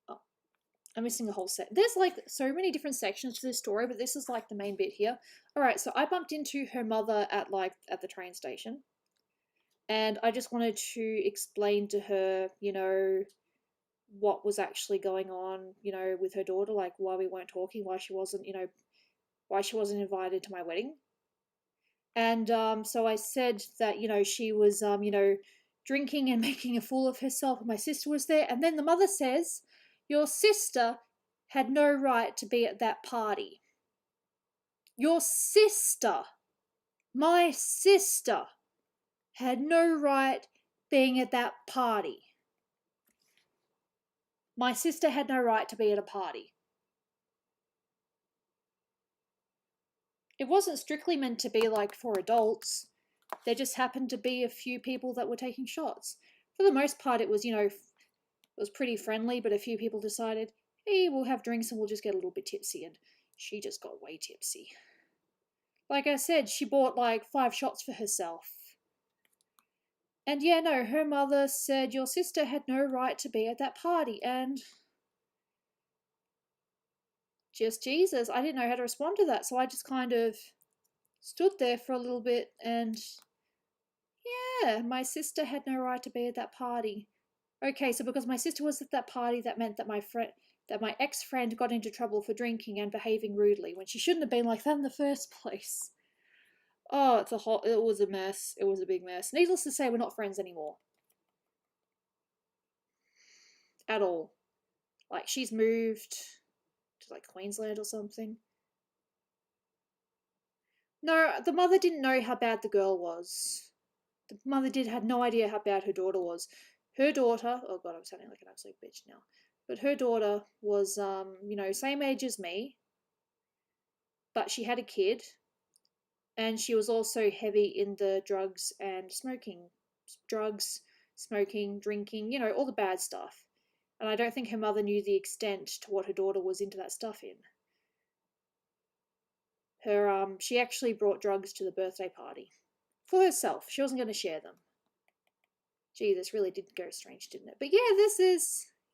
Oh, I'm missing a whole set. There's like so many different sections to this story, but this is like the main bit here. All right, so I bumped into her mother at the train station, and I just wanted to explain to her, what was actually going on, with her daughter, like why we weren't talking, why she wasn't invited to my wedding. And so I said that, she was, drinking and making a fool of herself, and my sister was there. And then the mother says, your sister had no right to be at that party. Your sister, my sister, had no right being at that party. My sister had no right to be at a party. It wasn't strictly meant to be like for adults. There just happened to be a few people that were taking shots. For the most part, it was, it was pretty friendly, but a few people decided, hey, we'll have drinks and we'll just get a little bit tipsy, and she just got way tipsy. Like I said, she bought like 5 shots for herself. And yeah, no, her mother said your sister had no right to be at that party, and just Jesus, I didn't know how to respond to that, so I just kind of stood there for a little bit, and yeah, my sister had no right to be at that party. Okay, so because my sister was at that party, that meant that my ex-friend got into trouble for drinking and behaving rudely when she shouldn't have been like that in the first place. Oh, it was a mess. It was a big mess. Needless to say, we're not friends anymore. At all. Like, she's moved to like Queensland or something. No, the mother didn't know how bad the girl was. The mother had no idea how bad her daughter was. Her daughter, oh god, I'm sounding like an absolute bitch now. But her daughter was, same age as me, but she had a kid, and she was also heavy in the drugs, smoking, drinking, all the bad stuff. And I don't think her mother knew the extent to what her daughter was into that stuff in. She actually brought drugs to the birthday party for herself. She wasn't going to share them. Gee, this really did go strange, didn't it? But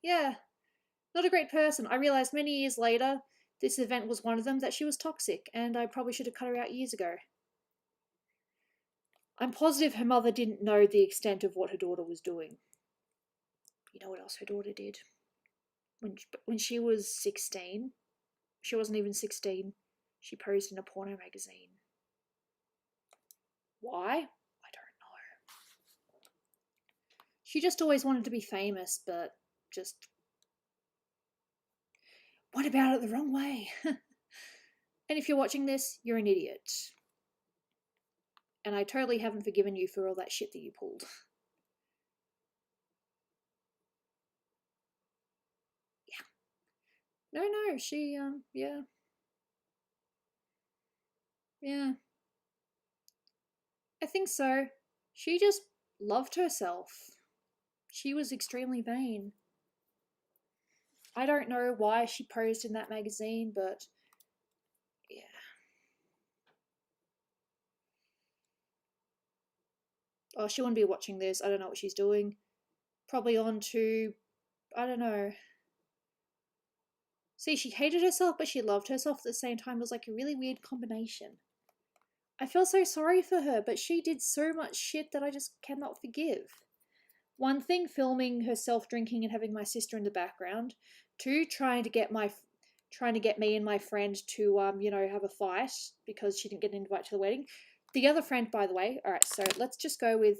yeah, not a great person. I realized many years later this event was one of them, that she was toxic, and I probably should have cut her out years ago. I'm positive her mother didn't know the extent of what her daughter was doing. You know what else her daughter did? When she was 16, she wasn't even 16, she posed in a porno magazine. Why? I don't know. She just always wanted to be famous, but just went about it the wrong way. And if you're watching this, you're an idiot. And I totally haven't forgiven you for all that shit that you pulled. Yeah. No, she, yeah. Yeah. I think so. She just loved herself. She was extremely vain. I don't know why she posed in that magazine, but yeah. Oh, she wouldn't be watching this. I don't know what she's doing. Probably on to, I don't know. See, she hated herself, but she loved herself at the same time. It was like a really weird combination. I feel so sorry for her, but she did so much shit that I just cannot forgive. One thing, filming herself drinking and having my sister in the background. 2, trying to get me and my friend to have a fight because she didn't get an invite to the wedding. The other friend, by the way, all right, so let's just go with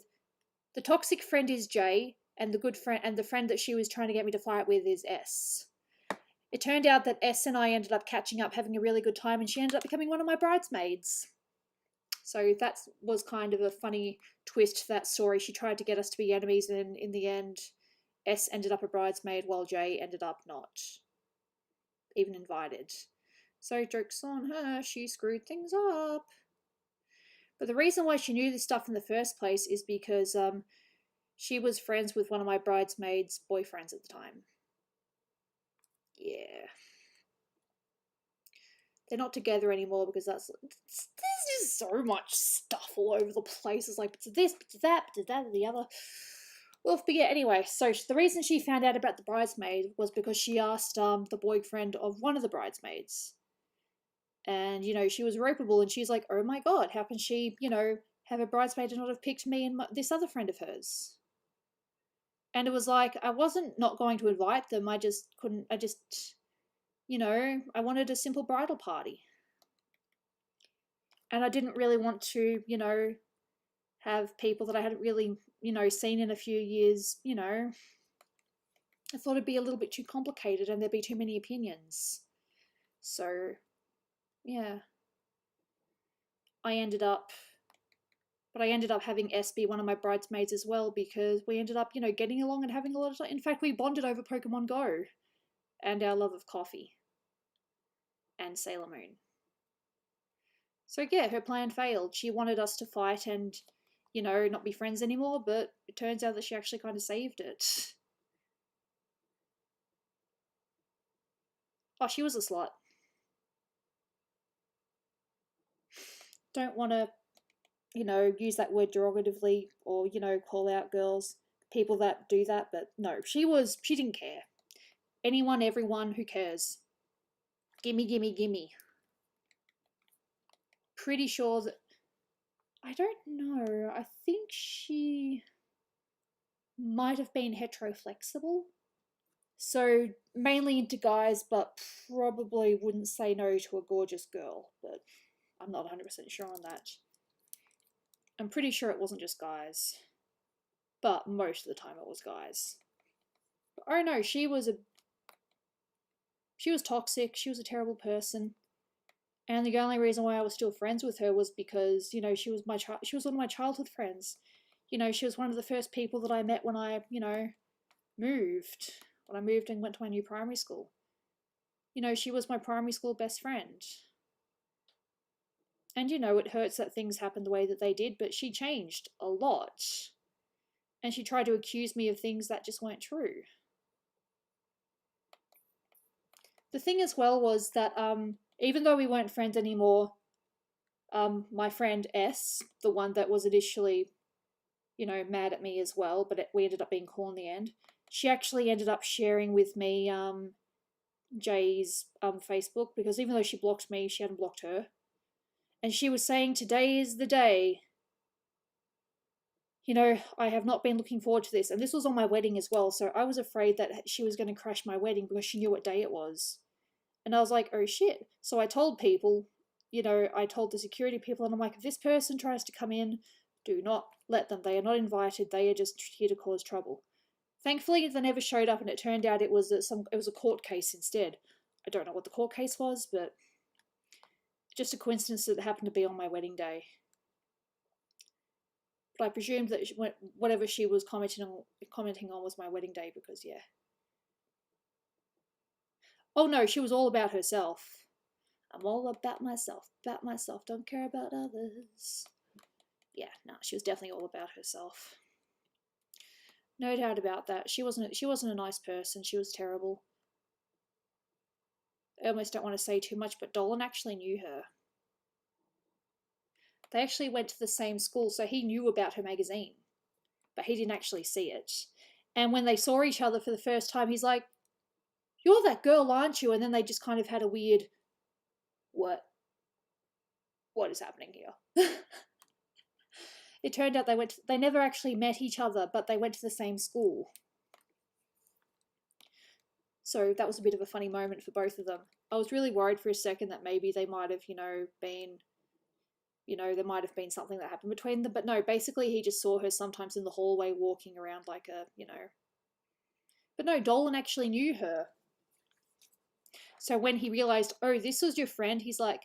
the toxic friend is J, and the friend that she was trying to get me to fight with is S. It turned out that S and I ended up catching up, having a really good time, and she ended up becoming one of my bridesmaids. So that was kind of a funny twist to that story. She tried to get us to be enemies, and in the end, S ended up a bridesmaid while J ended up not even invited. So joke's on her, she screwed things up. But the reason why she knew this stuff in the first place is because she was friends with one of my bridesmaids' boyfriends at the time. Yeah. They're not together anymore because this is just so much stuff all over the place. It's like, it's this, it's that, it's that, and the other. Well, but yeah, anyway, so the reason she found out about the bridesmaid was because she asked the boyfriend of one of the bridesmaids. And, she was ropeable, and she's like, oh my god, how can she, have a bridesmaid and not have picked me and this other friend of hers? And it was like, I wasn't not going to invite them, I just couldn't, I wanted a simple bridal party. And I didn't really want to, have people that I hadn't really, seen in a few years, I thought it'd be a little bit too complicated and there'd be too many opinions. So, yeah. I ended up having S be one of my bridesmaids as well, because we ended up, getting along and having a lot of time. In fact, we bonded over Pokemon Go and our love of coffee and Sailor Moon. So yeah, her plan failed. She wanted us to fight and, not be friends anymore, but it turns out that she actually kind of saved it. Oh, she was a slut. Don't want to, use that word derogatively or, call out girls, people that do that, but no, she didn't care. Anyone, everyone, who cares? Gimme, gimme, gimme. Pretty sure that, I don't know, I think she might have been heteroflexible. So mainly into guys, but probably wouldn't say no to a gorgeous girl, but I'm not 100% sure on that. I'm pretty sure it wasn't just guys, but most of the time it was guys. Oh no, she was toxic, she was a terrible person. And the only reason why I was still friends with her was because, she was one of my childhood friends. She was one of the first people that I met when I, moved. When I moved and went to my new primary school. She was my primary school best friend. And, it hurts that things happened the way that they did, but she changed a lot. And she tried to accuse me of things that just weren't true. The thing as well was that even though we weren't friends anymore, my friend S, the one that was initially, mad at me as well, but we ended up being cool in the end, she actually ended up sharing with me Jay's Facebook, because even though she blocked me, she hadn't blocked her. And she was saying, today is the day. I have not been looking forward to this. And this was on my wedding as well, so I was afraid that she was going to crash my wedding because she knew what day it was. And I was like, oh shit. So I told people, I told the security people, and I'm like, if this person tries to come in, do not let them. They are not invited. They are just here to cause trouble. Thankfully, they never showed up, and it turned out it was a court case instead. I don't know what the court case was, but just a coincidence that it happened to be on my wedding day. But I presumed that whatever she was commenting on was my wedding day, because yeah. Oh no, she was all about herself. I'm all about myself, don't care about others. Yeah, no, she was definitely all about herself. No doubt about that. She wasn't a nice person. She was terrible. I almost don't want to say too much, but Dolan actually knew her. They actually went to the same school, so he knew about her magazine, but he didn't actually see it. And when they saw each other for the first time, he's like, you're that girl, aren't you? And then they just kind of had a weird, what is happening here? It turned out they never actually met each other, but they went to the same school. So that was a bit of a funny moment for both of them. I was really worried for a second that maybe they might have, been, there might have been something that happened between them. But no, basically he just saw her sometimes in the hallway walking around like a, But no, Dolan actually knew her. So when he realized, oh, this was your friend, he's like,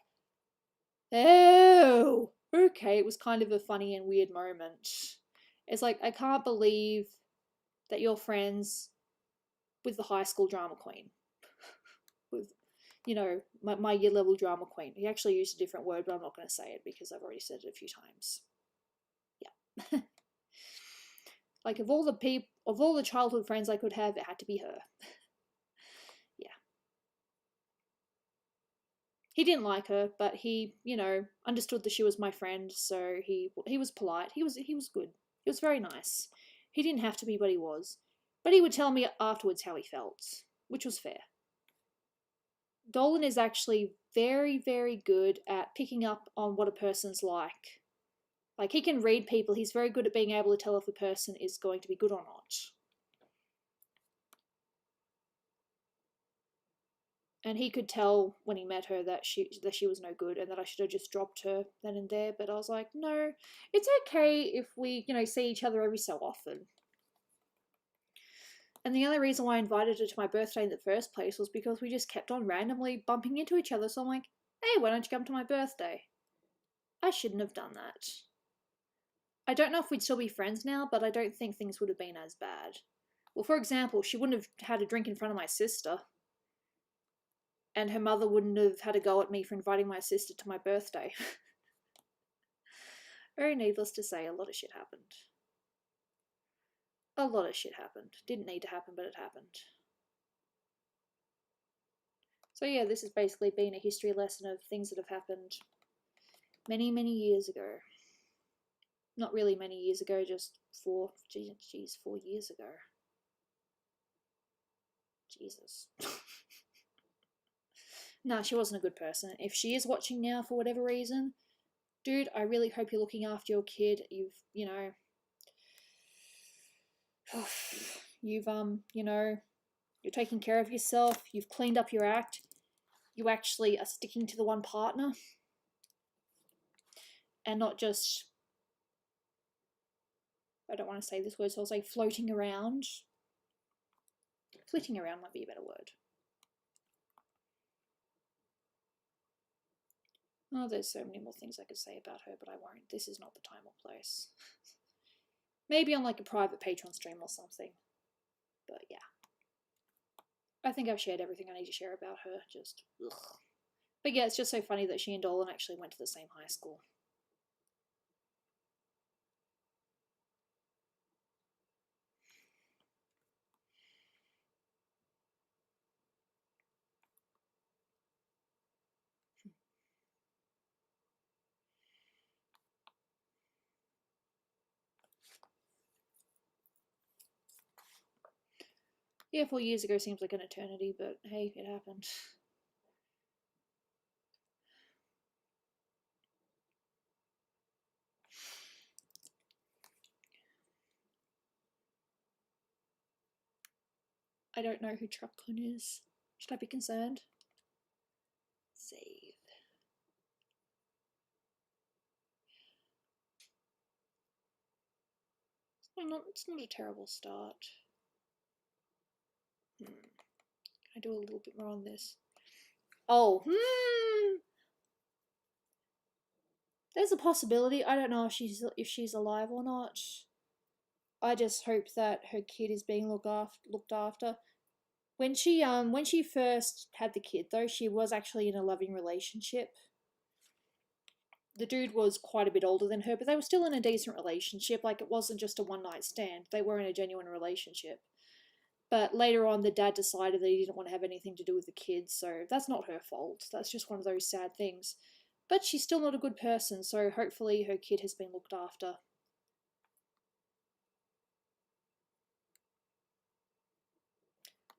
oh, okay. It was kind of a funny and weird moment. It's like, I can't believe that you're friends with the high school drama queen. With, my year level drama queen. He actually used a different word, but I'm not going to say it because I've already said it a few times. Yeah. Like, of all the childhood friends I could have, it had to be her. Yeah. He didn't like her, but he, you know, understood that she was my friend, so he was polite. He was good. He was very nice. He didn't have to be, but he was. But he would tell me afterwards how he felt, which was fair. Dolan is actually very, very good at picking up on what a person's like. Like, he can read people. He's very good at being able to tell if a person is going to be good or not. And he could tell when he met her that she was no good and that I should have just dropped her then and there. But I was like, no, it's okay if we, see each other every so often. And the only reason why I invited her to my birthday in the first place was because we just kept on randomly bumping into each other. So I'm like, hey, why don't you come to my birthday? I shouldn't have done that. I don't know if we'd still be friends now, but I don't think things would have been as bad. Well, for example, she wouldn't have had a drink in front of my sister. And her mother wouldn't have had a go at me for inviting my sister to my birthday. Very needless to say, a lot of shit happened. A lot of shit happened. Didn't need to happen, but it happened. So yeah, this has basically been a history lesson of things that have happened many, many years ago. Not really many years ago, just 4 years ago. Jesus. Nah, she wasn't a good person. If she is watching now for whatever reason, dude, I really hope you're looking after your kid. You're taking care of yourself. You've cleaned up your act. You actually are sticking to the one partner. And not just, I don't want to say this word, so I'll say floating around. Flitting around might be a better word. Oh, there's so many more things I could say about her, but I won't. This is not the time or place. Maybe on like a private Patreon stream or something. But yeah. I think I've shared everything I need to share about her. Just, ugh. But yeah, it's just so funny that she and Dolan actually went to the same high school. Yeah, 4 years ago seems like an eternity, but hey, it happened. I don't know who Truckcon is. Should I be concerned? Save. It's not a terrible start. Can I do a little bit more on this? Oh, there's a possibility. I don't know if she's alive or not. I just hope that her kid is being looked after. When she first had the kid though, she was actually in a loving relationship. The dude was quite a bit older than her, but they were still in a decent relationship. Like, it wasn't just a one night stand. They were in a genuine relationship. But later on, the dad decided that he didn't want to have anything to do with the kids, so that's not her fault. That's just one of those sad things. But she's still not a good person, so hopefully her kid has been looked after.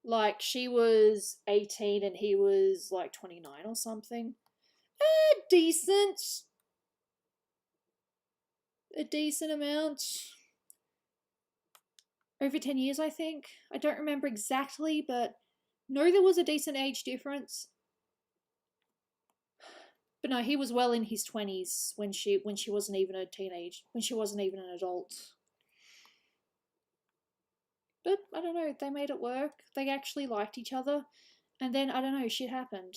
Like, she was 18 and he was like 29 or something. Decent. A decent amount. Over 10 years, I think. I don't remember exactly, but no, there was a decent age difference. But no, he was well in his 20s when she wasn't even a teenage, when she wasn't even an adult. But I don't know, they made it work. They actually liked each other. And then, I don't know, shit happened.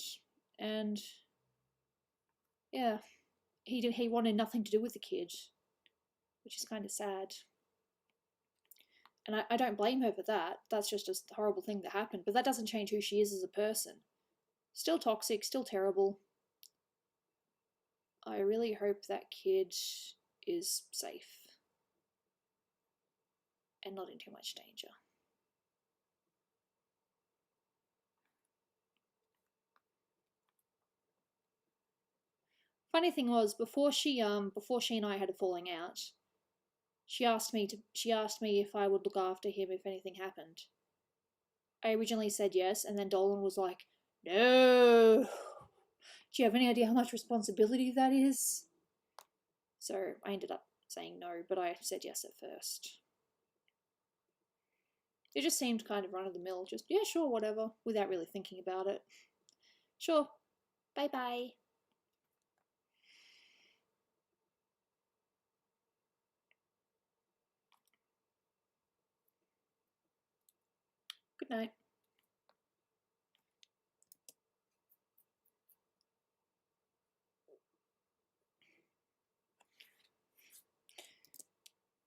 And yeah, he wanted nothing to do with the kid, which is kind of sad. And I don't blame her for that. That's just a horrible thing that happened. But that doesn't change who she is as a person. Still toxic, still terrible. I really hope that kid is safe and not in too much danger. Funny thing was, before she and I had a falling out, she asked me if I would look after him if anything happened. I originally said yes, and then Dolan was like, "No. Do you have any idea how much responsibility that is?" So I ended up saying no, but I said yes at first. It just seemed kind of run of the mill, just, yeah, sure, whatever, without really thinking about it. Sure, bye bye. Good night.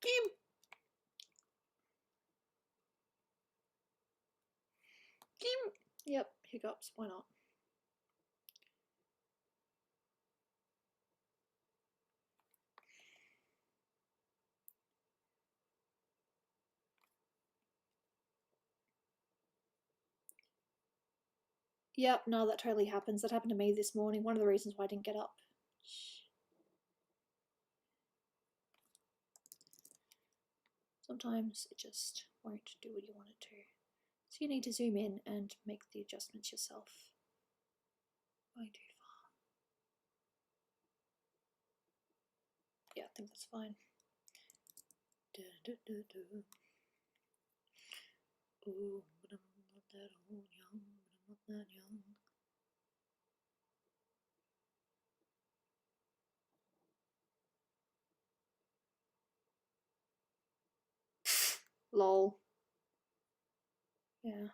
Kim! Kim! Yep, hiccups, why not? Yep, no, that totally happens. That happened to me this morning. One of the reasons why I didn't get up. Sometimes it just won't do what you want it to. So you need to zoom in and make the adjustments yourself. Going too far. Yeah, I think that's fine. Ooh, but I'm not that old, young, but I'm not that young. Lol. Yeah.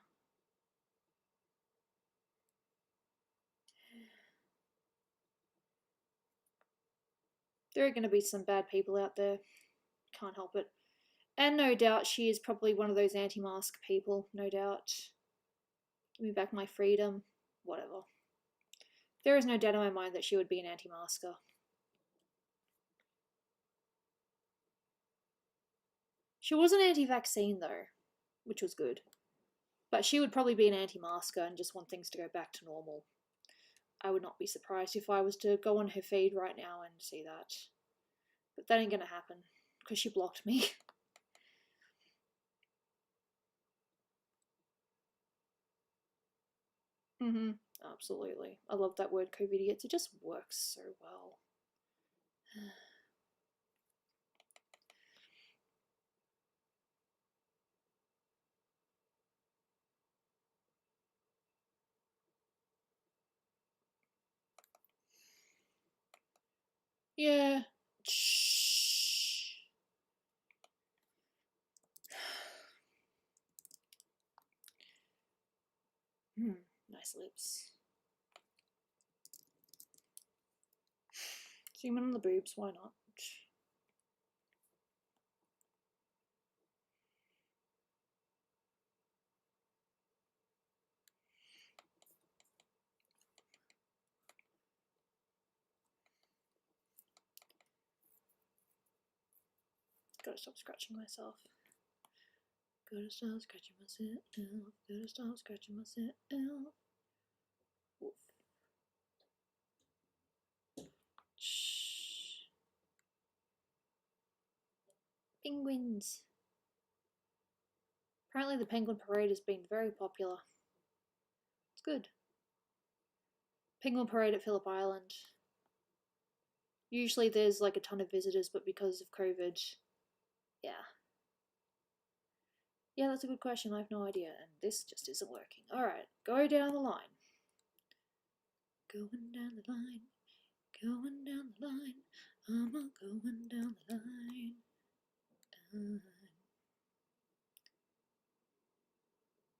There are going to be some bad people out there. Can't help it. And no doubt she is probably one of those anti-mask people, no doubt. Give me back my freedom. Whatever. There is no doubt in my mind that she would be an anti-masker. She was an anti-vaccine though, which was good. But she would probably be an anti-masker and just want things to go back to normal. I would not be surprised if I was to go on her feed right now and see that. But that ain't gonna happen, because she blocked me. Mm-hmm. Absolutely. I love that word COVIDiots. It just works so well. Yeah. Shh. Nice lips. Zoom in on the boobs, why not? Gotta stop scratching myself. Gotta stop scratching myself. Gotta stop scratching myself. Woof. Shh. Penguins. Apparently the penguin parade has been very popular. It's good. Penguin parade at Phillip Island. Usually there's like a ton of visitors, but because of COVID, yeah. Yeah, that's a good question. I have no idea, and this just isn't working. Alright, go down the line. Going down the line. Going down the line. I'm going down the line.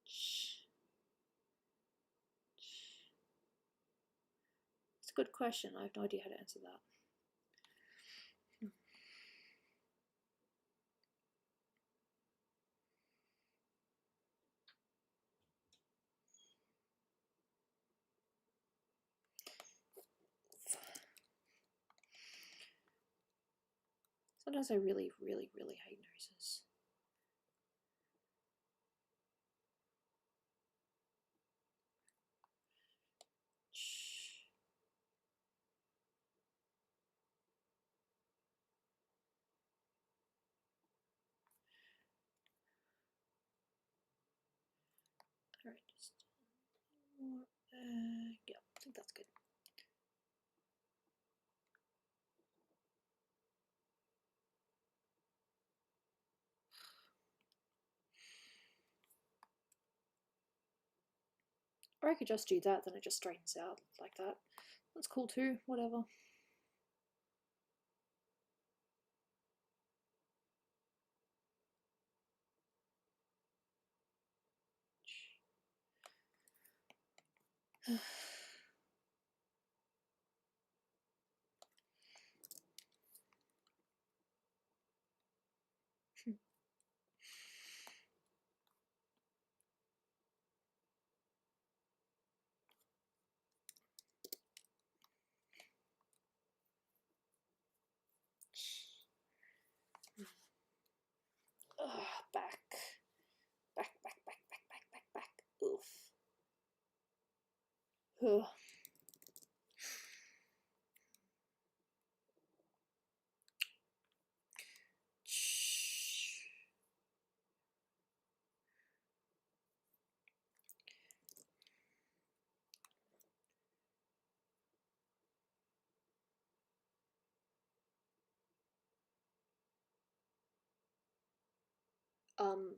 Shh. It's a good question. I have no idea how to answer that. Sometimes I really, really, really hate noses. Shh. Or I could just do that, then it just straightens out like that. That's cool too, whatever. Back. Back, back, back, back, back, back, back. Oof. Ugh. Um,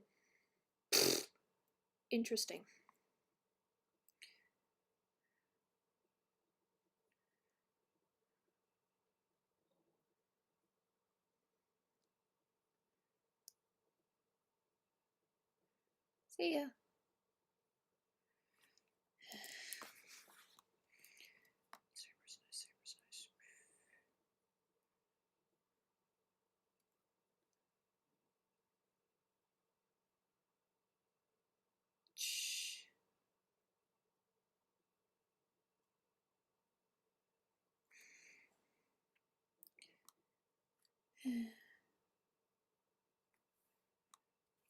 Interesting. See ya. Super size.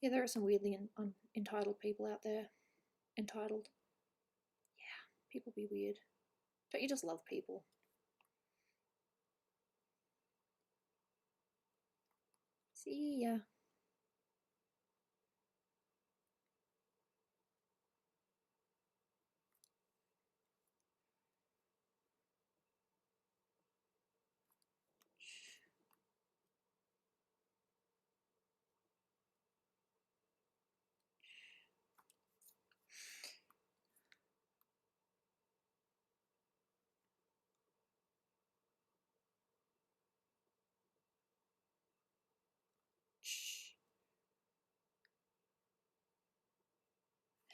Yeah, there are some weirdly entitled people out there. Entitled. Yeah, people be weird. Don't you just love people? See ya.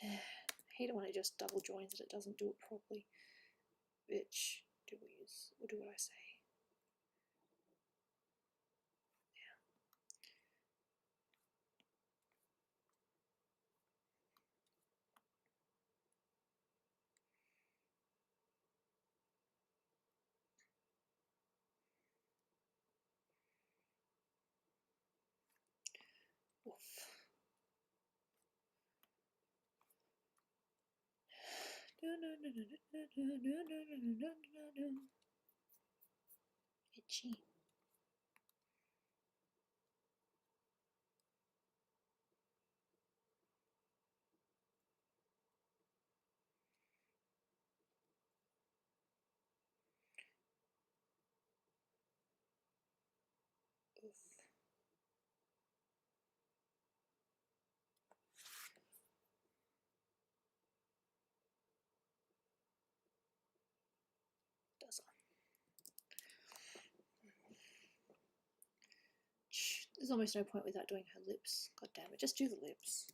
I hate it when it just double joins and it doesn't do it properly. Bitch, do what I say. Oof. Itchy. Oof. Does There's almost no point without doing her lips. God damn it, just do the lips.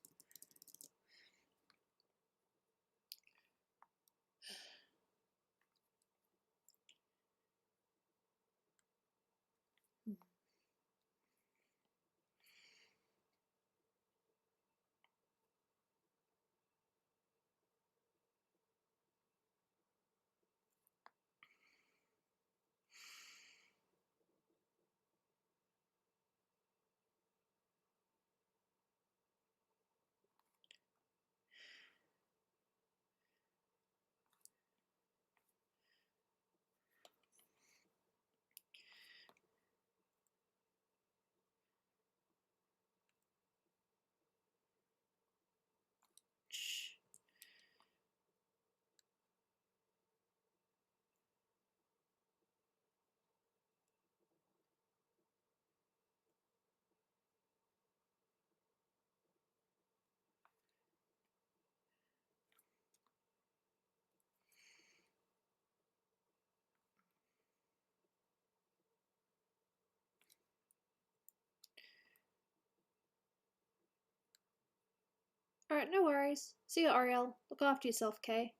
Alright, no worries. See you, Ariel. Look after yourself, Kay.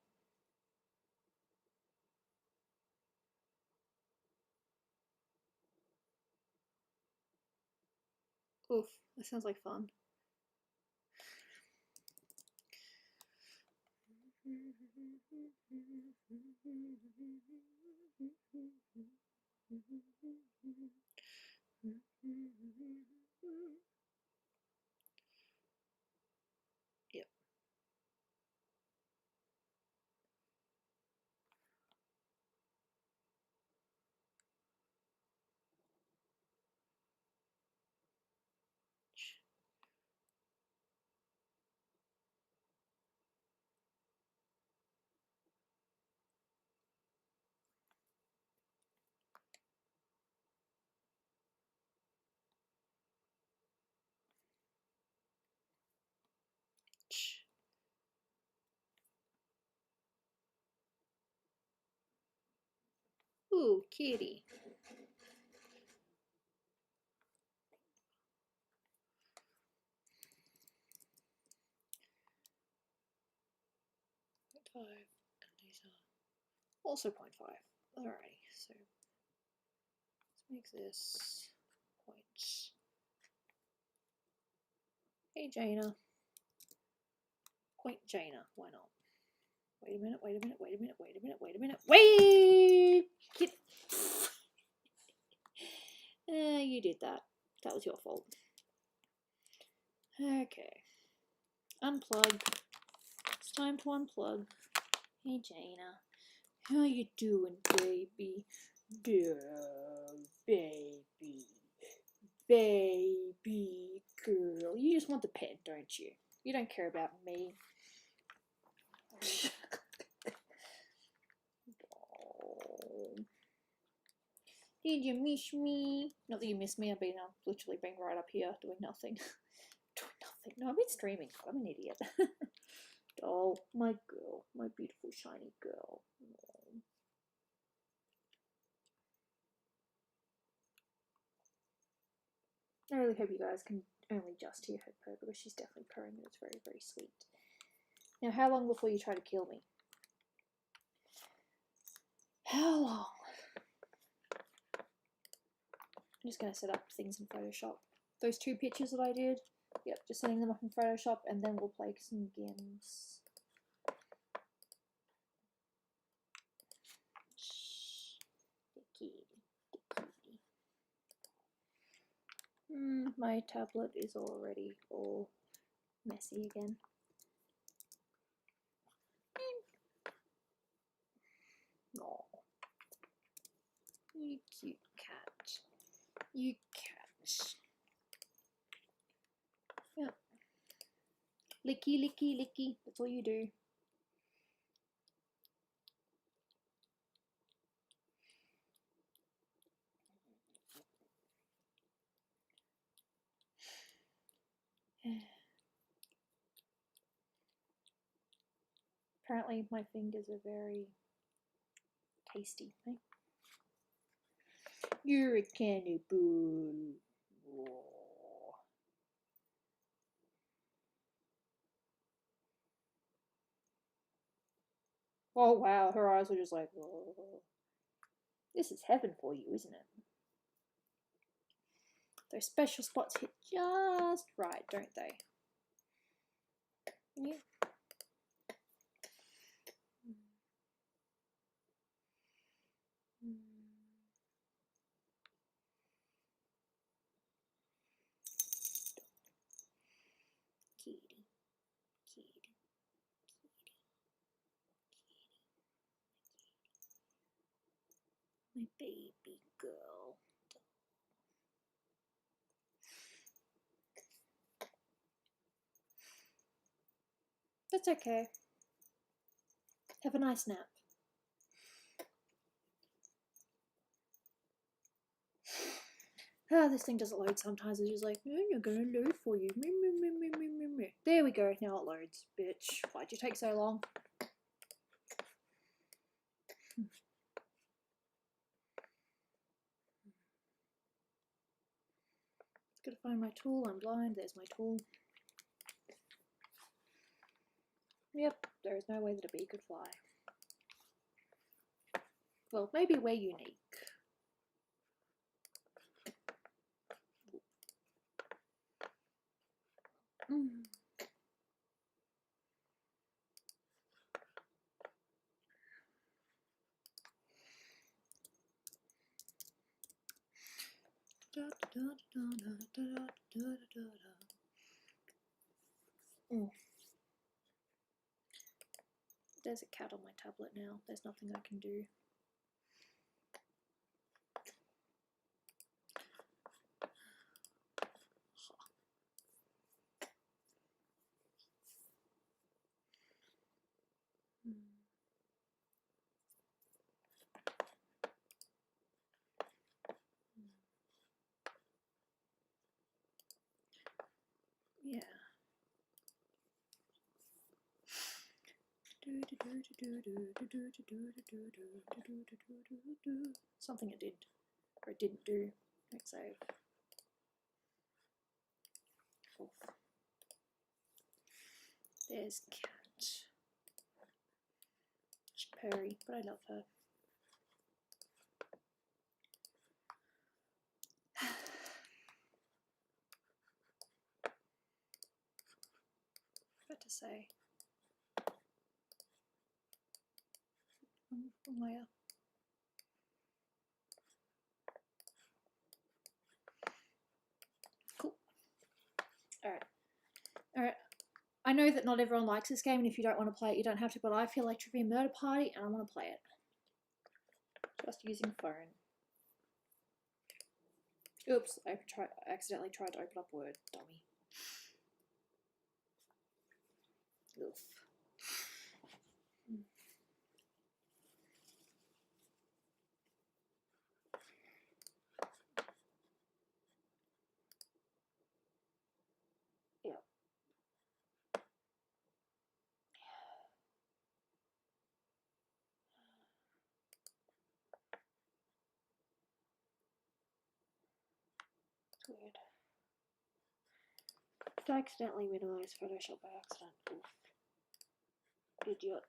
Oof, that sounds like fun. Yep. Ooh, kitty. .5, and these are also 0.5. Alrighty, so let's make this points. Hey Jaina. Point Jaina, why not? Wait a minute, wait a minute, wait a minute, wait a minute, wait a minute, wait! You did that. That was your fault. Okay. Unplug. It's time to unplug. Hey Jaina. How you doing, baby? Baby. Baby girl. You just want the pet, don't you? You don't care about me. Oh. Did you miss me? Not that you miss me, I've literally been right up here doing nothing. Doing nothing. No, I've been streaming. I'm an idiot. Oh, my girl. My beautiful shiny girl. Oh. I really hope you guys can only just hear her purr because she's definitely purring and it's very, very sweet. Now, how long before you try to kill me? How long? I'm just going to set up things in Photoshop. Those 2 pictures that I did, yep, just setting them up in Photoshop and then we'll play some games. My tablet is already all messy again. Oh, you cute cat. You cat. Yeah. Licky, licky, licky. That's all you do. Apparently my fingers are very tasty. Right? You're a cannibal. Oh wow, her eyes are just like, whoa. This is heaven for you, isn't it? Those special spots hit just right, don't they? Yeah. Kitty, kitty, kitty, kitty. My baby girl. That's okay. Have a nice nap. This thing doesn't load sometimes. It's just like, no, you're gonna load for you. There we go. Now it loads. Bitch. Why'd you take so long? Gotta find my tool. I'm blind. There's my tool. Yep, there is no way that a bee could fly. Well, maybe we're unique. Mm. Mm. There's a cat on my tablet now. There's nothing I can do. Yeah. Something it did, or it didn't do. Next save. Oof. There's cat. She's purry, but I love her. What to say? Where? Cool. Alright. I know that not everyone likes this game, and if you don't want to play it, you don't have to, but I feel like Trivia Murder Party, and I want to play it. Just using phone. Oops, I accidentally tried to open up Word. Dummy. Oof. Yeah. It's weird. Did I accidentally minimize Photoshop by accident? Oof. Idiot.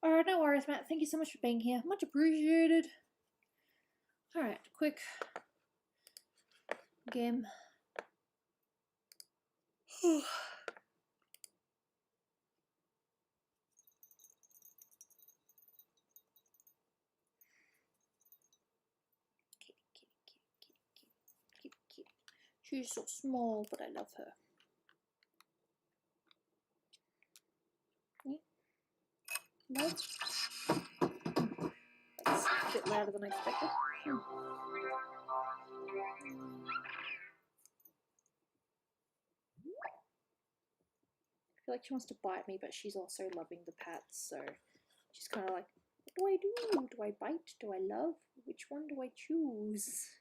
Alright, no worries, Matt. Thank you so much for being here. Much appreciated. Alright, quick game. Kitty. She's so small, but I love her. No? That's a bit louder than I expected. I feel like she wants to bite me, but she's also loving the pats, so she's kind of like, what do I do? Do I bite? Do I love? Which one do I choose?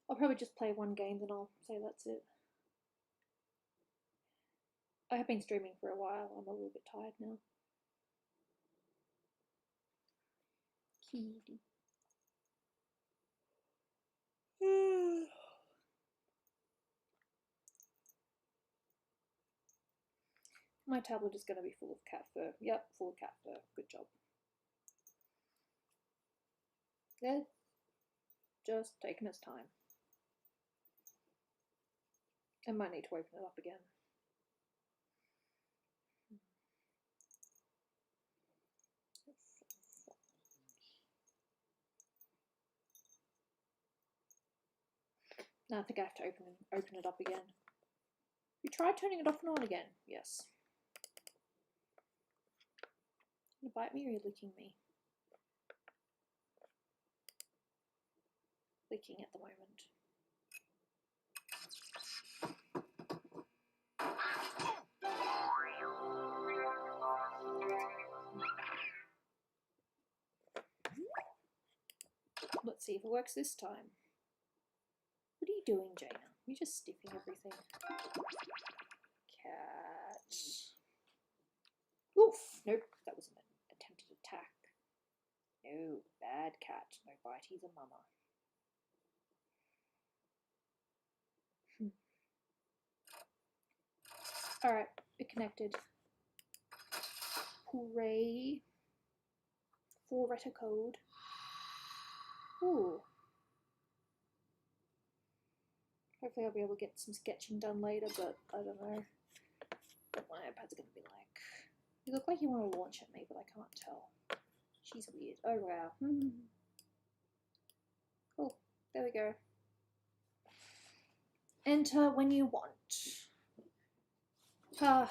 I'll probably just play one game, then I'll say that's it. I have been streaming for a while. I'm a little bit tired now. Kitty. My tablet is going to be full of cat fur. Yep, full of cat fur. Good job. Yeah, just taking its time. I might need to open it up again. Now I think I have to open it up again. You tried turning it off and on again? Yes. You bite me or are you licking me? Licking at the moment. Let's see if it works this time. What are you doing, Jaina? You're just sniffing everything. Cat. Oof! Nope, that was an attempted attack. No, bad cat. No bite, he's a mama. Alright, it connected. Hooray. 4-letter code. Ooh. Hopefully I'll be able to get some sketching done later, but I don't know what my iPad's going to be like. You look like you want to launch at me, but I can't tell. She's weird. Oh wow. Cool. There we go. Enter when you want. Yeah.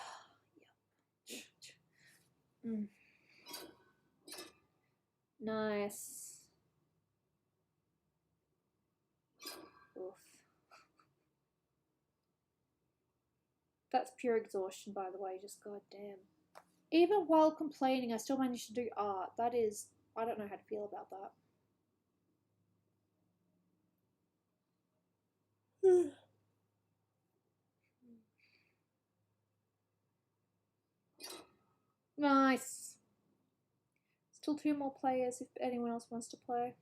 Nice. Oof. That's pure exhaustion, by the way, just goddamn. Even while complaining, I still managed to do art. That is, I don't know how to feel about that. Nice. Still 2 more players if anyone else wants to play.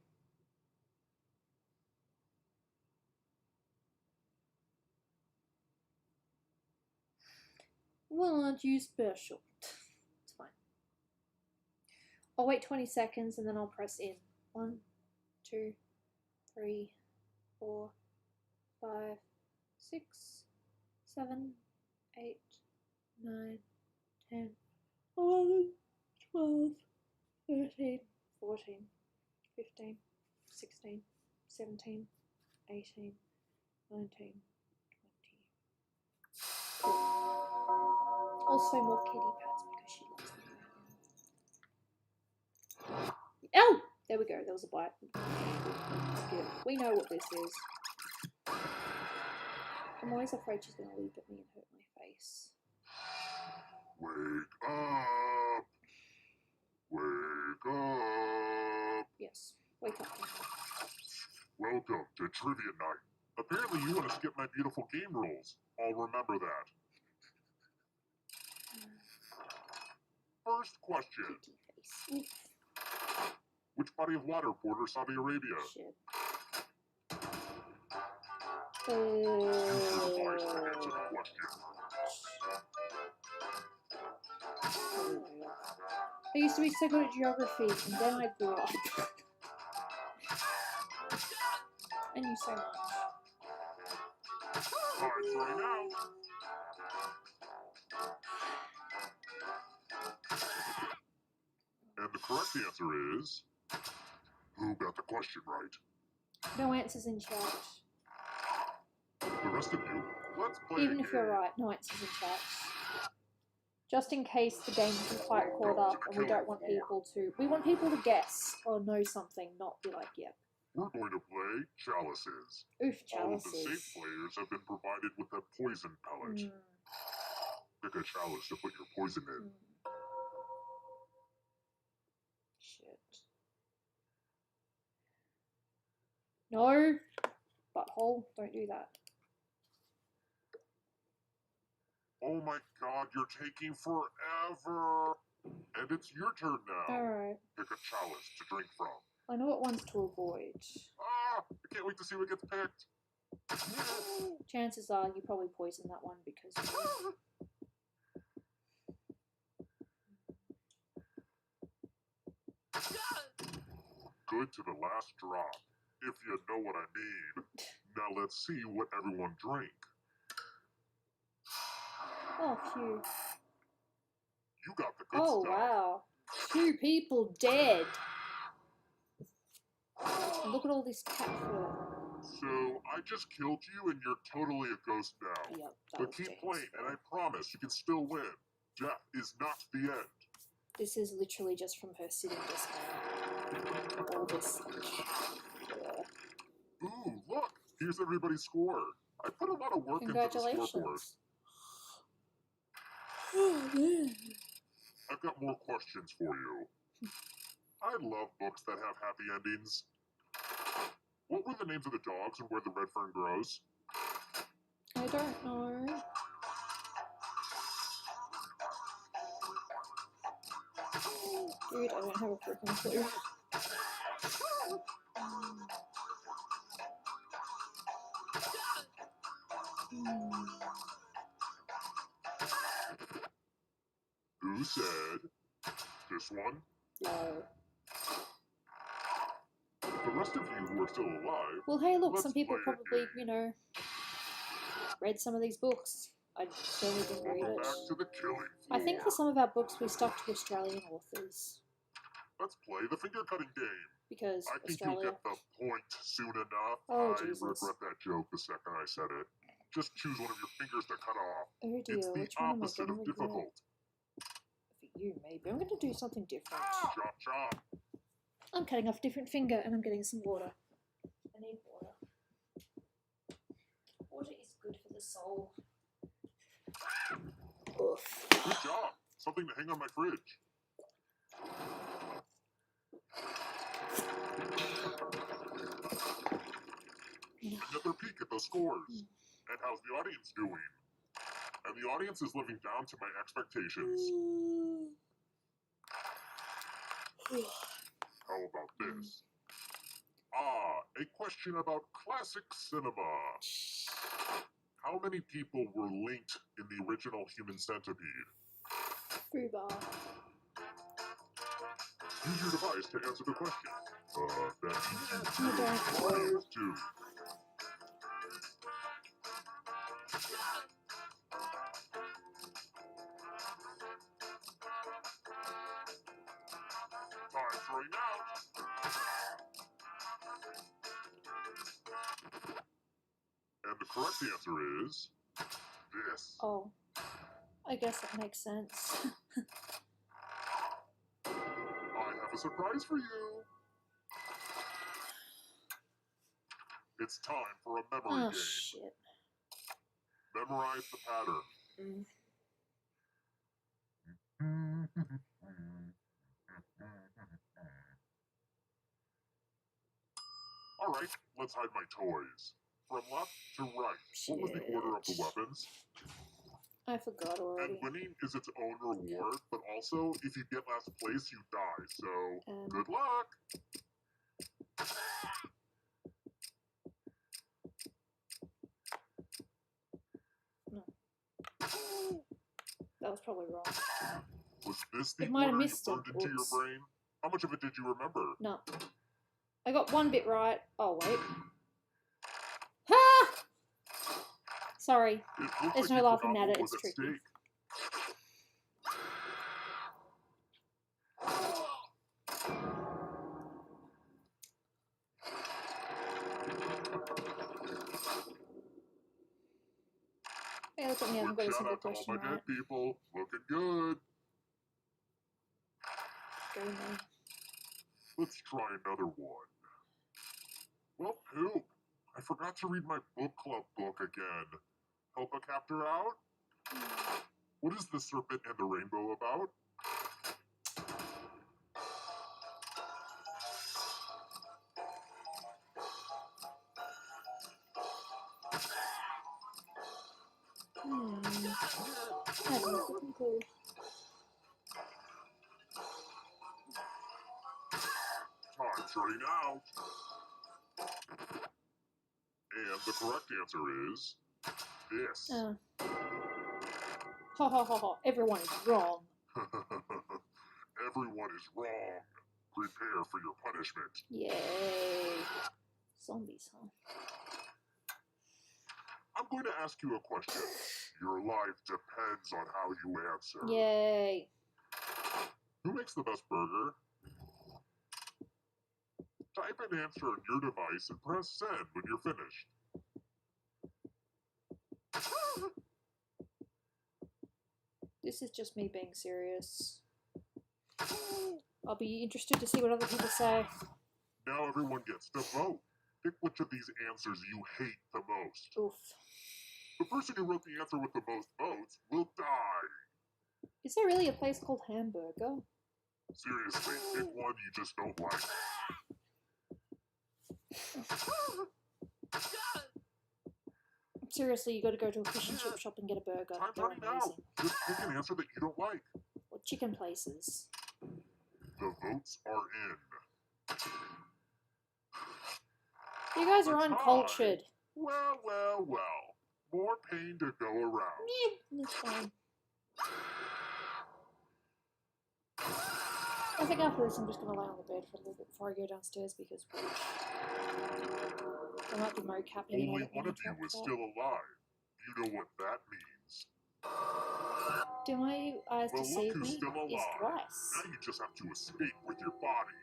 Well, aren't you special? It's fine. I'll wait 20 seconds and then I'll press in. 1, 2, 3, 4, 5, 6, 7, 8, 9, 10, 11, 12, 13, 14, 15, 16, 17, 18, 19, 20. Also more kitty pads because she loves them. Oh! There we go, there was a bite. Good. We know what this is. I'm always afraid she's going to leap at me and hurt my face. Wake up! Wake up! Yes, wake up. Welcome to Trivia Night. Apparently you want to skip my beautiful game rules. I'll remember that. First question. Kitty face. Which body of water borders Saudi Arabia? Shit. Use your device to answer the question. I used to be so good at geography, and then I grew up. I knew so much. Time's running out. And the correct answer is... Who got the question right? No answers in chat. The rest of you, let's play Even a if you're game. right, no answers in chat. Just in case the game isn't quite caught up and we don't want people to... We want people to guess or know something, not be like, yep. We're going to play Chalices. Oof, All of the safe chalices. players have been provided with a poison pellet. Pick a chalice to put your poison in. Shit. No! Butthole, don't do that. Oh my god, you're taking forever! And it's your turn now. Alright. Pick a chalice to drink from. I know what ones to avoid. Ah! I can't wait to see what gets picked. Chances are you probably poisoned that one because... Good to the last drop, if you know what I mean. Now let's see what everyone drank. Oh, phew. You got the good Oh, stuff. wow. 2 people dead. And look at all this cat fur. So, I just killed you and you're totally a ghost now. Yep, that But was keep James' playing and I fur. promise you can still win. Death is not the end. This is literally just from her sitting just now. All this cat fur. Ooh, look! Here's everybody's score. I put a lot of work into the scoreboard. Congratulations. Oh, man. I've got more questions for you. I love books that have happy endings. What were the names of the dogs and where the red fern grows? I don't know. Dude, I don't have a freaking clue. You said this one. No. The rest of you who are still alive. Well, hey, look, Let's some people play a probably, game. you know, read some of these books. I certainly didn't read Welcome it. back to the killing floor. I think for some of our books, we stuck to Australian authors Let's play the finger cutting game. because I think Australia. you'll get the point soon enough. Oh, I Jesus. regret that joke the second I said it. Just choose one of your fingers to cut off. Oh dear, It's the which one am I opposite gonna of regret? difficult. For you, maybe. I'm gonna do something different. Chop chop. I'm cutting off a different finger and I'm getting some water. I need water. Water is good for the soul. Oof. Good job. Something to hang on my fridge. Another peek at the scores. And how's the audience doing? And the audience is living down to my expectations. How about this? A question about classic cinema. How many people were linked in the original Human Centipede? Rhubarb. Use your device to answer the question. That means You you don't the know. audience too. Time's running out. And the correct answer is this. Oh. I guess that makes sense. I have a surprise for you. It's time for a memory Oh, game. shit. Memorize the pattern. Mm. All right, let's hide my toys. From left to right. What was the order of the Shit. weapons? I forgot And already. winning is its own reward, but also, if you get last place, you die. So, good luck. That was probably wrong. Was this the It might have order you missed it. burned into your Oops. brain? How much of it did you remember? No. I got one bit right. Oh, wait. Ha! Sorry. It looks There's like no you laughing forgot at what it, was it's at tricky. stake. Hey, look at me, I haven't got a Quick shout single out to all question my right. dead people. Looking good. Go me. Let's try another one. Well, poop. I forgot to read my book club book again. Help a captor out? What is The Serpent and the Rainbow about? I have no fucking clue. Time's running out. And the correct answer is this. Ha ha ha ha. Everyone is wrong. Everyone is wrong. Prepare for your punishment. Yay. Zombies, huh? I'm going to ask you a question. Your life depends on how you answer. Yay. Who makes the best burger? Type an answer on your device and press send when you're finished. This is just me being serious. I'll be interested to see what other people say. Now everyone gets to vote. Pick which of these answers you hate the most. Oof. The person who wrote the answer with the most votes will die. Is there really a place called Hamburger? Seriously, pick one you just don't like. Seriously, you gotta go to a fish and chip shop and get a burger. Time's They're running out. amazing. Just pick an answer that you don't like. Or chicken places. The votes are in. You guys are A tie. uncultured. Well, well, well. More pain to go around. That's fine. I think after this I'm just going to lie on the bed for a little bit before I go downstairs because there might be mocapping and I Only don't one want of to you talk is about. still alive. You know what that means. Do my eyes Well, look deceive who's me? still alive. Is thrice. Now you just have to escape with your body.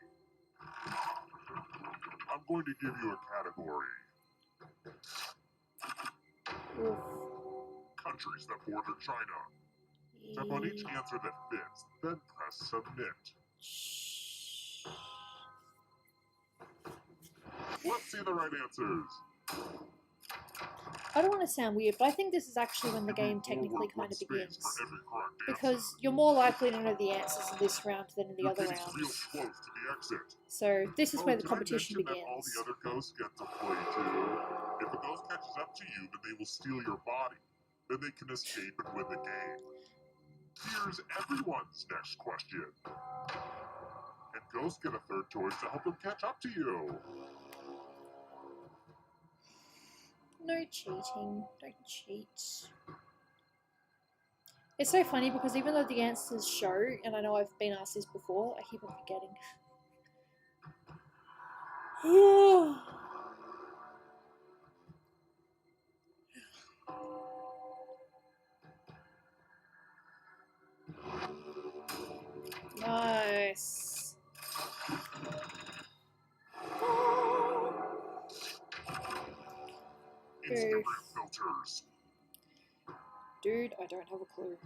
I'm going to give you a category. Oof. Countries that border China. Tap on each answer that fits, then press submit. Let's see the right answers. I don't want to sound weird, but I think this is actually when the You game move technically forward kind one of space begins. for every correct answer. Because you're more likely to know the answers in this round than in the You're other getting real rounds. close to the exit. So this is where the did competition I mention that all begins. the other ghosts get to play too? If a ghost catches up to you, then they will steal your body. Then they can escape and win the game. Here's everyone's next question. And ghosts get a third choice to help them catch up to you. No cheating. Don't cheat. It's so funny because even though the answers show, and I know I've been asked this before, I keep on forgetting. Nice. Instagram filters. Dude, I don't have a clue.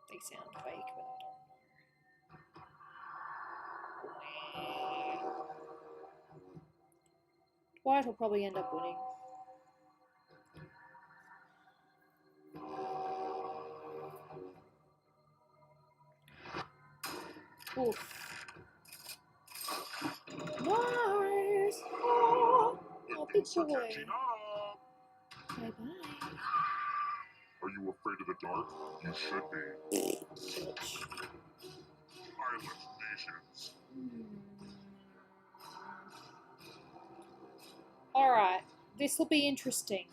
They sound fake, but I don't know. Dwight will probably end up winning. Oof. Nice! Oh, big Ghosts are boy. catching up. Bye-bye. Are you afraid of the dark? You should be. Island nations. Alright, this will be interesting.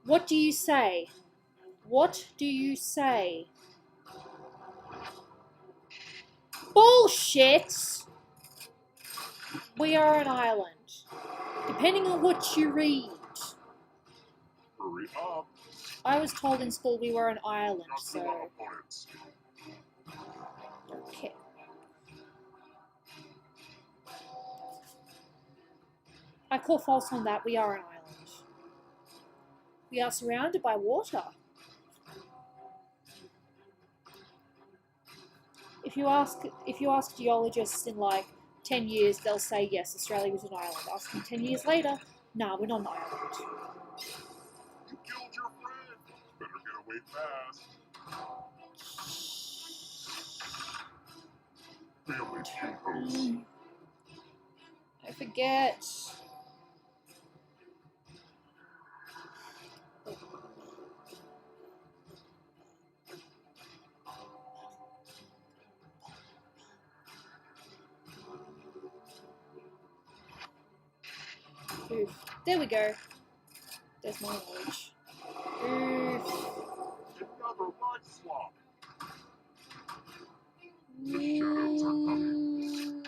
What do you say? What do you say? Bullshit! We are an island. Depending on what you read. Hurry up. I was told in school we were an island, Just below so opponents. okay. I call false on that. We are an island. We are surrounded by water. If you ask geologists in like 10 years, they'll say yes, Australia was an island. Ask them 10 years later, nah, we're not an island. You killed your friend. Better get away fast. Family feud host. I forget. Oof. There we go. There's my knowledge. Oof. Another life swap. The shadows are coming.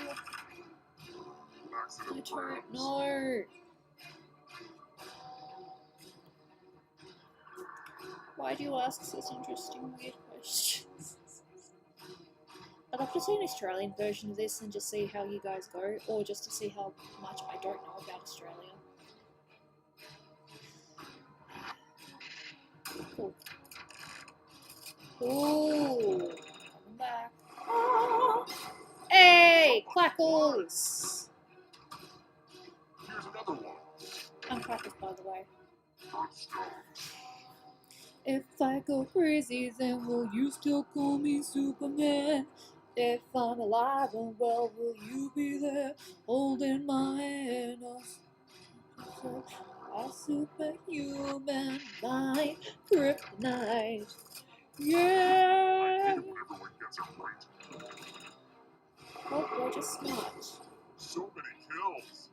I Accident don't rounds. know. Why do you ask such interesting, weird questions? I'd love to see an Australian version of this and just see how you guys go, or just to see how much I don't know about Australia. Cool. Ooh, coming back. Oh. Hey, Clackles! Here's another one. I'm Clackles, by the way. Earthstone. If I go crazy, then will you still call me Superman? If I'm alive and well, will you be there holding my hand? A superhuman, my kryptonite. I Yeah! hate it when everyone gets it right. Oh, you're just smart. So many kills.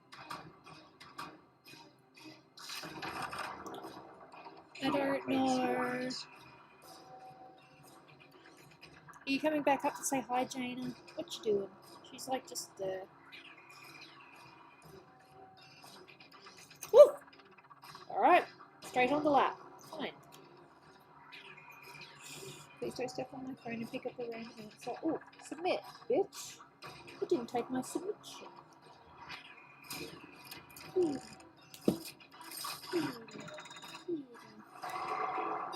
I don't know. you coming back up to say hi, Jaina? What you doing? She's like just there. Woo! Alright, straight on the lap. Fine. Please don't step on my phone and pick up a random answer. Oh, submit, bitch. It didn't take my submission.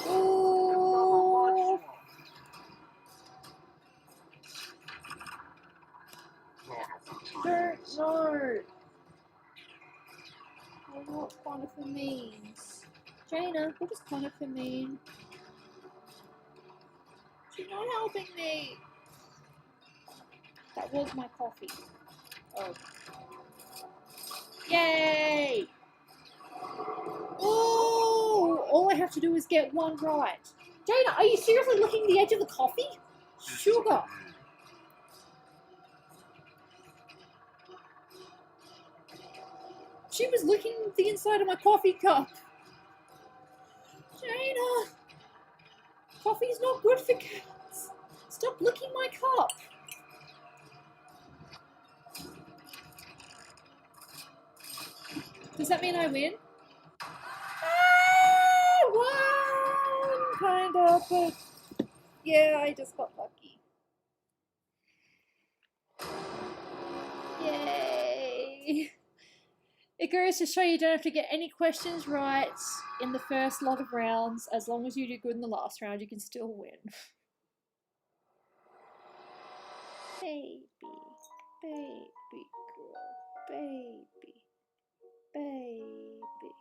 Oh! Don't know. I know what Conifer means. Jaina, what does Conifer mean? She's not helping me. That was my coffee. Oh. Yay! Oh! All I have to do is get one right. Jaina, are you seriously licking the edge of the coffee? Sugar. She was licking the inside of my coffee cup. Jaina! Coffee's not good for cats. Stop licking my cup. Does that mean I win? I won! Kinda, but yeah, I just got lucky. Yay! It goes to show you don't have to get any questions right in the first lot of rounds. As long as you do good in the last round, you can still win. Baby, baby girl, baby, baby.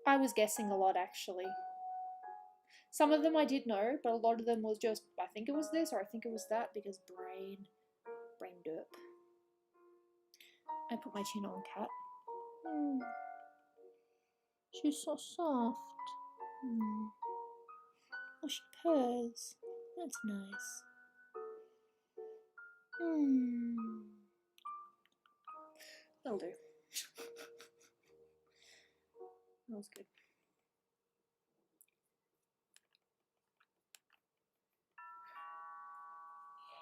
I was guessing a lot actually. Some of them I did know, but a lot of them was just, I think it was this or I think it was that because brain derp. I put my chin on cat. She's so soft. Oh, she purrs. That's nice. That'll do. That was good.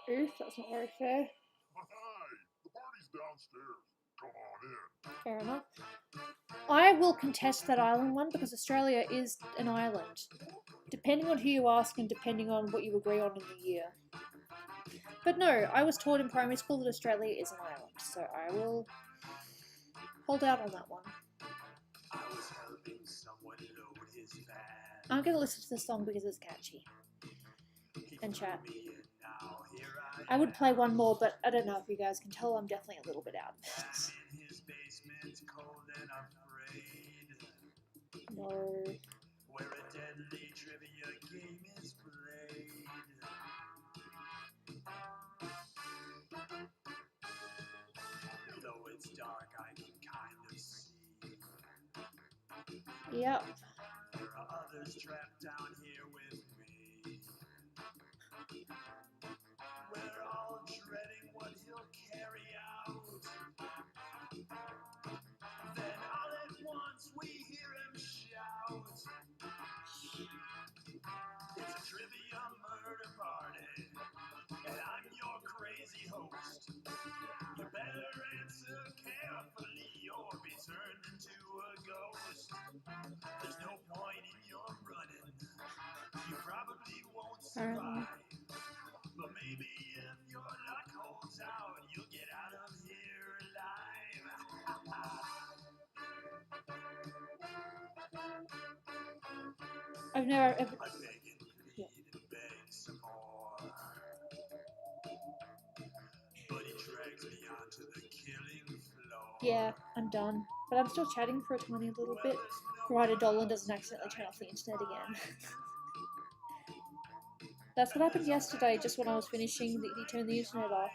Oof, that's not very fair. Hi, the party's downstairs. Come on in. Fair enough. I will contest that island one because Australia is an island. Depending on who you ask and depending on what you agree on in the year. But no, I was taught in primary school that Australia is an island, so I will hold out on that one. I'm going to listen to the song because it's catchy. And chat. I would play one more, but I don't know if you guys can tell I'm definitely a little bit out of it. No. Where a deadly trivia game is played. Though it's dark, I can kind of see. Yep. There are others trapped down here with me. We're all dreading what he'll carry out. Then all at once we hear him shout. It's a trivia murder party, and I'm your crazy host. You better answer carefully or be turned into a ghost. There's no point in your running. You probably won't survive. But maybe if your luck holds out, you'll get out of here alive. I've never ever. I beg and plead and beg some more. But he drags me onto the killing floor. Yeah, I'm done. But I'm still chatting for a tiny little bit, provided Dolan doesn't accidentally turn off the internet again. That's what happened yesterday, just when I was finishing, he turned the internet off.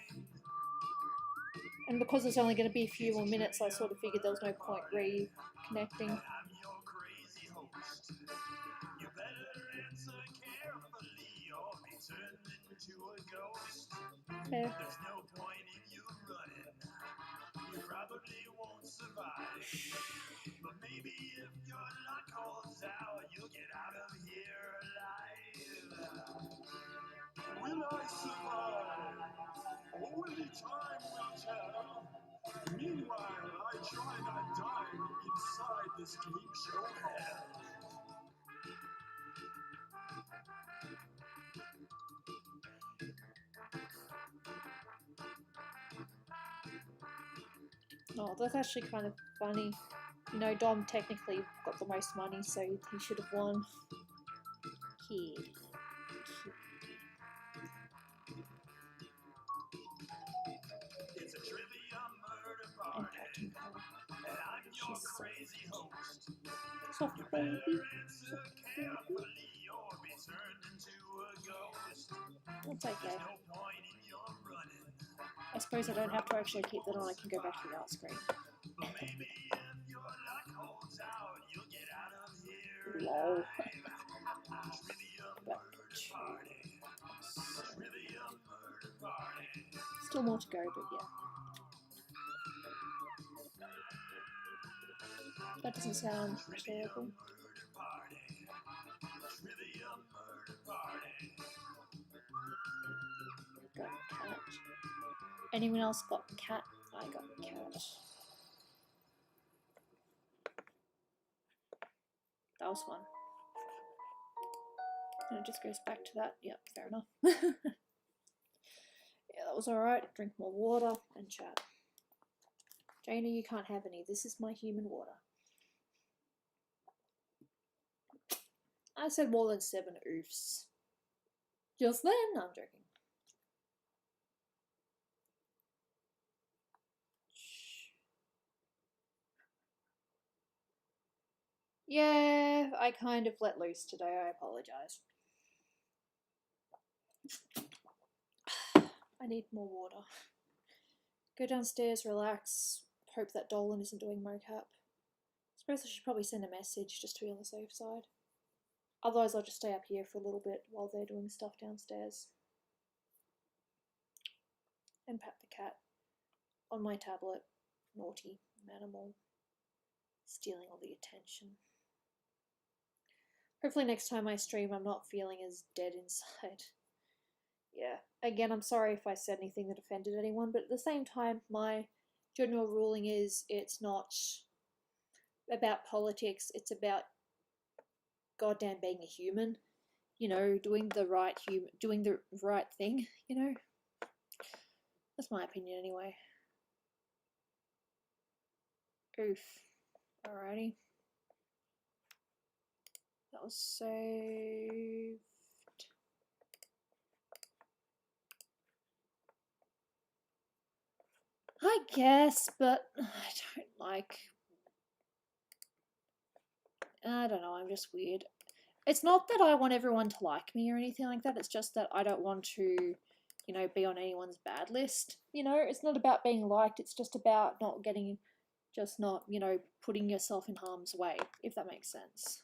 And because there's only going to be a few more minutes, I sort of figured there was no point reconnecting. Fair. There's no point in you running. You probably won't survive. But maybe if your luck holds out, you'll get out of here alive. I survive? Only time will tell. Meanwhile, I join and dine inside this game show hell. Oh, that's actually kind of funny. You know, Dom technically got the most money, so he should have won. Kid. It's a trivia murder party, and I'm your crazy host. Soft baby. Answer carefully or be turned into a ghost. That's okay. No point in your running. I suppose I don't have to actually keep that on, I can go back to the art screen. But maybe if your luck holds out, you'll get out of here Lol. alive. Trivia murder party. Trivia murder party. Still more to go, but yeah. That doesn't sound terrible. Murder party. Trivia murder party. Got cat. Anyone else got cat? I got cat. That was fun. And it just goes back to that. Yep, fair enough. Yeah, that was alright. Drink more water and chat. Jaina, you can't have any. This is my human water. I said more than 7 oofs. Just then? No, I'm joking. Yeah, I kind of let loose today. I apologize. I need more water. Go downstairs, relax. Hope that Dolan isn't doing mocap. Suppose I should probably send a message just to be on the safe side. Otherwise, I'll just stay up here for a little bit while they're doing stuff downstairs. And pat the cat on my tablet. Naughty animal. Stealing all the attention. Hopefully next time I stream I'm not feeling as dead inside. Yeah, again, I'm sorry if I said anything that offended anyone, but at the same time, my general ruling is it's not about politics, it's about goddamn being a human. You know, doing the right thing, you know? That's my opinion anyway. Oof. Alrighty. That was saved. I guess, but I don't know, I'm just weird. It's not that I want everyone to like me or anything like that, it's just that I don't want to, you know, be on anyone's bad list. You know, it's not about being liked, it's just about not, you know, putting yourself in harm's way, if that makes sense.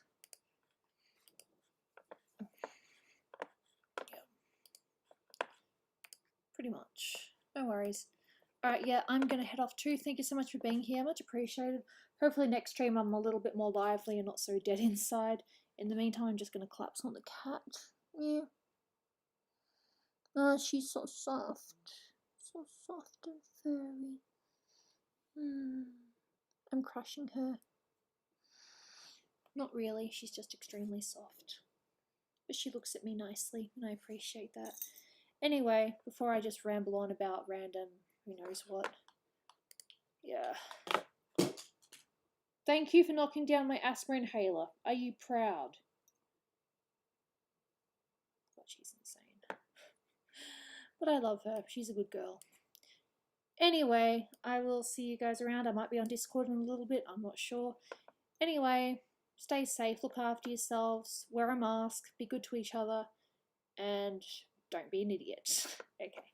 Yeah. Pretty much. No worries. Alright, yeah, I'm going to head off too. Thank you so much for being here. Much appreciated. Hopefully next stream I'm a little bit more lively and not so dead inside. In the meantime, I'm just going to collapse on the cat. Yeah. Oh, she's so soft. So soft and furry. I'm crushing her. Not really, she's just extremely soft. But she looks at me nicely, and I appreciate that. Anyway, before I just ramble on about random who knows what. Yeah. Thank you for knocking down my asthma inhaler. Are you proud? God, she's insane. But I love her. She's a good girl. Anyway, I will see you guys around. I might be on Discord in a little bit. I'm not sure. Anyway, stay safe. Look after yourselves. Wear a mask. Be good to each other. And don't be an idiot. Okay.